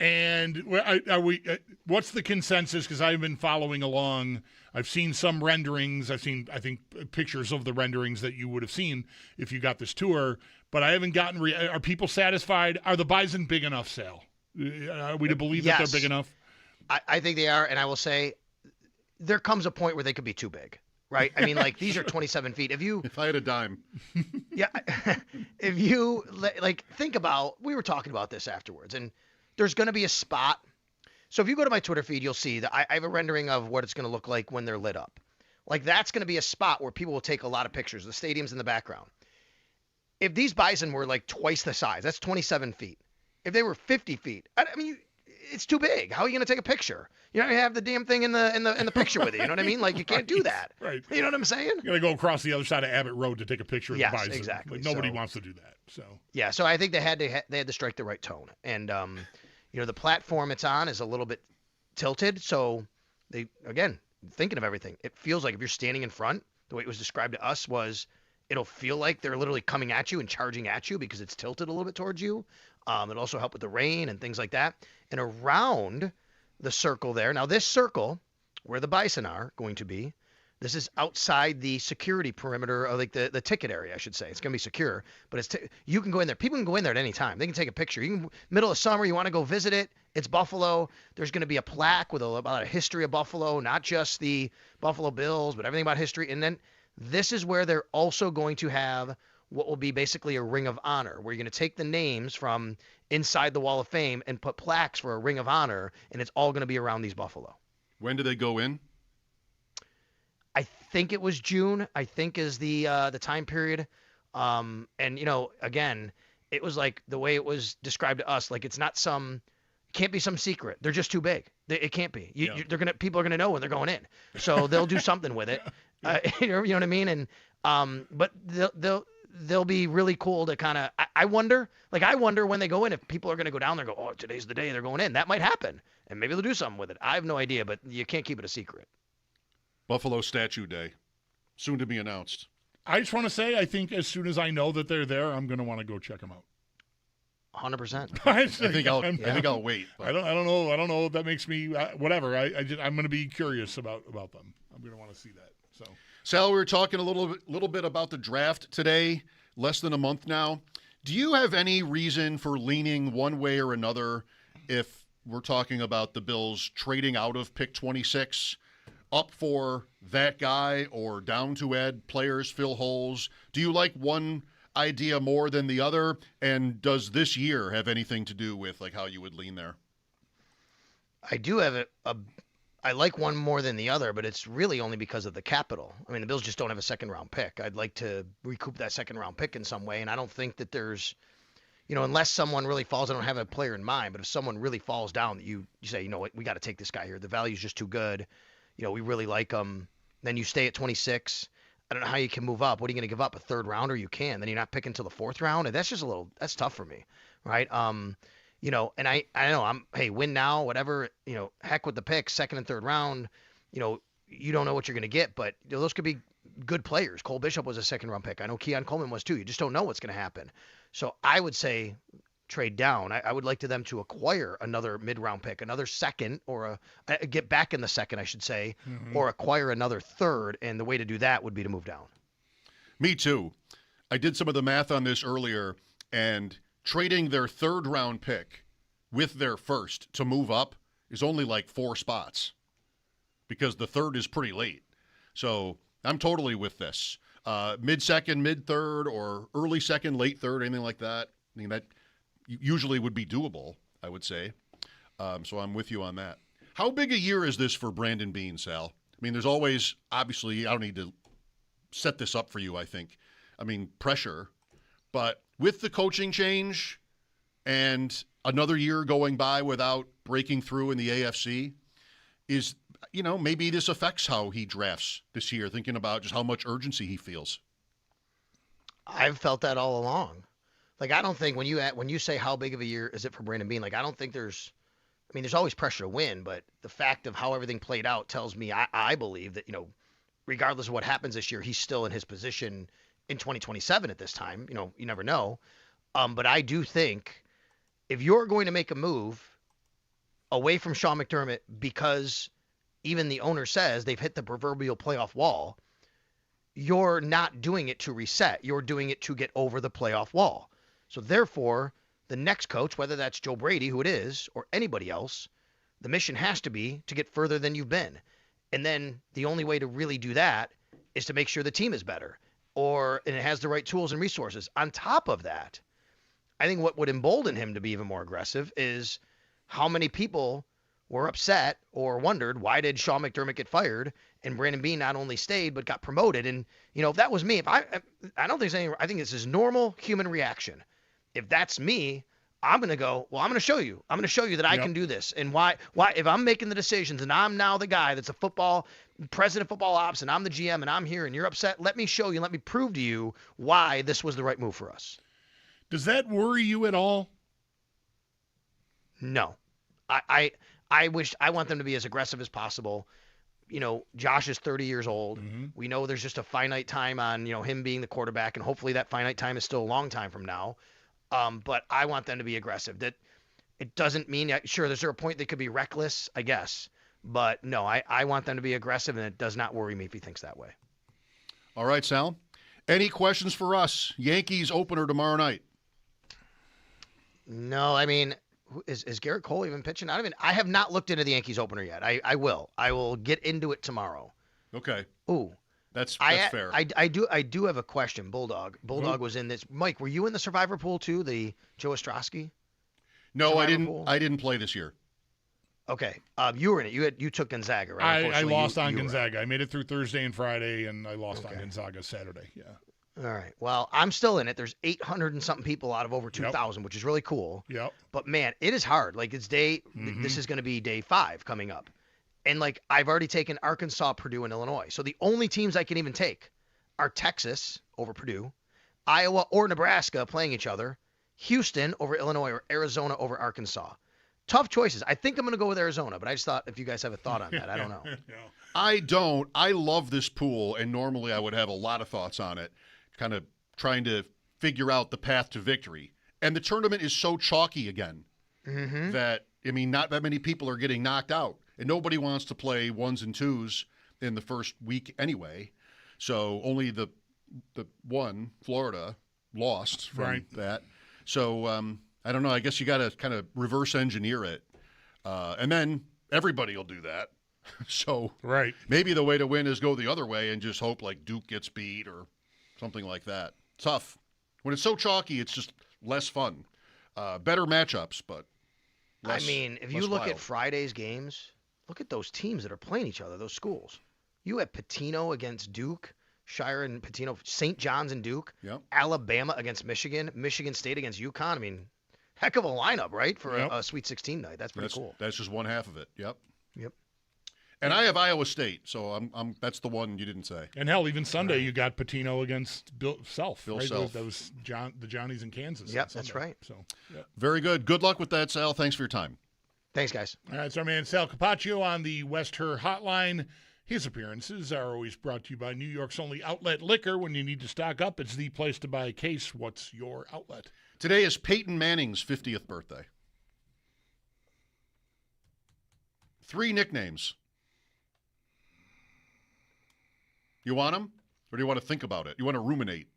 And are we? What's the consensus? Because I've been following along. I've seen some renderings. I've seen, I think, pictures of the renderings that you would have seen if you got this tour. But I haven't gotten. Are people satisfied? Are the bison big enough, Sal? Are we to believe that they're big enough? I think they are, and I will say, there comes a point where they could be too big, right? I mean, like, these are 27 feet. If I had a dime. Yeah. If you, like, think about, we were talking about this afterwards, and there's going to be a spot. So if you go to my Twitter feed, you'll see that I have a rendering of what it's going to look like when they're lit up. Like, that's going to be a spot where people will take a lot of pictures. The stadium's in the background. If these bison were like twice the size, that's 27 feet. If they were 50 feet, I mean, it's too big. How are you going to take a picture? You don't have the damn thing in the picture with you. You know what I mean? Like, you can't do that. Right. You know what I'm saying? You got to go across the other side of Abbott Road to take a picture of the bison. Exactly. Like, nobody wants to do that. So yeah. So I think they had to strike the right tone. And the platform it's on is a little bit tilted. So they, again, thinking of everything, it feels like if you're standing in front, the way it was described to us was, it'll feel like they're literally coming at you and charging at you because it's tilted a little bit towards you. It'll also help with the rain and things like that. And around the circle there, now this circle where the bison are going to be, this is outside the security perimeter, or like the ticket area, I should say. It's going to be secure, but you can go in there. People can go in there at any time. They can take a picture. You can, middle of summer, you want to go visit it. It's Buffalo. There's going to be a plaque with about a history of Buffalo, not just the Buffalo Bills, but everything about history. And then this is where they're also going to have what will be basically a ring of honor, where you're going to take the names from inside the Wall of Fame and put plaques for a ring of honor, and it's all going to be around these Buffalo. When do they go in? I think it was June, I think is the time period. And, again, it was like the way it was described to us, like, it's not can't be some secret. They're just too big. It can't be. People are going to know when they're going in. So they'll do something with it. You know what I mean? And, but they'll be really cool to kind of, I wonder when they go in, if people are going to go down there and go, oh, today's the day they're going in. That might happen. And maybe they'll do something with it. I have no idea, but you can't keep it a secret. Buffalo Statue Day, soon to be announced. I just want to say, I think as soon as I know that they're there, I'm going to want to go check them out. 100%. I think I'll wait. But. I don't know if that makes me whatever. I'm going to be curious about them. I'm going to want to see that. So, Sal, we were talking a little bit about the draft today, less than a month now. Do you have any reason for leaning one way or another if we're talking about the Bills trading out of pick 26, up for that guy, or down to add players, fill holes? Do you like one idea more than the other? And does this year have anything to do with like how you would lean there? I do have I like one more than the other, but it's really only because of the capital. I mean, the Bills just don't have a second-round pick. I'd like to recoup that second-round pick in some way, and I don't think that there's, unless someone really falls, I don't have a player in mind, but if someone really falls down that you say, you know what, we got to take this guy here. The value's just too good. We really like him. Then you stay at 26. I don't know how you can move up. What are you going to give up? A third rounder? You can. Then you're not picking till the fourth round, and that's just that's tough for me, right? And I know win now, whatever, heck with the picks, second and third round, you don't know what you're going to get, but those could be good players. Cole Bishop was a second round pick. I know Keon Coleman was too. You just don't know what's going to happen. So I would say trade down. I would like them to acquire another mid-round pick, another second, or get back in the second, I should say, or acquire another third. And the way to do that would be to move down. Me too. I did some of the math on this earlier, and trading their third-round pick with their first to move up is only like 4 spots because the third is pretty late. So I'm totally with this. Mid-second, mid-third, or early second, late third, anything like that. I mean, that usually would be doable, I would say. So I'm with you on that. How big a year is this for Brandon Beane, Sal? I mean, there's always, obviously, I don't need to set this up for you, I think. I mean, pressure. But with the coaching change and another year going by without breaking through in the AFC, is, maybe this affects how he drafts this year, thinking about just how much urgency he feels. I've felt that all along. Like, I don't think when you say how big of a year is it for Brandon Beane, like, I don't think there's always pressure to win, but the fact of how everything played out tells me I believe that, regardless of what happens this year, he's still in his position in 2027 at this time. You never know. But I do think if you're going to make a move away from Sean McDermott because even the owner says they've hit the proverbial playoff wall, you're not doing it to reset. You're doing it to get over the playoff wall. So therefore, the next coach, whether that's Joe Brady, who it is, or anybody else, the mission has to be to get further than you've been. And then the only way to really do that is to make sure the team is better and it has the right tools and resources. On top of that, I think what would embolden him to be even more aggressive is how many people were upset or wondered, why did Sean McDermott get fired and Brandon Beane not only stayed but got promoted? And, if that was me, I don't think it's anything, I think this is normal human reaction. If that's me, I'm going to go, well, I'm going to show you. I'm going to show you that I can do this. And why, if I'm making the decisions and I'm now the guy that's president of football ops and I'm the GM and I'm here and you're upset, let me show you, let me prove to you why this was the right move for us. Does that worry you at all? No. I want them to be as aggressive as possible. Josh is 30 years old. Mm-hmm. We know there's just a finite time on, him being the quarterback, and hopefully that finite time is still a long time from now. But I want them to be aggressive. That it doesn't mean, sure, there's a point they could be reckless, I guess. But no, I want them to be aggressive, and it does not worry me if he thinks that way. All right, Sal. Any questions for us? Yankees opener tomorrow night. No, is Garrett Cole even pitching? I have not looked into the Yankees opener yet. I will. I will get into it tomorrow. Okay. Ooh. That's fair. I do have a question. Bulldog was in this. Mike, were you in the Survivor pool too? The Joe Ostrowski? No, Survivor I didn't. Pool? I didn't play this year. Okay. You were in it. You took Gonzaga, right? I lost on Gonzaga. I made it through Thursday and Friday, and I lost on Gonzaga Saturday. Yeah. All right. Well, I'm still in it. There's 800 and something people out of over 2,000, which is really cool. Yep. But man, it is hard. Like this is going to be day 5 coming up. And like I've already taken Arkansas, Purdue, and Illinois. So the only teams I can even take are Texas over Purdue, Iowa or Nebraska playing each other, Houston over Illinois, or Arizona over Arkansas. Tough choices. I think I'm going to go with Arizona, but I just thought if you guys have a thought on that, I don't know. I don't. I love this pool, and normally I would have a lot of thoughts on it, kind of trying to figure out the path to victory. And the tournament is so chalky again that, not that many people are getting knocked out. And nobody wants to play 1s and 2s in the first week anyway. So only the one, Florida, lost from that. So I don't know. I guess you got to kind of reverse engineer it. And then everybody will do that. So maybe the way to win is go the other way and just hope like Duke gets beat or something like that. Tough. When it's so chalky, it's just less fun. Better matchups, but less, if you look at Friday's games, look at those teams that are playing each other, those schools. You have Patino against Duke, Shire and Patino, St. John's and Duke, Alabama against Michigan, Michigan State against UConn. Heck of a lineup, right, for a Sweet 16 night. That's pretty cool. That's just one half of it. Yep. And I have Iowa State, so that's the one you didn't say. And hell, even Sunday you got Patino against Bill Self. Self. That was the Johnnies in Kansas. Yep, that's right. So, very good. Good luck with that, Sal. Thanks for your time. Thanks, guys. All right, it's our man Sal Capaccio on the West Her Hotline. His appearances are always brought to you by New York's only outlet liquor. When you need to stock up, it's the place to buy a case. What's your outlet? Today is Peyton Manning's 50th birthday. 3 nicknames. You want them? Or do you want to think about it? You want to ruminate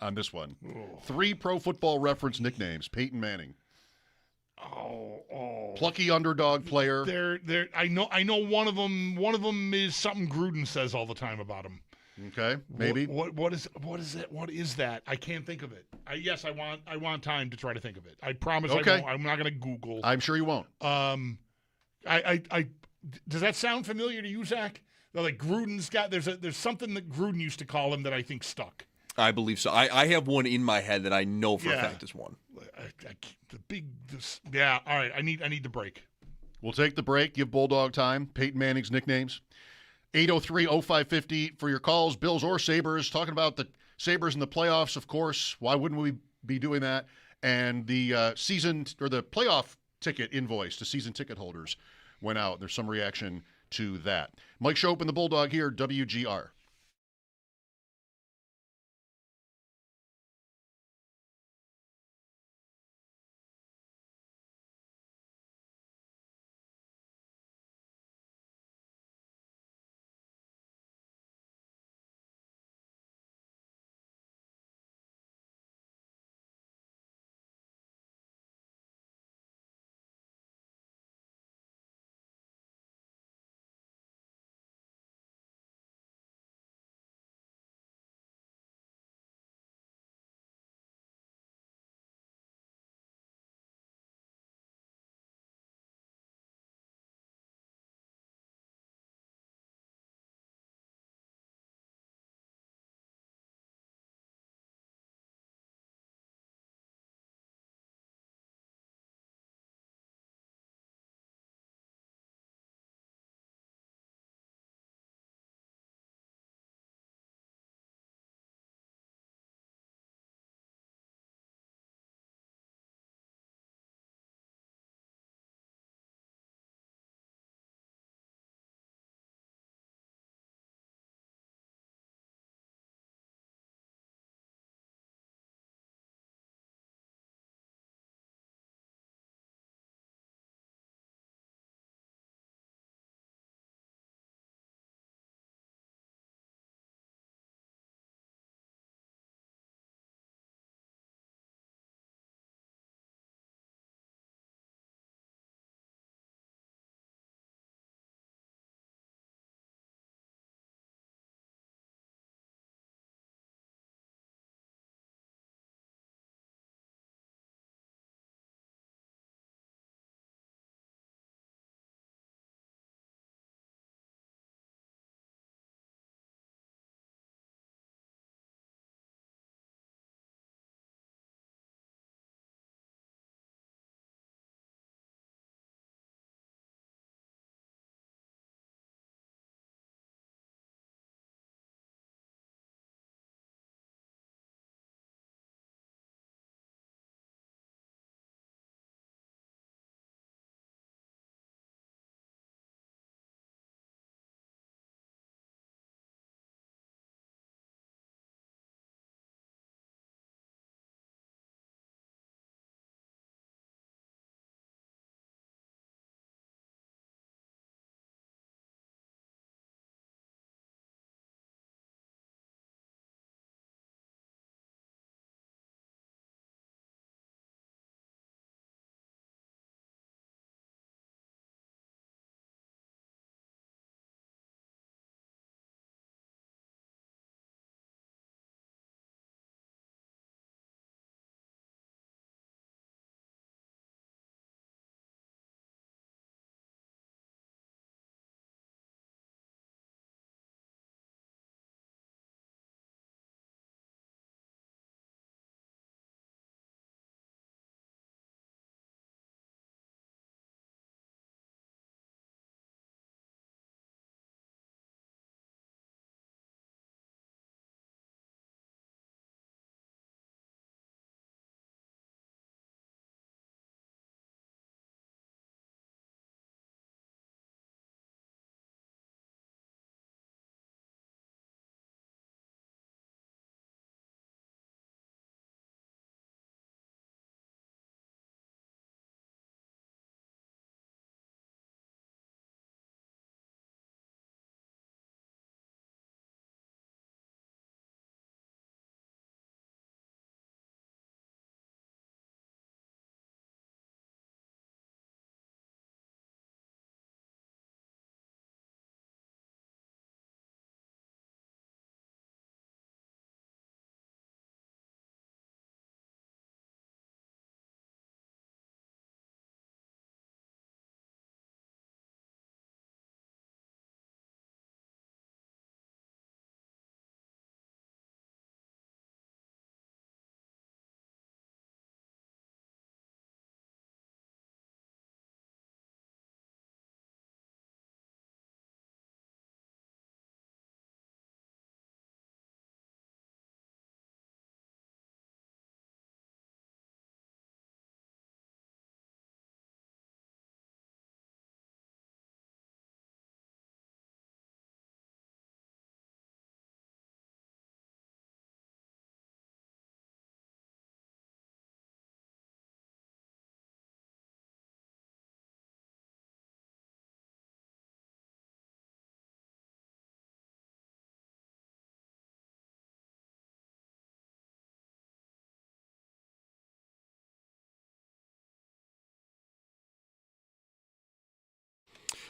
on this one? 3 Pro Football Reference nicknames. Peyton Manning. Oh. Plucky underdog player. They're. I know one of them. One of them is something Gruden says all the time about him. Okay, maybe. What is it? What is that? I can't think of it. I want time to try to think of it. I promise. Okay. I won't. I'm not going to Google. I'm sure you won't. Does that sound familiar to you, Zach? Like Gruden's got there's something that Gruden used to call him that I think stuck. I believe so. I have one in my head that I know for a fact is one. Yeah. All right. I need the break. We'll take the break. Give Bulldog time. Peyton Manning's nicknames. 803-0550 for your calls, Bills or Sabres. Talking about the Sabres in the playoffs, of course. Why wouldn't we be doing that? And the season or the playoff ticket invoice to season ticket holders went out. There's some reaction to that. Mike Schopp and the Bulldog here, WGR.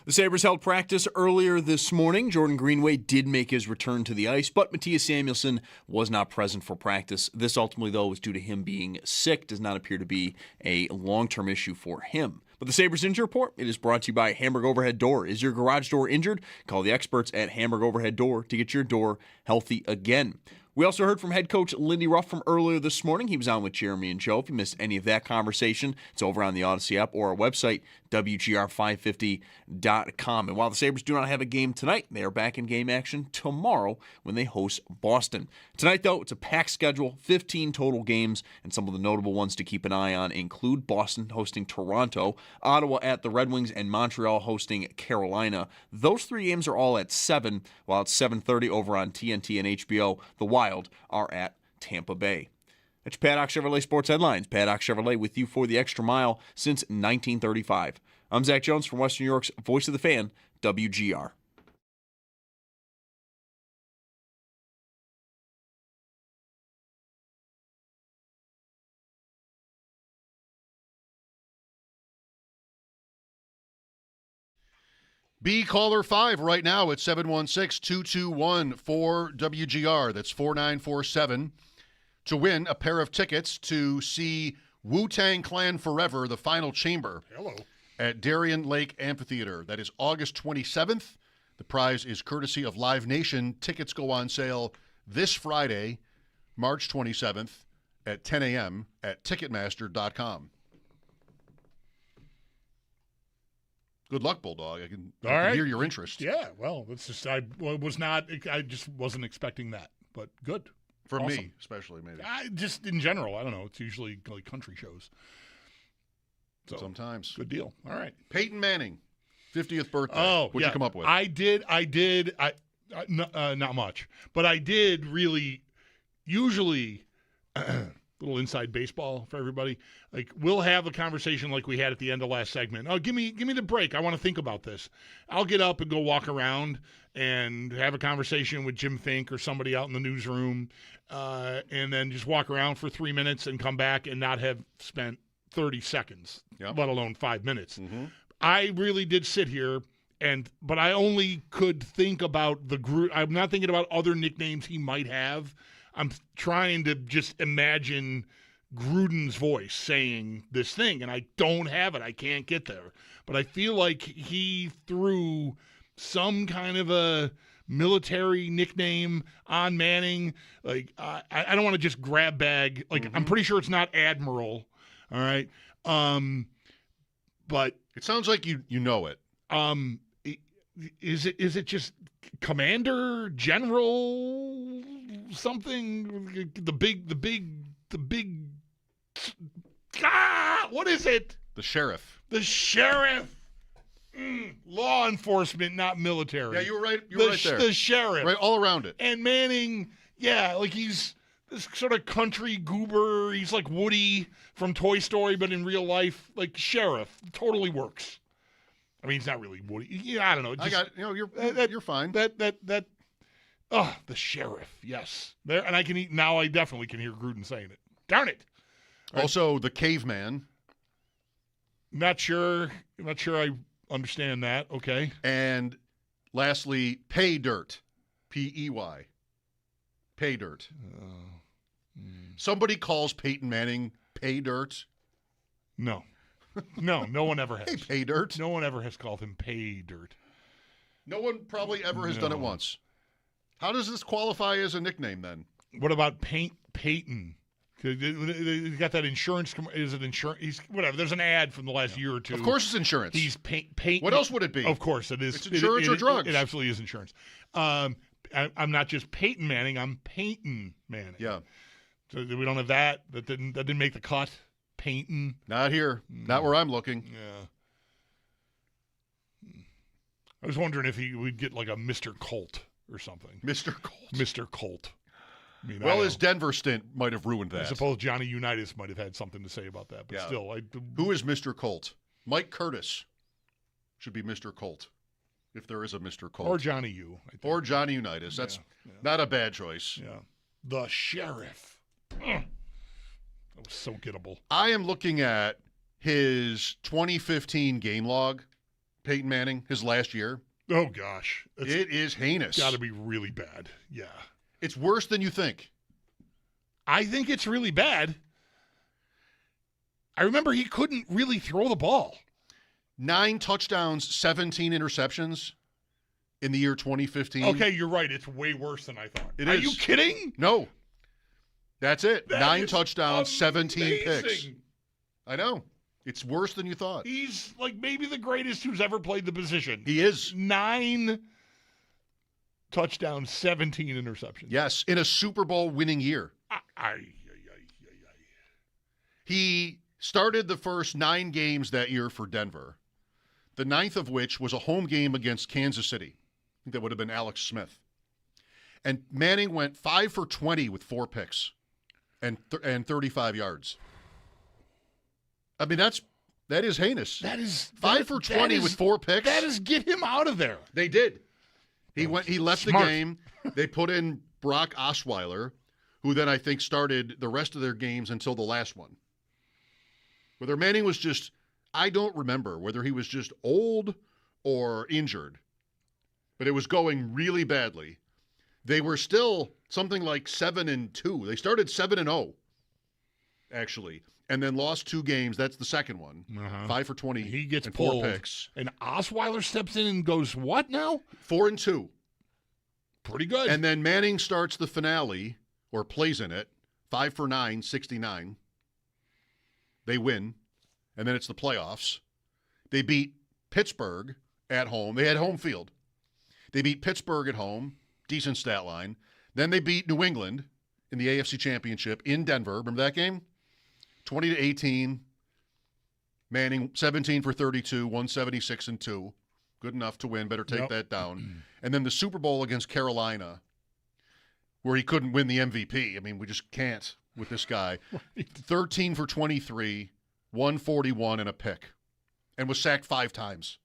The Sabres held practice earlier this morning. Jordan Greenway did make his return to the ice, but Matthias Samuelsson was not present for practice. This ultimately, though, was due to him being sick. Does not appear to be a long-term issue for him. But the Sabres Injury Report, it is brought to you by Hamburg Overhead Door. Is your garage door injured? Call the experts at Hamburg Overhead Door to get your door healthy again. We also heard from head coach Lindy Ruff from earlier this morning. He was on with Jeremy and Joe. If you missed any of that conversation, it's over on the Odyssey app or our website, WGR550.com. And while the Sabres do not have a game tonight, they are back in game action tomorrow when they host Boston. Tonight, though, it's a packed schedule, 15 total games, and some of the notable ones to keep an eye on include Boston hosting Toronto, Ottawa at the Red Wings, and Montreal hosting Carolina. Those three games are all at 7, while it's 7:30 over on TNT and HBO. The Wild are at Tampa Bay. That's Paddock Chevrolet Sports Headlines. Paddock Chevrolet with you for the extra mile since 1935. I'm Zach Jones from Western New York's Voice of the Fan, WGR. Be caller 5 right now at 716-221-4WGR. That's 4947 to win a pair of tickets to see Wu-Tang Clan Forever, the Final Chamber. Hello. At Darien Lake Amphitheater. That is August 27th. The prize is courtesy of Live Nation. Tickets go on sale this Friday, March 27th at 10 a.m. at Ticketmaster.com. Good luck, Bulldog. I can hear your interest. Yeah, well, it's just I just wasn't expecting that, but good. For awesome. Me, especially, maybe. Just in general, I don't know. It's usually like country shows. So, sometimes. Good deal. All right. Peyton Manning, 50th birthday. Oh, What'd you come up with? I did. Not much, but I did really. Usually, little inside baseball for everybody. Like we'll have a conversation like we had at the end of last segment. Oh, give me the break. I want to think about this. I'll get up and go walk around and have a conversation with Jim Fink or somebody out in the newsroom, and then just walk around for 3 minutes and come back and not have spent 30 seconds, let alone 5 minutes. Mm-hmm. I really did sit here, but I only could think about the group. I'm not thinking about other nicknames he might have. I'm trying to just imagine Gruden's voice saying this thing, and I don't have it. I can't get there. But I feel like he threw some kind of a military nickname on Manning. Like, I don't want to just grab bag. Like, I'm pretty sure it's not Admiral. All right. But it sounds like you know it. Is it just Commander, General, something? The big. What is it? The sheriff. The sheriff. Law enforcement, not military. Yeah, you were right. You were right there. The sheriff. Right, all around it. And Manning, yeah, like he's this sort of country goober. He's like Woody from Toy Story, but in real life, like sheriff. Totally works. I mean, he's not really Woody. Yeah, I don't know. Just, you're fine. The sheriff. Yes. There, and I definitely can hear Gruden saying it. Darn it. Also, the caveman. Not sure I understand that. Okay. And lastly, pay dirt. P-E-Y. Pay dirt. Somebody calls Peyton Manning pay dirt? No. No one ever has. Hey, pay dirt. No one ever has called him pay dirt. No one probably ever has done it once. How does this qualify as a nickname then? What about Peyton? You got that insurance. Is it insurance? He's whatever. There's an ad from the last year or two. Of course, it's insurance. He's Peyton. What else would it be? Of course, it is. It's insurance or drugs. It absolutely is insurance. I'm not just Peyton Manning. I'm Peyton Manning. Yeah. So we don't have that. That didn't make the cut. Peyton. Not here. Not where I'm looking. Yeah. I was wondering if we'd get like a Mr. Colt or something. Mr. Colt. Mr. Colt. I mean, well, his Denver stint might have ruined that. I suppose Johnny Unitas might have had something to say about that, but still. Who is Mr. Colt? Mike Curtis should be Mr. Colt, if there is a Mr. Colt. Or Johnny U. Or Johnny Unitas. That's not a bad choice. Yeah. The Sheriff. That was so gettable. I am looking at his 2015 game log Peyton Manning, his last year. Oh, gosh. It is heinous. Got to be really bad. Yeah. It's worse than you think. I think it's really bad. I remember he couldn't really throw the ball. 9 touchdowns, 17 interceptions in the year 2015. Okay, you're right. It's way worse than I thought. Are you kidding? No. That's it. That 9 is touchdowns, 17 picks. amazing. I know. It's worse than you thought. He's like maybe the greatest who's ever played the position. He is. 9 touchdowns, 17 interceptions. Yes, in a Super Bowl winning year. He started the first 9 games that year for Denver, the 9th of which was a home game against Kansas City. I think that would have been Alex Smith. And Manning went 5 for 20 with 4 picks and 35 yards. I mean, that is heinous. That is 5 for 20 with 4 picks. That is get him out of there. They did. He left Smart. the game. They put in Brock Osweiler, who then I think started the rest of their games until the last one. Whether Manning was just, I don't remember whether he was just old or injured, but it was going really badly. They were still something like 7-2. They started 7-0, actually, and then lost 2 games. That's the second one. 5 for 20. He gets and pulled. 4 picks. And Osweiler steps in and goes, what now? 4-2. Pretty good. And then Manning starts the finale, or plays in it, 5 for 9, 69. They win, and then it's the playoffs. They beat Pittsburgh at home. They had home field. They beat Pittsburgh at home, decent stat line. Then they beat New England in the AFC Championship in Denver. Remember that game? 20-18. Manning, 17 for 32, 176-2. Good enough to win. Better take that down. And then the Super Bowl against Carolina, where he couldn't win the MVP. I mean, we just can't with this guy. 13 for 23, 141 and a pick, and was sacked 5 times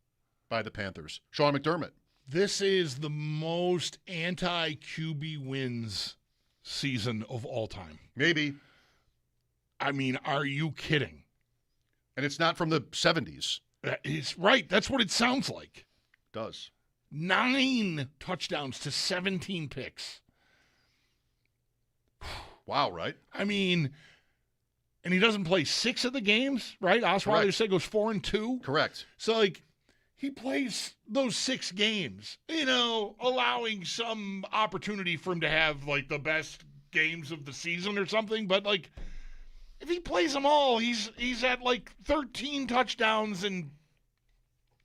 by the Panthers. Sean McDermott. This is the most anti-QB wins season of all time. Maybe. I mean, are you kidding? And it's not from the 70s. It's right. That's what it sounds like. Does. 9 touchdowns to 17 picks. Wow, right? I mean, and he doesn't play 6 of the games, right? Osweiler said goes 4-2. Correct. So, like, he plays those 6 games, allowing some opportunity for him to have, like, the best games of the season or something. But, like, if he plays them all, he's at, like, 13 touchdowns and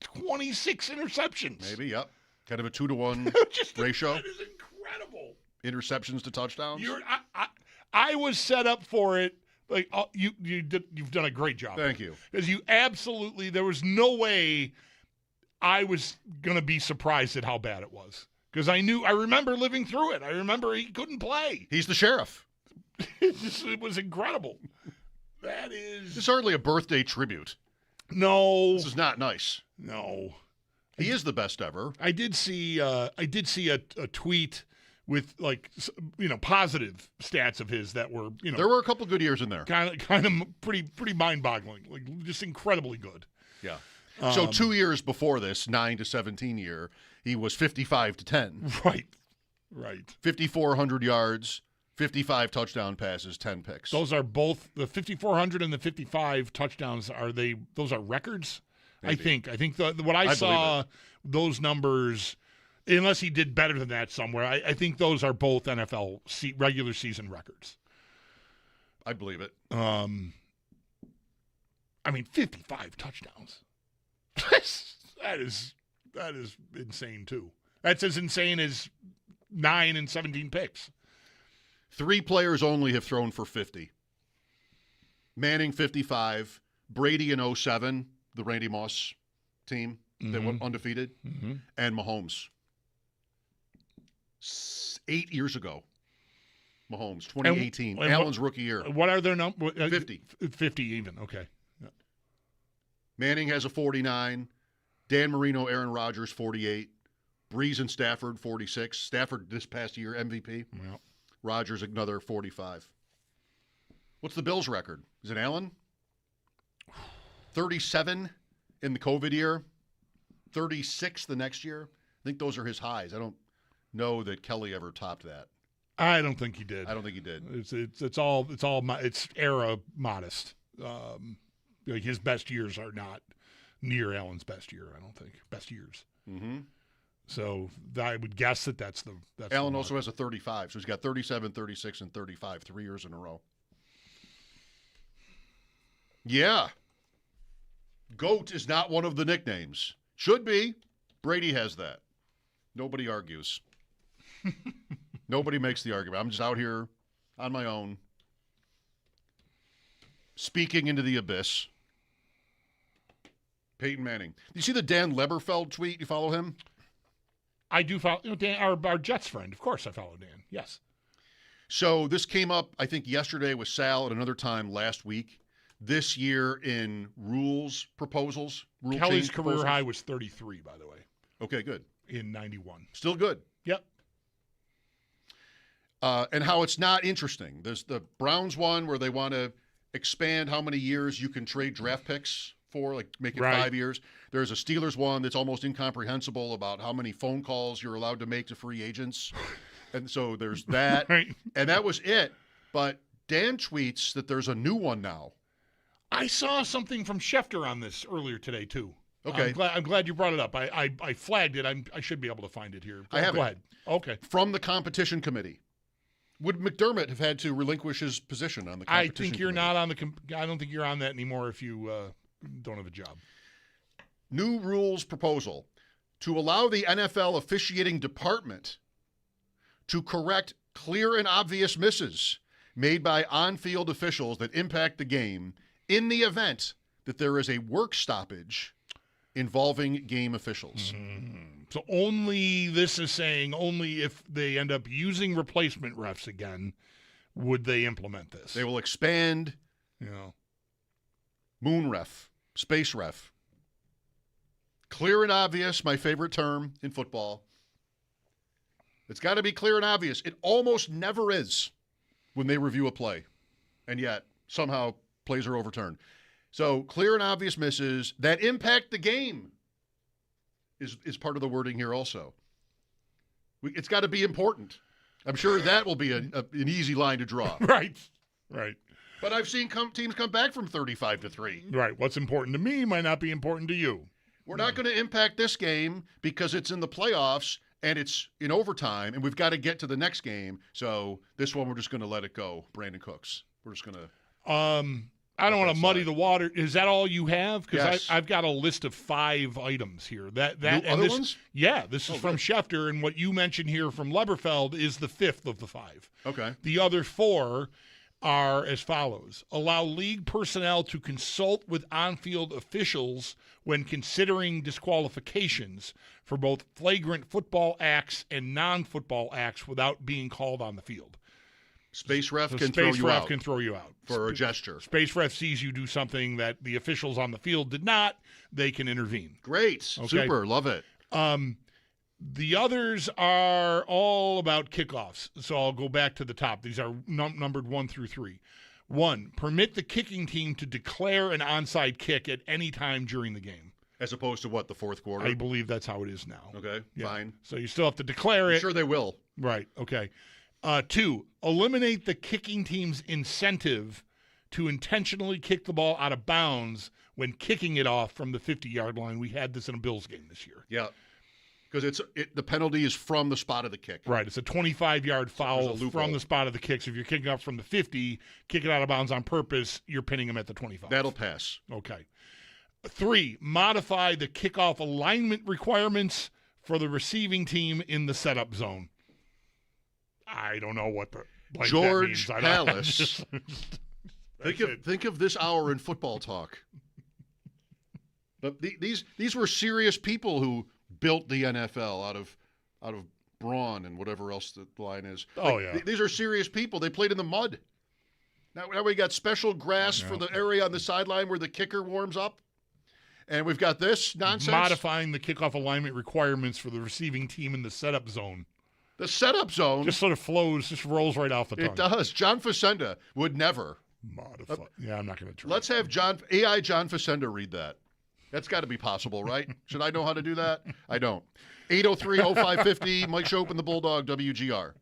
26 interceptions. Maybe, yep. Kind of a 2-to-1 ratio. That is incredible. Interceptions to touchdowns. I was set up for it. Like you've done a great job. Thank you. Because there was no way I was going to be surprised at how bad it was. Because I remember living through it. I remember he couldn't play. He's the sheriff. It was incredible. It's hardly a birthday tribute. No. This is not nice. No. He is the best ever. I did see a tweet with positive stats of his that were there were a couple good years in there. Kind of pretty mind-boggling, like just incredibly good. Yeah. So 2 years before this, 9 to 17 year, he was 55 to 10. Right. 5,400 yards, 55 touchdown passes, 10 picks. Those are both the 5,400 and the 55 touchdowns. Those are records? Maybe. I think what I saw those numbers. Unless he did better than that somewhere, I think those are both NFL regular season records. I believe it. 55 touchdowns. That is insane too. That's as insane as 9 and 17 picks. 3 players only have thrown for 50. Manning 55, Brady in 07, the Randy Moss team that went undefeated, and Mahomes. 8 years ago. Mahomes, 2018. Allen's rookie year. What are their numbers? 50. 50 even, okay. Yeah. Manning has a 49. Dan Marino, Aaron Rodgers, 48. Breeze and Stafford, 46. Stafford this past year, MVP. Yep. Rodgers, another 45. What's the Bills' record? Is it Allen? 37 in the COVID year. 36 the next year. I think those are his highs. I don't know that Kelly ever topped that. I don't think he did. I don't think he did. It's era modest. His best years are not near Allen's best year. I don't think best years. Mm-hmm. So I would guess that's Allen also has a 35, so he's got 37, 36, and 35 3 years in a row. Yeah. GOAT is not one of the nicknames. Should be. Brady has that. Nobody argues. Nobody makes the argument. I'm just out here on my own, speaking into the abyss. Peyton Manning. Do you see the Dan Leberfeld tweet? You follow him? I do follow Dan, our Jets friend. Of course I follow Dan. Yes. So this came up, I think, yesterday with Sal and another time last week. This year in rules proposals. Kelly's career high was 33, by the way. Okay, good. In 91. Still good. Yep. And how it's not interesting. There's the Browns one where they want to expand how many years you can trade draft picks for, like make it 5 years. There's a Steelers one that's almost incomprehensible about how many phone calls you're allowed to make to free agents. And so there's that. Right. And that was it. But Dan tweets that there's a new one now. I saw something from Schefter on this earlier today, too. Okay. I'm glad you brought it up. I flagged it. I should be able to find it here. I have Go it. ahead. Okay. From the competition committee. Would McDermott have had to relinquish his position on the competition I think you're committee? not on the. I don't think you're on that anymore if you don't have a job. New rules proposal to allow the NFL officiating department to correct clear and obvious misses made by on-field officials that impact the game in the event that there is a work stoppage involving game officials. So this is saying only if they end up using replacement refs again would they implement this. They will expand moon ref, space ref. Clear and obvious, my favorite term in football. It's got to be clear and obvious. It almost never is when they review a play. And yet, somehow, plays are overturned. So, clear and obvious misses that impact the game is part of the wording here also. It's got to be important. I'm sure that will be an easy line to draw. Right. But I've seen teams come back from 35-3. Right. What's important to me might not be important to you. We're not going to impact this game because it's in the playoffs and it's in overtime, and we've got to get to the next game. So this one, we're just going to let it go. Brandon Cooks. We're just going to. I don't want to muddy the water. Is that all you have? Because Yes. I've got a list of 5 items here. Other ones? Yeah, this is from good. Schefter, and what you mentioned here from Leberfeld is the 5th of the 5. Okay. The other 4 are as follows. Allow league personnel to consult with on-field officials when considering disqualifications for both flagrant football acts and non-football acts without being called on the field. Space ref So can throw space you ref out can throw you out for a gesture. Space ref sees you do something that the officials on the field did not, they can intervene. Great. Okay. Super. Love it. The others are all about kickoffs. So I'll go back to the top. These are numbered 1 through 3. 1, permit the kicking team to declare an onside kick at any time during the game. As opposed to what, the fourth quarter? I believe that's how it is now. Okay, Yeah. fine. So you still have to declare it. I'm sure they will. Right, okay. 2, eliminate the kicking team's incentive to intentionally kick the ball out of bounds when kicking it off from the 50-yard line. We had this in a Bills game this year. Yeah, because the penalty is from the spot of the kick. Right, it's a 25-yard foul from the spot of the kick. So if you're kicking up from the 50, kick it out of bounds on purpose, you're pinning them at the 25. That'll pass. Okay. 3, modify the kickoff alignment requirements for the receiving team in the setup zone. I don't know what the George that Halas. means. Think of this hour in football talk. But these were serious people who built the NFL out of brawn and whatever else the line is. Oh, yeah. These are serious people. They played in the mud. Now we got special grass for the area on the sideline where the kicker warms up. And we've got this nonsense. Modifying the kickoff alignment requirements for the receiving team in the setup zone. The setup zone. Just sort of flows, just rolls right off the tongue. It does. John Facenda would never. Modify. Yeah, I'm not going to try. Let's have John Facenda read that. That's got to be possible, right? Should I know how to do that? I don't. 803-0550, Mike Schopp and the Bulldog, WGR.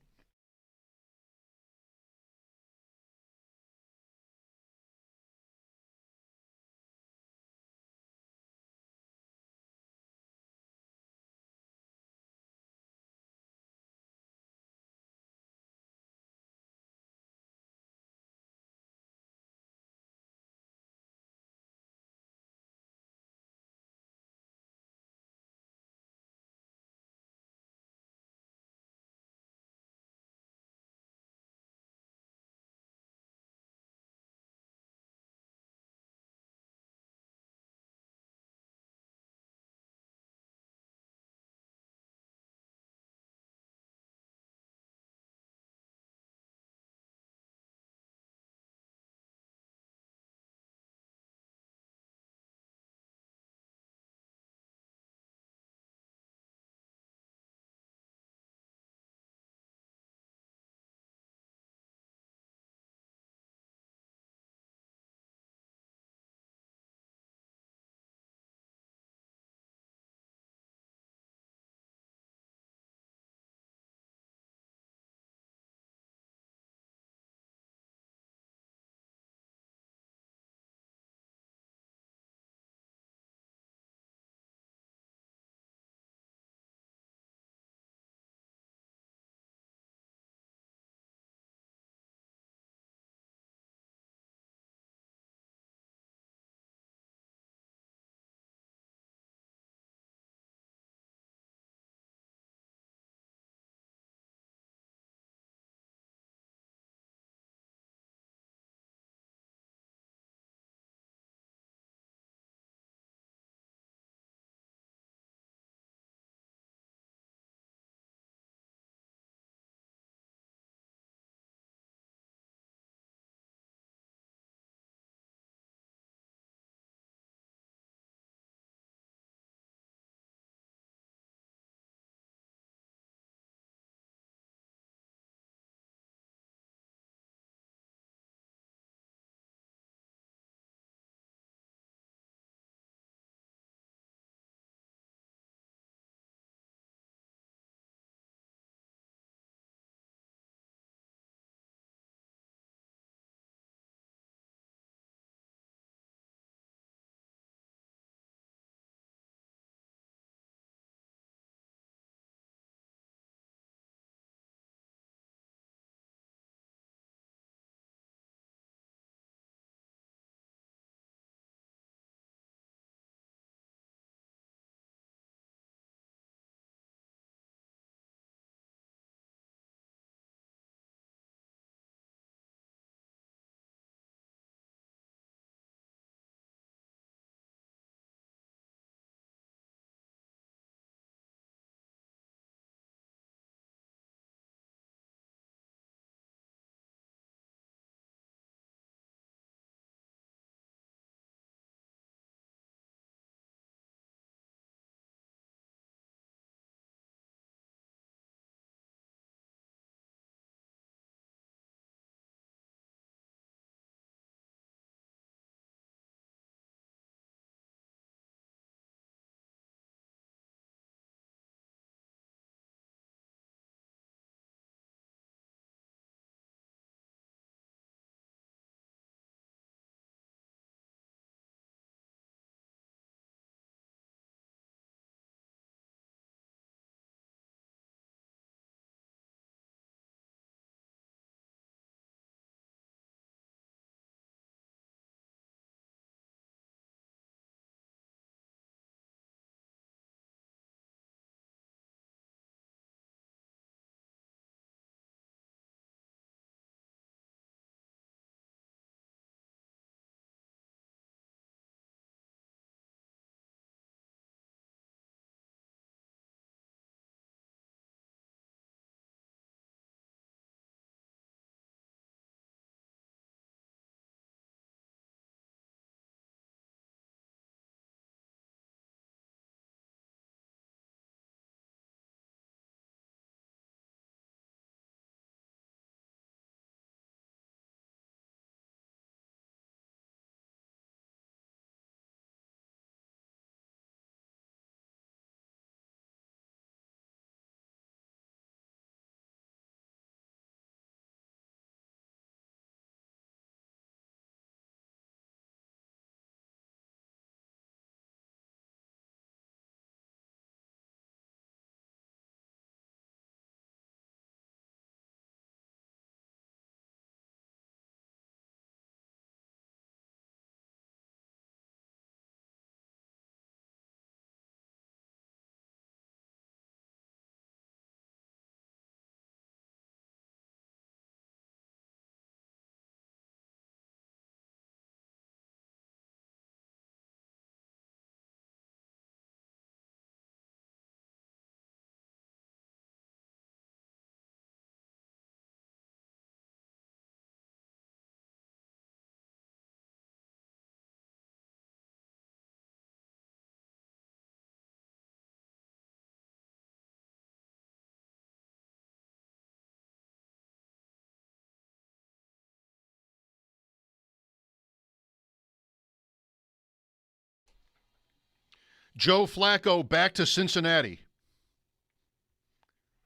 Joe Flacco back to Cincinnati.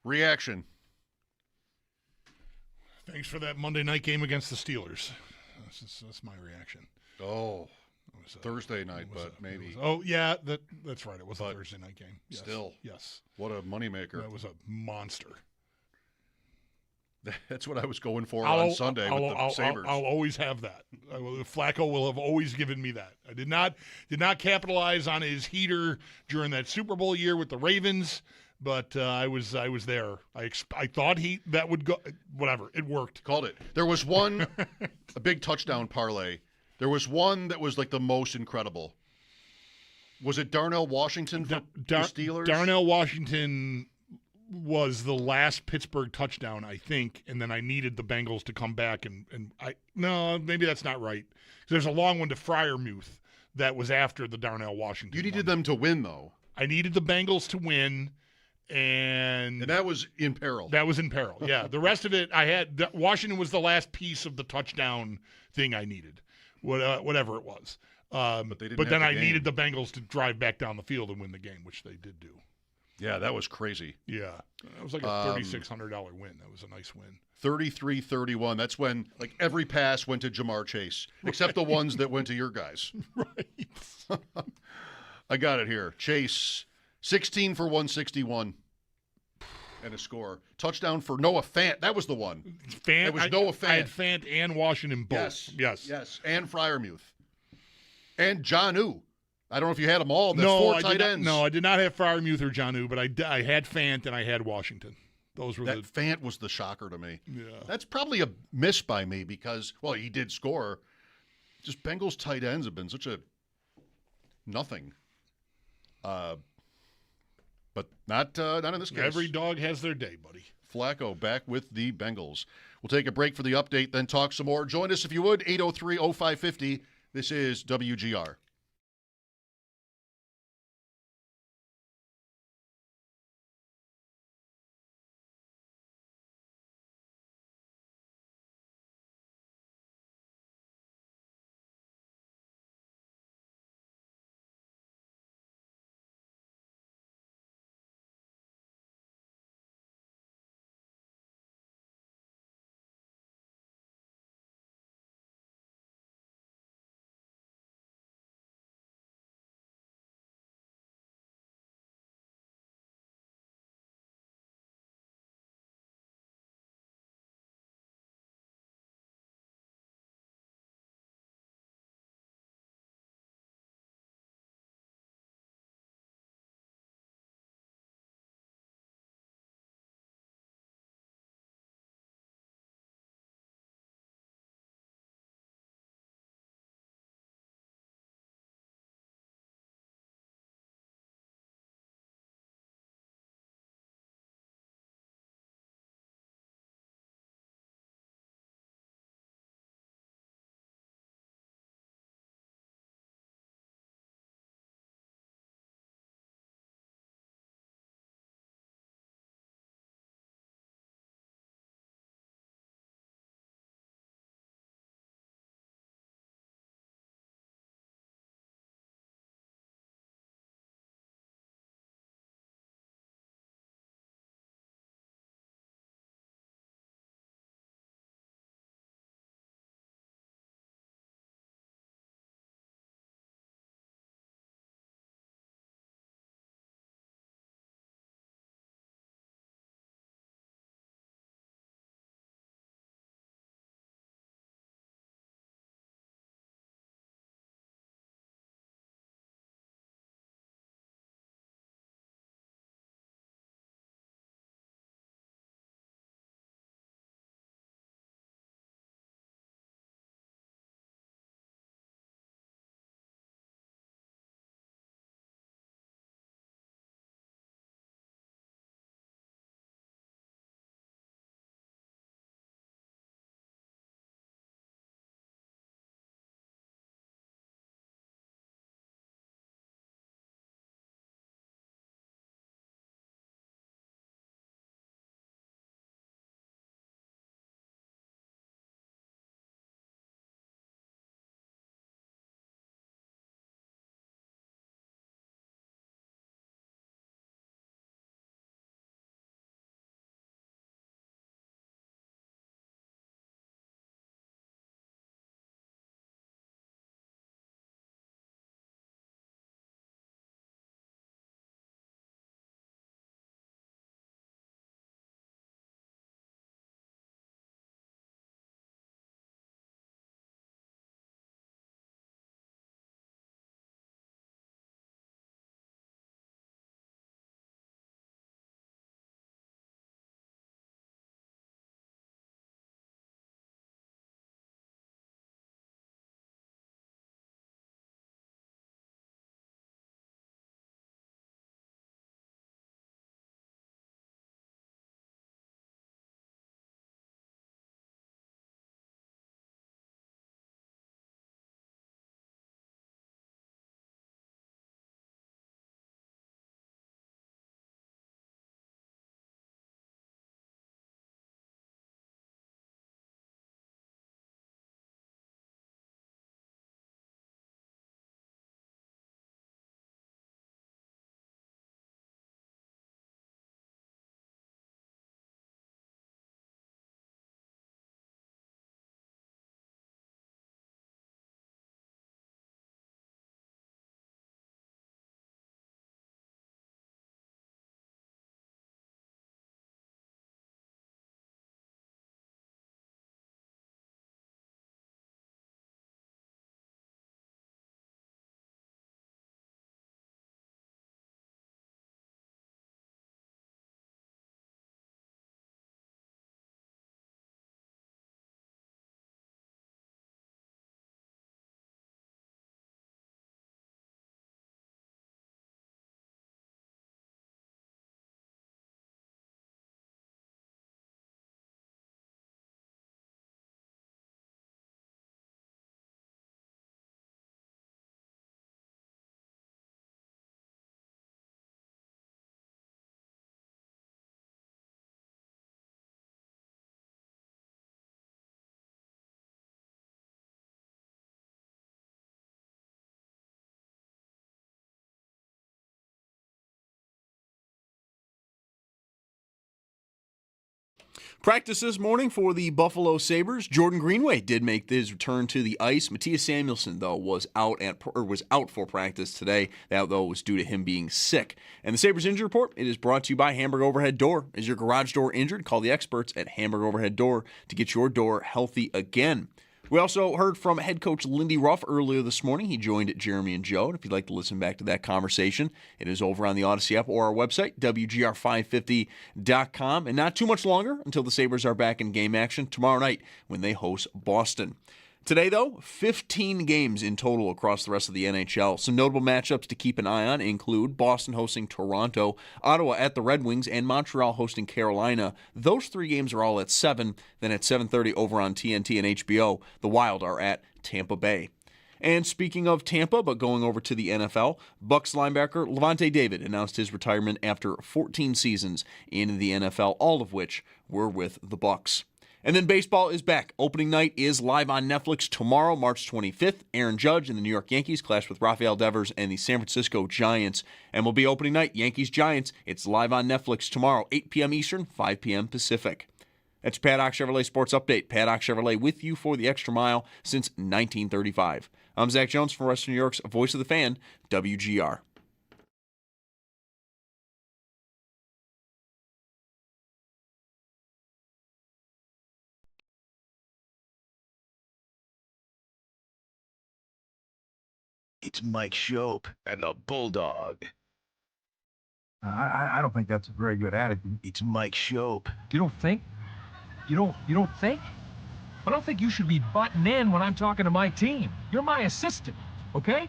Reaction. Thanks for that Monday night game against the Steelers. That's my reaction. Oh, Thursday night, but maybe. Yeah, that's right. It was a Thursday night game. Yes. Still. Yes. What a moneymaker. That was a monster. That's what I was going for on Sunday with the Sabres. I'll always have that. Flacco will have always given me that. I did not capitalize on his heater during that Super Bowl year with the Ravens, but I was there. I thought that would go. Whatever, it worked. Called it. There was one, a big touchdown parlay. There was one that was like the most incredible. Was it Darnell Washington for the Steelers? Darnell Washington was the last Pittsburgh touchdown, I think, and then I needed the Bengals to come back no, maybe that's not right. There's a long one to Freiermuth that was after the Darnell Washington. You needed one. them to win, though. I needed the Bengals to win, and that was in peril. That was in peril, yeah. The rest of it, Washington was the last piece of the touchdown thing I needed, whatever it was. But then I needed the Bengals to drive back down the field and win the game, which they did do. Yeah, that was crazy. Yeah. It was like a $3,600 win. That was a nice win. 33-31. That's when every pass went to Jamar Chase, except the ones that went to your guys. Right. I got it here. Chase, 16 for 161 and a score. Touchdown for Noah Fant. That was the one. It was Noah Fant. I had Fant and Washington both. Yes. And Freiermuth. And Jonnu. I don't know if you had them all. That's four tight ends. No, I did not have Freiermuth or Jonnu, but I had Fant and I had Washington. Fant was the shocker to me. Yeah. That's probably a miss by me because, he did score. Just Bengals tight ends have been such a nothing. But not in this case. Every dog has their day, buddy. Flacco back with the Bengals. We'll take a break for the update, then talk some more. Join us if you would, 803-0550. This is WGR. Practice this morning for the Buffalo Sabres. Jordan Greenway did make his return to the ice. Matthias Samuelsson, though, was out for practice today. That, though, was due to him being sick. And the Sabres injury report, it is brought to you by Hamburg Overhead Door. Is your garage door injured? Call the experts at Hamburg Overhead Door to get your door healthy again. We also heard from head coach Lindy Ruff earlier this morning. He joined Jeremy and Joe. And if you'd like to listen back to that conversation, it is over on the Odyssey app or our website, WGR550.com. And not too much longer until the Sabres are back in game action tomorrow night when they host Boston. Today, though, 15 games in total across the rest of the NHL. Some notable matchups to keep an eye on include Boston hosting Toronto, Ottawa at the Red Wings, and Montreal hosting Carolina. Those 3 games are all at 7. Then at 7:30 over on TNT and HBO, the Wild are at Tampa Bay. And speaking of Tampa, but going over to the NFL, Bucs linebacker Levante David announced his retirement after 14 seasons in the NFL, all of which were with the Bucs. And then baseball is back. Opening night is live on Netflix tomorrow, March 25th. Aaron Judge and the New York Yankees clash with Rafael Devers and the San Francisco Giants. And will be opening night, Yankees-Giants. It's live on Netflix tomorrow, 8 p.m. Eastern, 5 p.m. Pacific. That's your Paddock Chevrolet Sports Update. Paddock Chevrolet with you for the extra mile since 1935. I'm Zach Jones from Western New York's Voice of the Fan, WGR. It's Mike Schopp and the Bulldog. I don't think that's a very good attitude. It's Mike Schopp. You don't think? You don't think? I don't think you should be butting in when I'm talking to my team. You're my assistant, okay?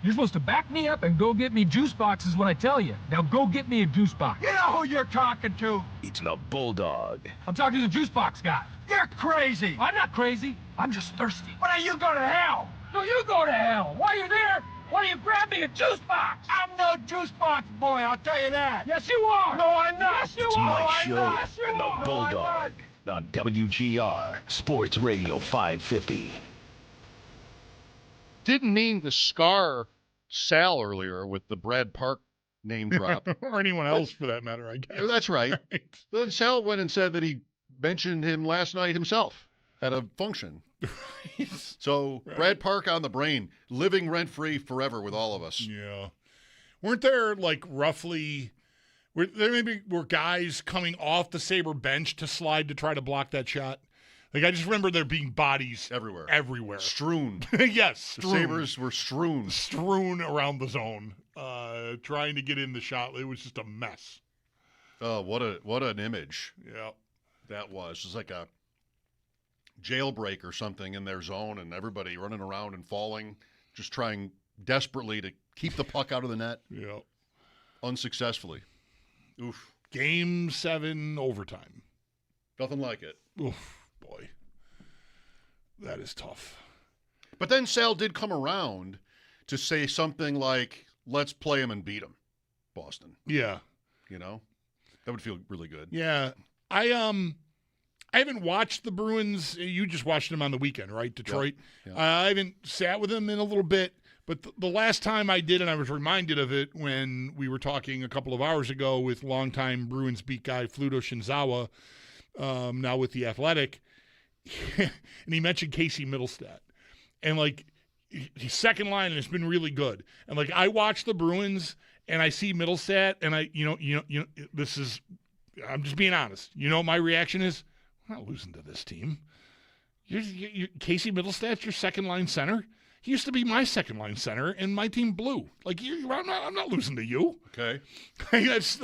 You're supposed to back me up and go get me juice boxes when I tell you. Now go get me a juice box. You know who you're talking to. It's the Bulldog. I'm talking to the juice box guy. You're crazy. I'm not crazy. I'm just thirsty. Why don't you go to hell? No, you go to hell. While you're there, why don't you grab me a juice box? I'm no juice box boy, I'll tell you that. Yes, you are. No, I'm not. Yes, you It's are. Mike I'm not. Schopp Yes, you and the are. Bulldog on WGR Sports Radio 550. Didn't mean to scar Sal earlier with the Brad Park name drop. Or anyone else for that matter, I guess. That's right. Then Sal went and said that he mentioned him last night himself at a function. So Brad Park on the brain, living rent-free forever with all of us. Yeah. Weren't there like roughly were guys coming off the Sabre bench to slide to try to block that shot? Like I just remember there being bodies everywhere. Strewn. Yes, strewn. The Sabres were strewn. Strewn around the zone, trying to get in the shot. It was just a mess. Oh, what an image. Yeah. That was. It was like a jailbreak or something in their zone, and everybody running around and falling, just trying desperately to keep the puck out of the net. Yeah. Unsuccessfully. Oof. Game 7 overtime. Nothing like it. Oof, boy. That is tough. But then Sal did come around to say something like, let's play him and beat him, Boston. Yeah. You know? That would feel really good. Yeah. I haven't watched the Bruins. You just watched them on the weekend, right? Detroit. Yep. I haven't sat with them in a little bit, but the last time I did, and I was reminded of it when we were talking a couple of hours ago with longtime Bruins beat guy Fluto Shinzawa, now with The Athletic, and he mentioned Casey Middlestat. And, like, he's second line, and it's been really good. And, like, I watch the Bruins, and I see Middlestat, and this is – I'm just being honest. You know what my reaction is? I'm not losing to this team. You're Casey Middlestat's your second-line center. He used to be my second-line center, and my team blew. Like, I'm not losing to you. Okay. That's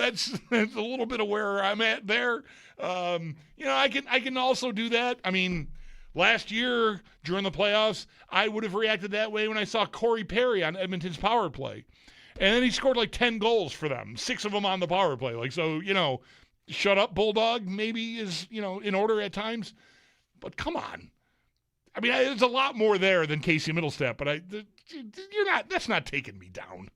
a little bit of where I'm at there. I can also do that. I mean, last year during the playoffs, I would have reacted that way when I saw Corey Perry on Edmonton's power play. And then he scored like 10 goals for them, 6 of them on the power play. Like, so, shut up, Bulldog, maybe is, in order at times. But come on. I mean, there's a lot more there than Casey Middlestat, but that's not taking me down.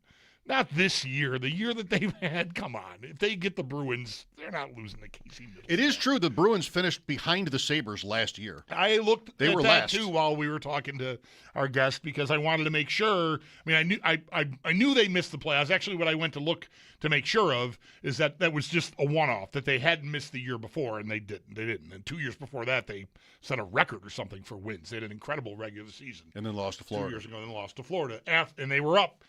Not this year. The year that they've had. Come on. If they get the Bruins, they're not losing to Casey Middlestat. It is true the Bruins finished behind the Sabres last year. I looked at were that last. too while we were talking to our guest because I wanted to make sure. I mean, I knew they missed the playoffs. Actually, what I went to look to make sure of is that was just a one-off, that they hadn't missed the year before, and they didn't. And 2 years before that, they set a record or something for wins. They had an incredible regular season. And then lost to Florida. 2 years ago, then lost to Florida. And they were up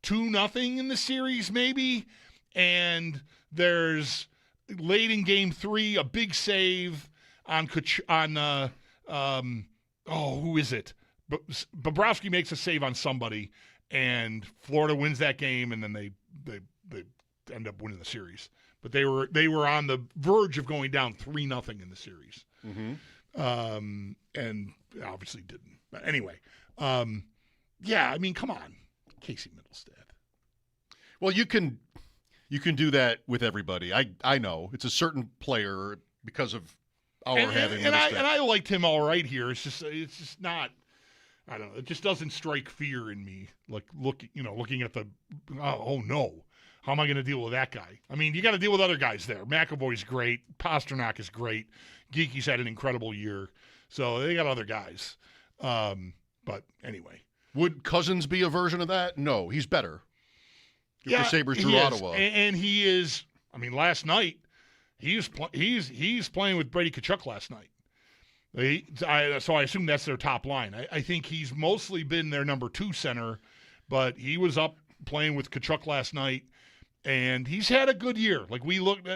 2-0 in the series, maybe. And there's late in Game 3 a big save on who is it? Bobrovsky makes a save on somebody, and Florida wins that game, and then they end up winning the series. But they were on the verge of going down 3-0 in the series, and obviously didn't. But anyway, yeah, I mean, come on, Casey Middlestat. Well, you can do that with everybody. I know it's a certain player because of having and I liked him all right here. It's just not. I don't know. It just doesn't strike fear in me. Like looking at the oh no, how am I going to deal with that guy? I mean, you got to deal with other guys there. McAvoy's great. Pasternak is great. Geeky's had an incredible year. So they got other guys. But anyway, would Cousins be a version of that? No, he's better. If yeah, the Sabres drew Ottawa, and he is. I mean, last night he's playing with Brady Tkachuk last night. So I assume that's their top line. I think he's mostly been their number 2 center, but he was up playing with Tkachuk last night, and he's had a good year. Like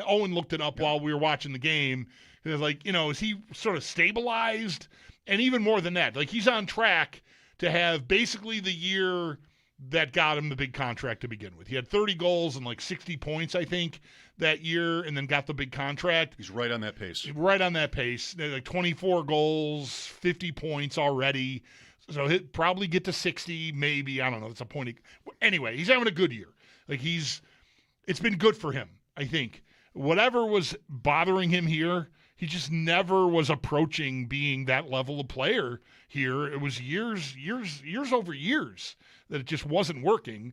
Owen looked it up while we were watching the game. He was like, is he sort of stabilized? And even more than that, like he's on track to have basically the year that got him the big contract to begin with. He had 30 goals and like 60 points, I think, that year, and then got the big contract. He's right on that pace. Right on that pace. Like 24 goals, 50 points already. So he'll probably get to 60, maybe. I don't know. It's a point. Anyway, he's having a good year. Like it's been good for him, I think. Whatever was bothering him here, he just never was approaching being that level of player here. It was years over years that it just wasn't working,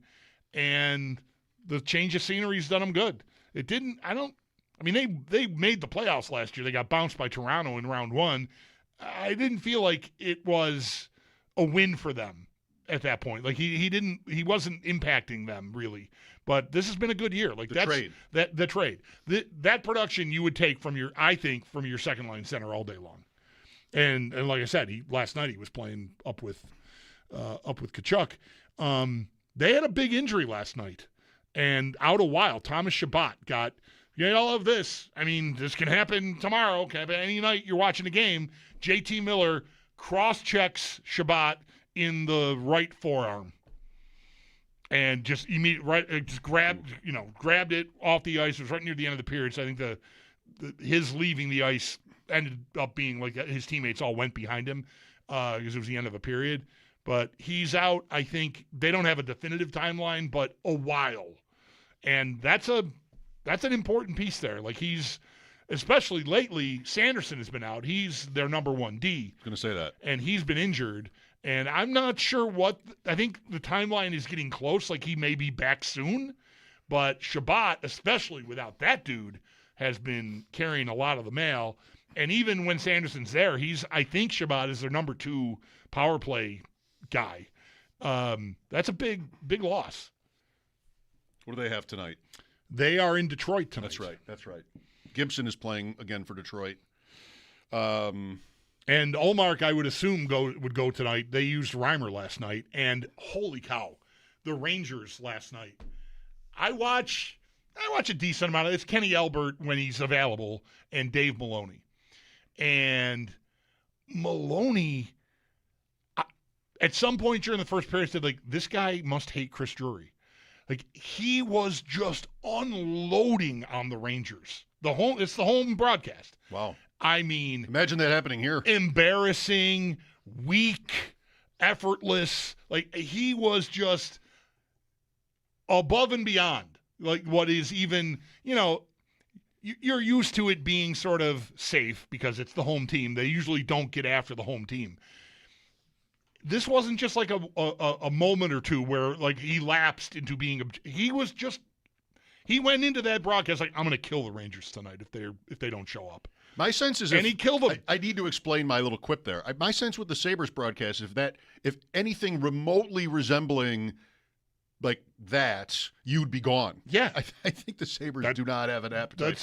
and the change of scenery's done him good. It didn't. They made the playoffs last year. They got bounced by Toronto in round 1. I didn't feel like it was a win for them at that point. Like he wasn't impacting them really. But this has been a good year. Like the trade. That production you would take from your second line center all day long. And like I said, last night he was playing up with Tkachuk. They had a big injury last night. And out a while, Thomas Chabot got, all of this. I mean, this can happen tomorrow. Okay, but any night you're watching a game, JT Miller cross-checks Chabot in the right forearm. And just grabbed it off the ice. It was right near the end of the period. So I think his leaving the ice ended up being like his teammates all went behind him because it was the end of a period. But he's out. I think they don't have a definitive timeline, but a while. And that's an important piece there. Like especially lately, Sanderson has been out. He's their number 1D. Going to say that. And he's been injured. And I'm not sure I think the timeline is getting close. Like he may be back soon. But Chabot, especially without that dude, has been carrying a lot of the mail. And even when Sanderson's there, I think Chabot is their number 2 power play guy. That's a big loss. What do they have tonight? They are in Detroit tonight. That's right. Gibson is playing again for Detroit. And Ullmark, I would assume, would go tonight. They used Reimer last night, and holy cow, the Rangers last night. I watch a decent amount of it. It's Kenny Albert when he's available, and Dave Maloney. And Maloney, at some point during the first period, said, like, this guy must hate Chris Drury. Like, he was just unloading on the Rangers. It's the home broadcast. Wow. I mean, imagine that happening here. Embarrassing, weak, effortless. Like, he was just above and beyond. Like, what is even, you're used to it being sort of safe because it's the home team. They usually don't get after the home team. this wasn't just like a moment or two where like he lapsed into being. He went into that broadcast like, I'm going to kill the Rangers tonight if they don't show up. My sense is, and he killed them. I need to explain my little quip there. My sense with the Sabres broadcast is that if anything remotely resembling like that, you'd be gone. Yeah, I think the Sabres do not have an appetite.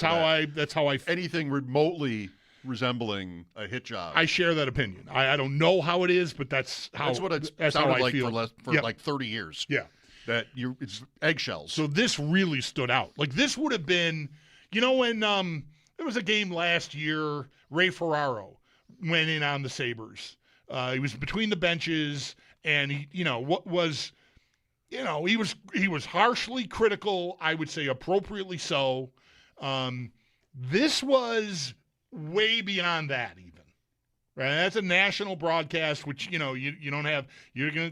That's how I anything remotely resembling a hit job. I share that opinion. I don't know how it is, but that's what it's that's sounded how I like feel. for like 30 years. Yeah, that it's eggshells. So this really stood out. Like this would have been, when there was a game last year, Ray Ferraro went in on the Sabres. He was between the benches, and he was harshly critical. I would say appropriately so. This was way beyond that, even. Right? That's a national broadcast, which you don't have. You're gonna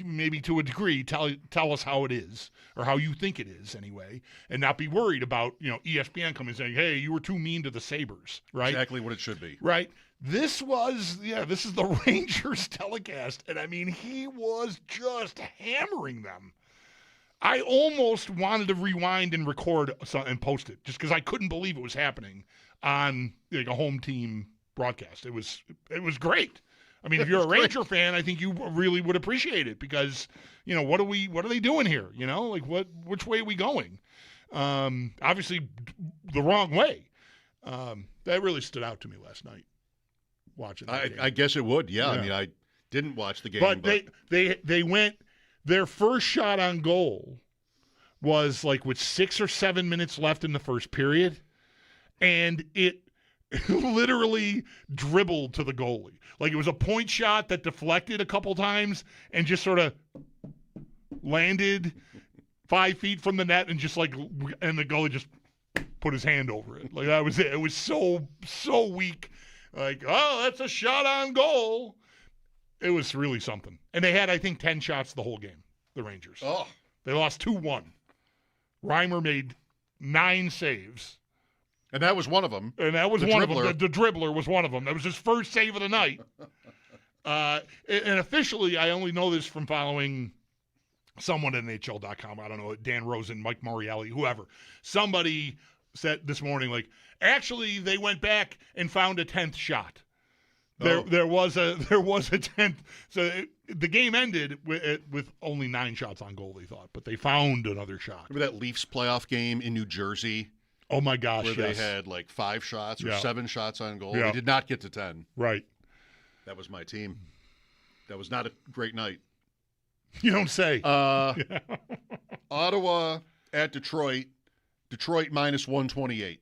maybe to a degree tell us how it is or how you think it is anyway, and not be worried about ESPN coming and saying, hey, you were too mean to the Sabres, right? Exactly what it should be, right? This is the Rangers telecast, and I mean he was just hammering them. I almost wanted to rewind and record and post it just because I couldn't believe it was happening on like a home team broadcast. It was great. I mean, if you're a Ranger fan, I think you really would appreciate it because, what are they doing here? Which way are we going? Obviously the wrong way. That really stood out to me last night watching that game. I guess it would. Yeah. I mean, I didn't watch the game. But they went, their first shot on goal was like with 6 or 7 minutes left in the first period. And it literally dribbled to the goalie. Like it was a point shot that deflected a couple times and just sort of landed 5 feet from the net and and the goalie just put his hand over it. Like that was it. It was so weak. Like, oh, that's a shot on goal. It was really something. And they had, I think, 10 shots the whole game, the Rangers. Oh. They lost 2-1. Reimer made 9 saves. And that was one of them. And that was one of them. The dribbler was one of them. That was his first save of the night. And officially, I only know this from following someone at NHL.com. I don't know, Dan Rosen, Mike Morielli, whoever. Somebody said this morning, like, actually, they went back and found a 10th shot. There was a 10th. So the game ended with only 9 shots on goal, they thought. But they found another shot. Remember that Leafs playoff game in New Jersey? Oh, my gosh, where they had like 5 shots or 7 shots on goal. They did not get to 10. Right. That was my team. That was not a great night. You don't say. Ottawa at Detroit. Detroit minus 128.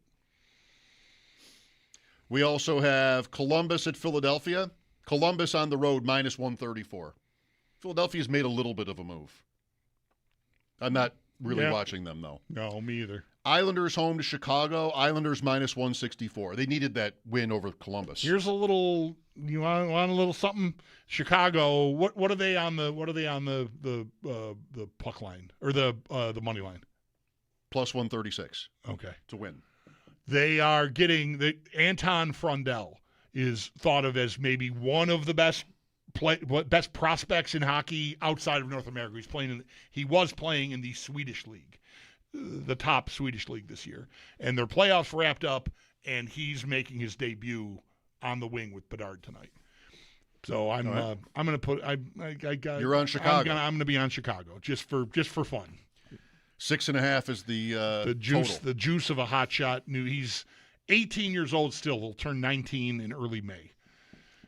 We also have Columbus at Philadelphia. Columbus on the road minus 134. Philadelphia's made a little bit of a move. I'm not really watching them, though. No, me either. Islanders home to Chicago. Islanders minus 164. They needed that win over Columbus. Here's a little. You want a little something? Chicago. What are they on the? What are they on the puck line or the money line? Plus 136. Okay, to win. They are getting Anton Frundell is thought of as maybe one of the best prospects in hockey outside of North America. He was playing in the Swedish league. The top Swedish league this year, and their playoffs wrapped up, and he's making his debut on the wing with Bedard tonight. So I'm going to put you're on Chicago. I'm going to be on Chicago just for fun. 6.5 is the juice total. The juice of a hot shot. He's 18 years old still. He'll turn 19 in early May.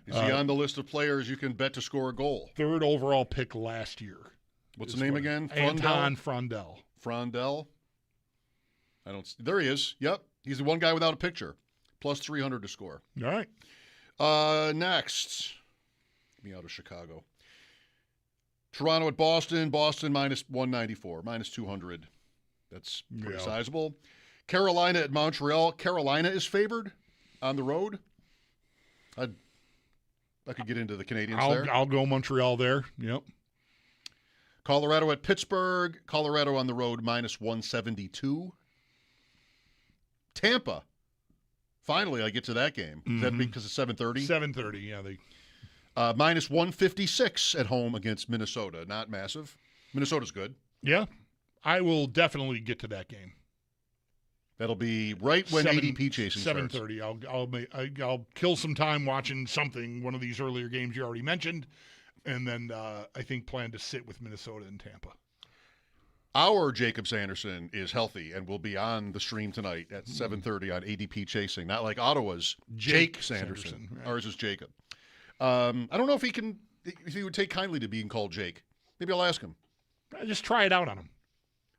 Is he on the list of players you can bet to score a goal? 3rd overall pick last year. What's the name again? Anton Frundell. Frondell? There he is. Yep. He's the one guy without a picture. Plus 300 to score. All right. Next. Get me out of Chicago. Toronto at Boston. Boston minus 194. Minus 200. That's pretty sizable. Carolina at Montreal. Carolina is favored on the road. I could get into the Canadians there. I'll go Montreal there. Yep. Colorado at Pittsburgh. Colorado on the road, minus 172. Tampa. Finally, I get to that game. Is that because it's 7:30? 7:30, yeah. Minus 156 at home against Minnesota. Not massive. Minnesota's good. Yeah, I will definitely get to that game. That'll be right when ADP chasing starts. 7:30. I'll kill some time watching something, one of these earlier games you already mentioned, and then I think plan to sit with Minnesota and Tampa. Our Jacob Sanderson is healthy and will be on the stream tonight at 7:30 on ADP chasing. Not like Ottawa's Jake Sanderson. Right. Ours is Jacob. I don't know if he would take kindly to being called Jake. Maybe I'll ask him. Just try it out on him.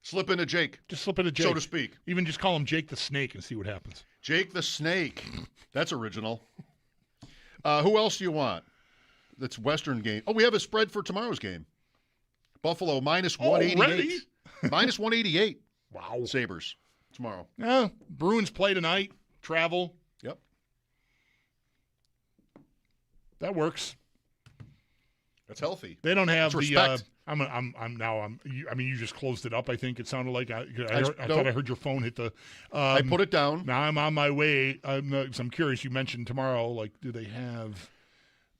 Slip into Jake. Just slip into Jake. So to speak. Even just call him Jake the Snake and see what happens. Jake the Snake. That's original. Who else do you want? That's Western game. Oh, we have a spread for tomorrow's game. Buffalo minus 188. Minus 188. Wow. Sabres tomorrow. Yeah. Bruins play tonight. Travel. Yep. That works. That's healthy. They don't have That's the. respect. You just closed it up. I think it sounded like I thought I heard your phone hit the. I put it down. Now I'm on my way. I'm curious. You mentioned tomorrow. Like, do they have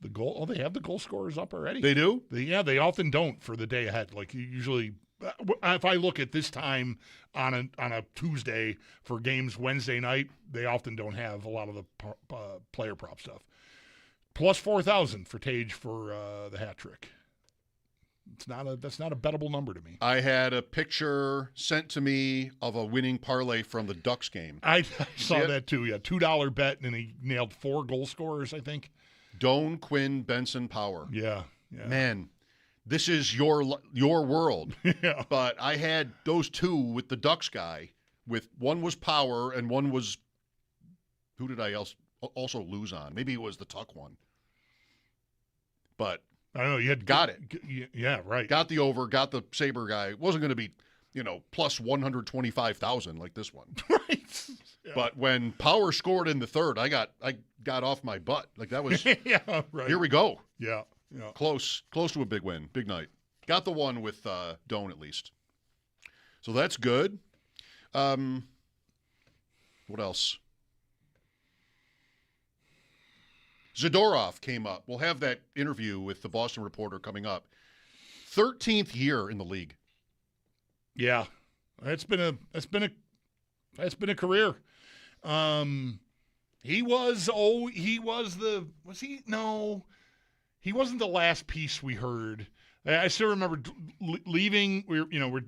the goal? Oh, they have the goal scorers up already. They do. They often don't for the day ahead. Like usually, if I look at this time on a Tuesday for games Wednesday night, they often don't have a lot of the player prop stuff. Plus 4,000 for Tage for the hat trick. That's not a bettable number to me. I had a picture sent to me of a winning parlay from the Ducks game. I saw that too. Yeah, $2 bet, and he nailed 4 goal scorers, I think. Doan, Quinn, Benson, Power. Yeah. Man, this is your world. Yeah. But I had those 2 with the Ducks guy. With one was Power and one was who did I also lose on? Maybe it was the Tuck one. But I don't know. You had got it. Yeah, right. Got the over. Got the Sabre guy. It wasn't going to be, plus 125,000 like this one. Right. Yeah. But when Power scored in the third, I got off my butt. Like that was. Yeah. Right. Here we go. Yeah. Close to a big win, big night. Got the one with Doan at least. So that's good. What else? Zadorov came up. We'll have that interview with the Boston Reporter coming up. 13th year in the league. Yeah, that's been a career. He wasn't the last piece we heard. I still remember leaving. We're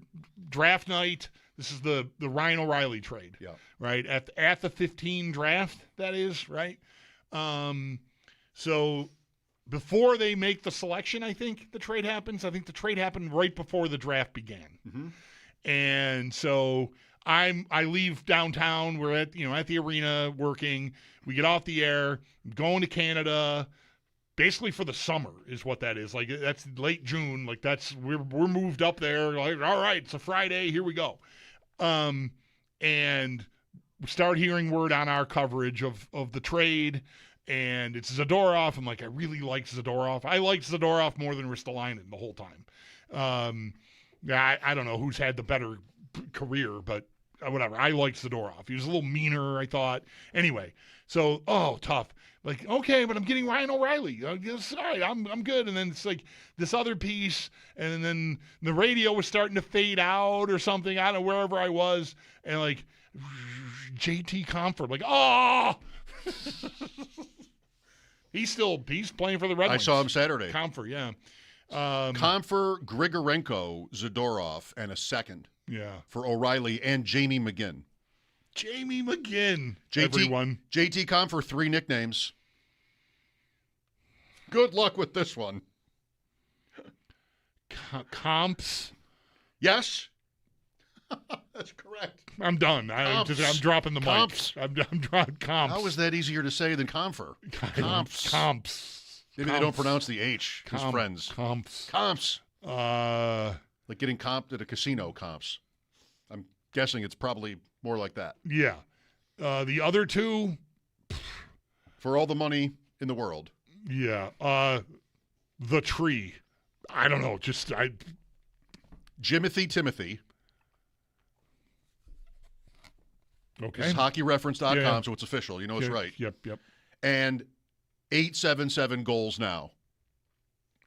draft night. This is the Ryan O'Reilly trade. Yeah. Right at the 15 draft. That is right. So before they make the selection, I think the trade happens. I think the trade happened right before the draft began. Mm-hmm. And so I leave downtown. We're at the arena working. We get off the air, going to Canada, basically for the summer is what that is. Like that's late June. Like we're moved up there. Like all right, it's a Friday. Here we go. And we start hearing word on our coverage of the trade. And it's Zadorov. I'm like, I really like Zadorov. I liked Zadorov more than Ristolainen the whole time. I don't know who's had the better career, but whatever. I liked Zadorov. He was a little meaner, I thought. Anyway, so, tough. Like, okay, but I'm getting Ryan O'Reilly. All right, I'm good. And then it's like this other piece, and then the radio was starting to fade out or something. I don't know, wherever I was. And like, JT Comfort, like, oh! He's playing for the Red Wings. I saw him Saturday. Comfort, yeah. Comfort, Grigorenko, Zadorov, and a second. Yeah. For O'Reilly and Jamie McGinn. Jamie McGinn. Everyone. JT Comfort, 3 nicknames. Good luck with this one. Comps. Yes. That's correct. I'm done. I'm dropping the mic. I'm dropping comps. How is that easier to say than Comfort? Comps. Maybe they don't pronounce the H. His friends. Comps. Like getting comped at a casino. Comps. I'm guessing it's probably more like that. Yeah. The other 2. For all the money in the world. Yeah. The tree. I don't know. Timothy. Okay. It's hockeyreference.com, yeah. so it's official. You know it's right. Yep. And 877 goals now.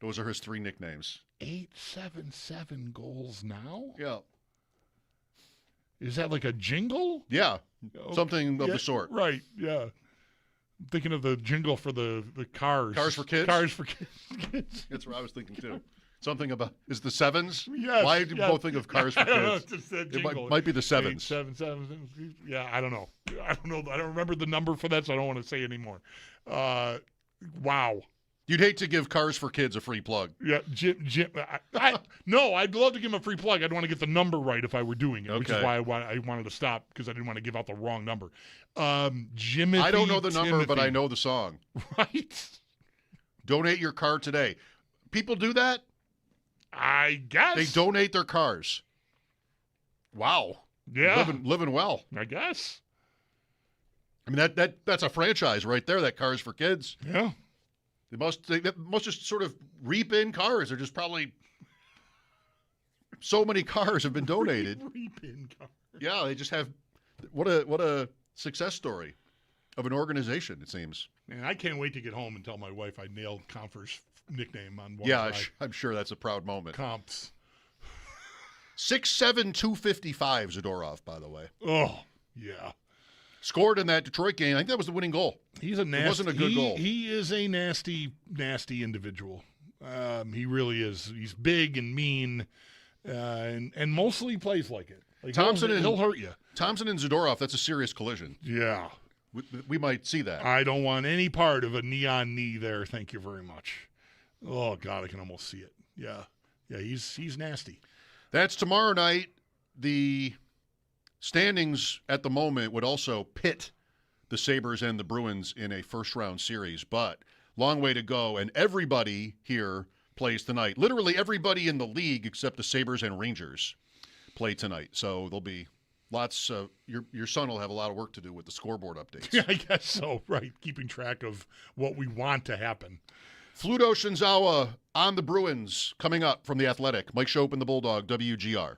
Those are his 3 nicknames. 877 goals now? Yeah. Is that like a jingle? Yeah. Something of the sort. Right, yeah. I'm thinking of the jingle for the cars. Cars for kids? Cars for kids. That's what I was thinking, too. Something about, is the sevens? Yes. Why do you both think of Cars for Kids? I don't know, it's just that jingle. It might be the sevens. 877. Yeah, I don't know. I don't remember the number for that, so I don't want to say anymore. Wow. You'd hate to give Cars for Kids a free plug. Yeah, Jim. No, I'd love to give him a free plug. I'd want to get the number right if I were doing it, which is why I wanted to stop, because I didn't want to give out the wrong number. Jimothy I don't know the number, Timothy. but I know the song. Right? Donate your car today. People do that? I guess. They donate their cars. Wow. Yeah. Living well. I guess. I mean, that's a franchise right there, that Cars for Kids. Yeah. They must just sort of reap in cars. They're just probably so many cars have been donated. Reap in cars. Yeah, they just have what a success story of an organization, it seems. Man, I can't wait to get home and tell my wife I nailed Comfer's nickname on one Yeah, side. I'm sure that's a proud moment. Comps. 6'7", 255 Zadorov, by the way. Oh, yeah. Scored in that Detroit game. I think that was the winning goal. He's a nasty. It wasn't a good goal. He is a nasty, nasty individual. He really is. He's big and mean, and mostly plays like it. Like he'll hurt you. Thompson and Zadorov, that's a serious collision. Yeah. We might see that. I don't want any part of a knee-on-knee there. Thank you very much. Oh, God, I can almost see it. Yeah. Yeah, he's nasty. That's tomorrow night. The standings at the moment would also pit the Sabres and the Bruins in a first-round series, but long way to go, and everybody here plays tonight. Literally everybody in the league except the Sabres and Rangers play tonight, so there'll be lots of your son will have a lot of work to do with the scoreboard updates. Yeah, I guess so, right, keeping track of what we want to happen. Fluto Shinzawa on the Bruins coming up from The Athletic. Mike Schopp and the Bulldog, WGR.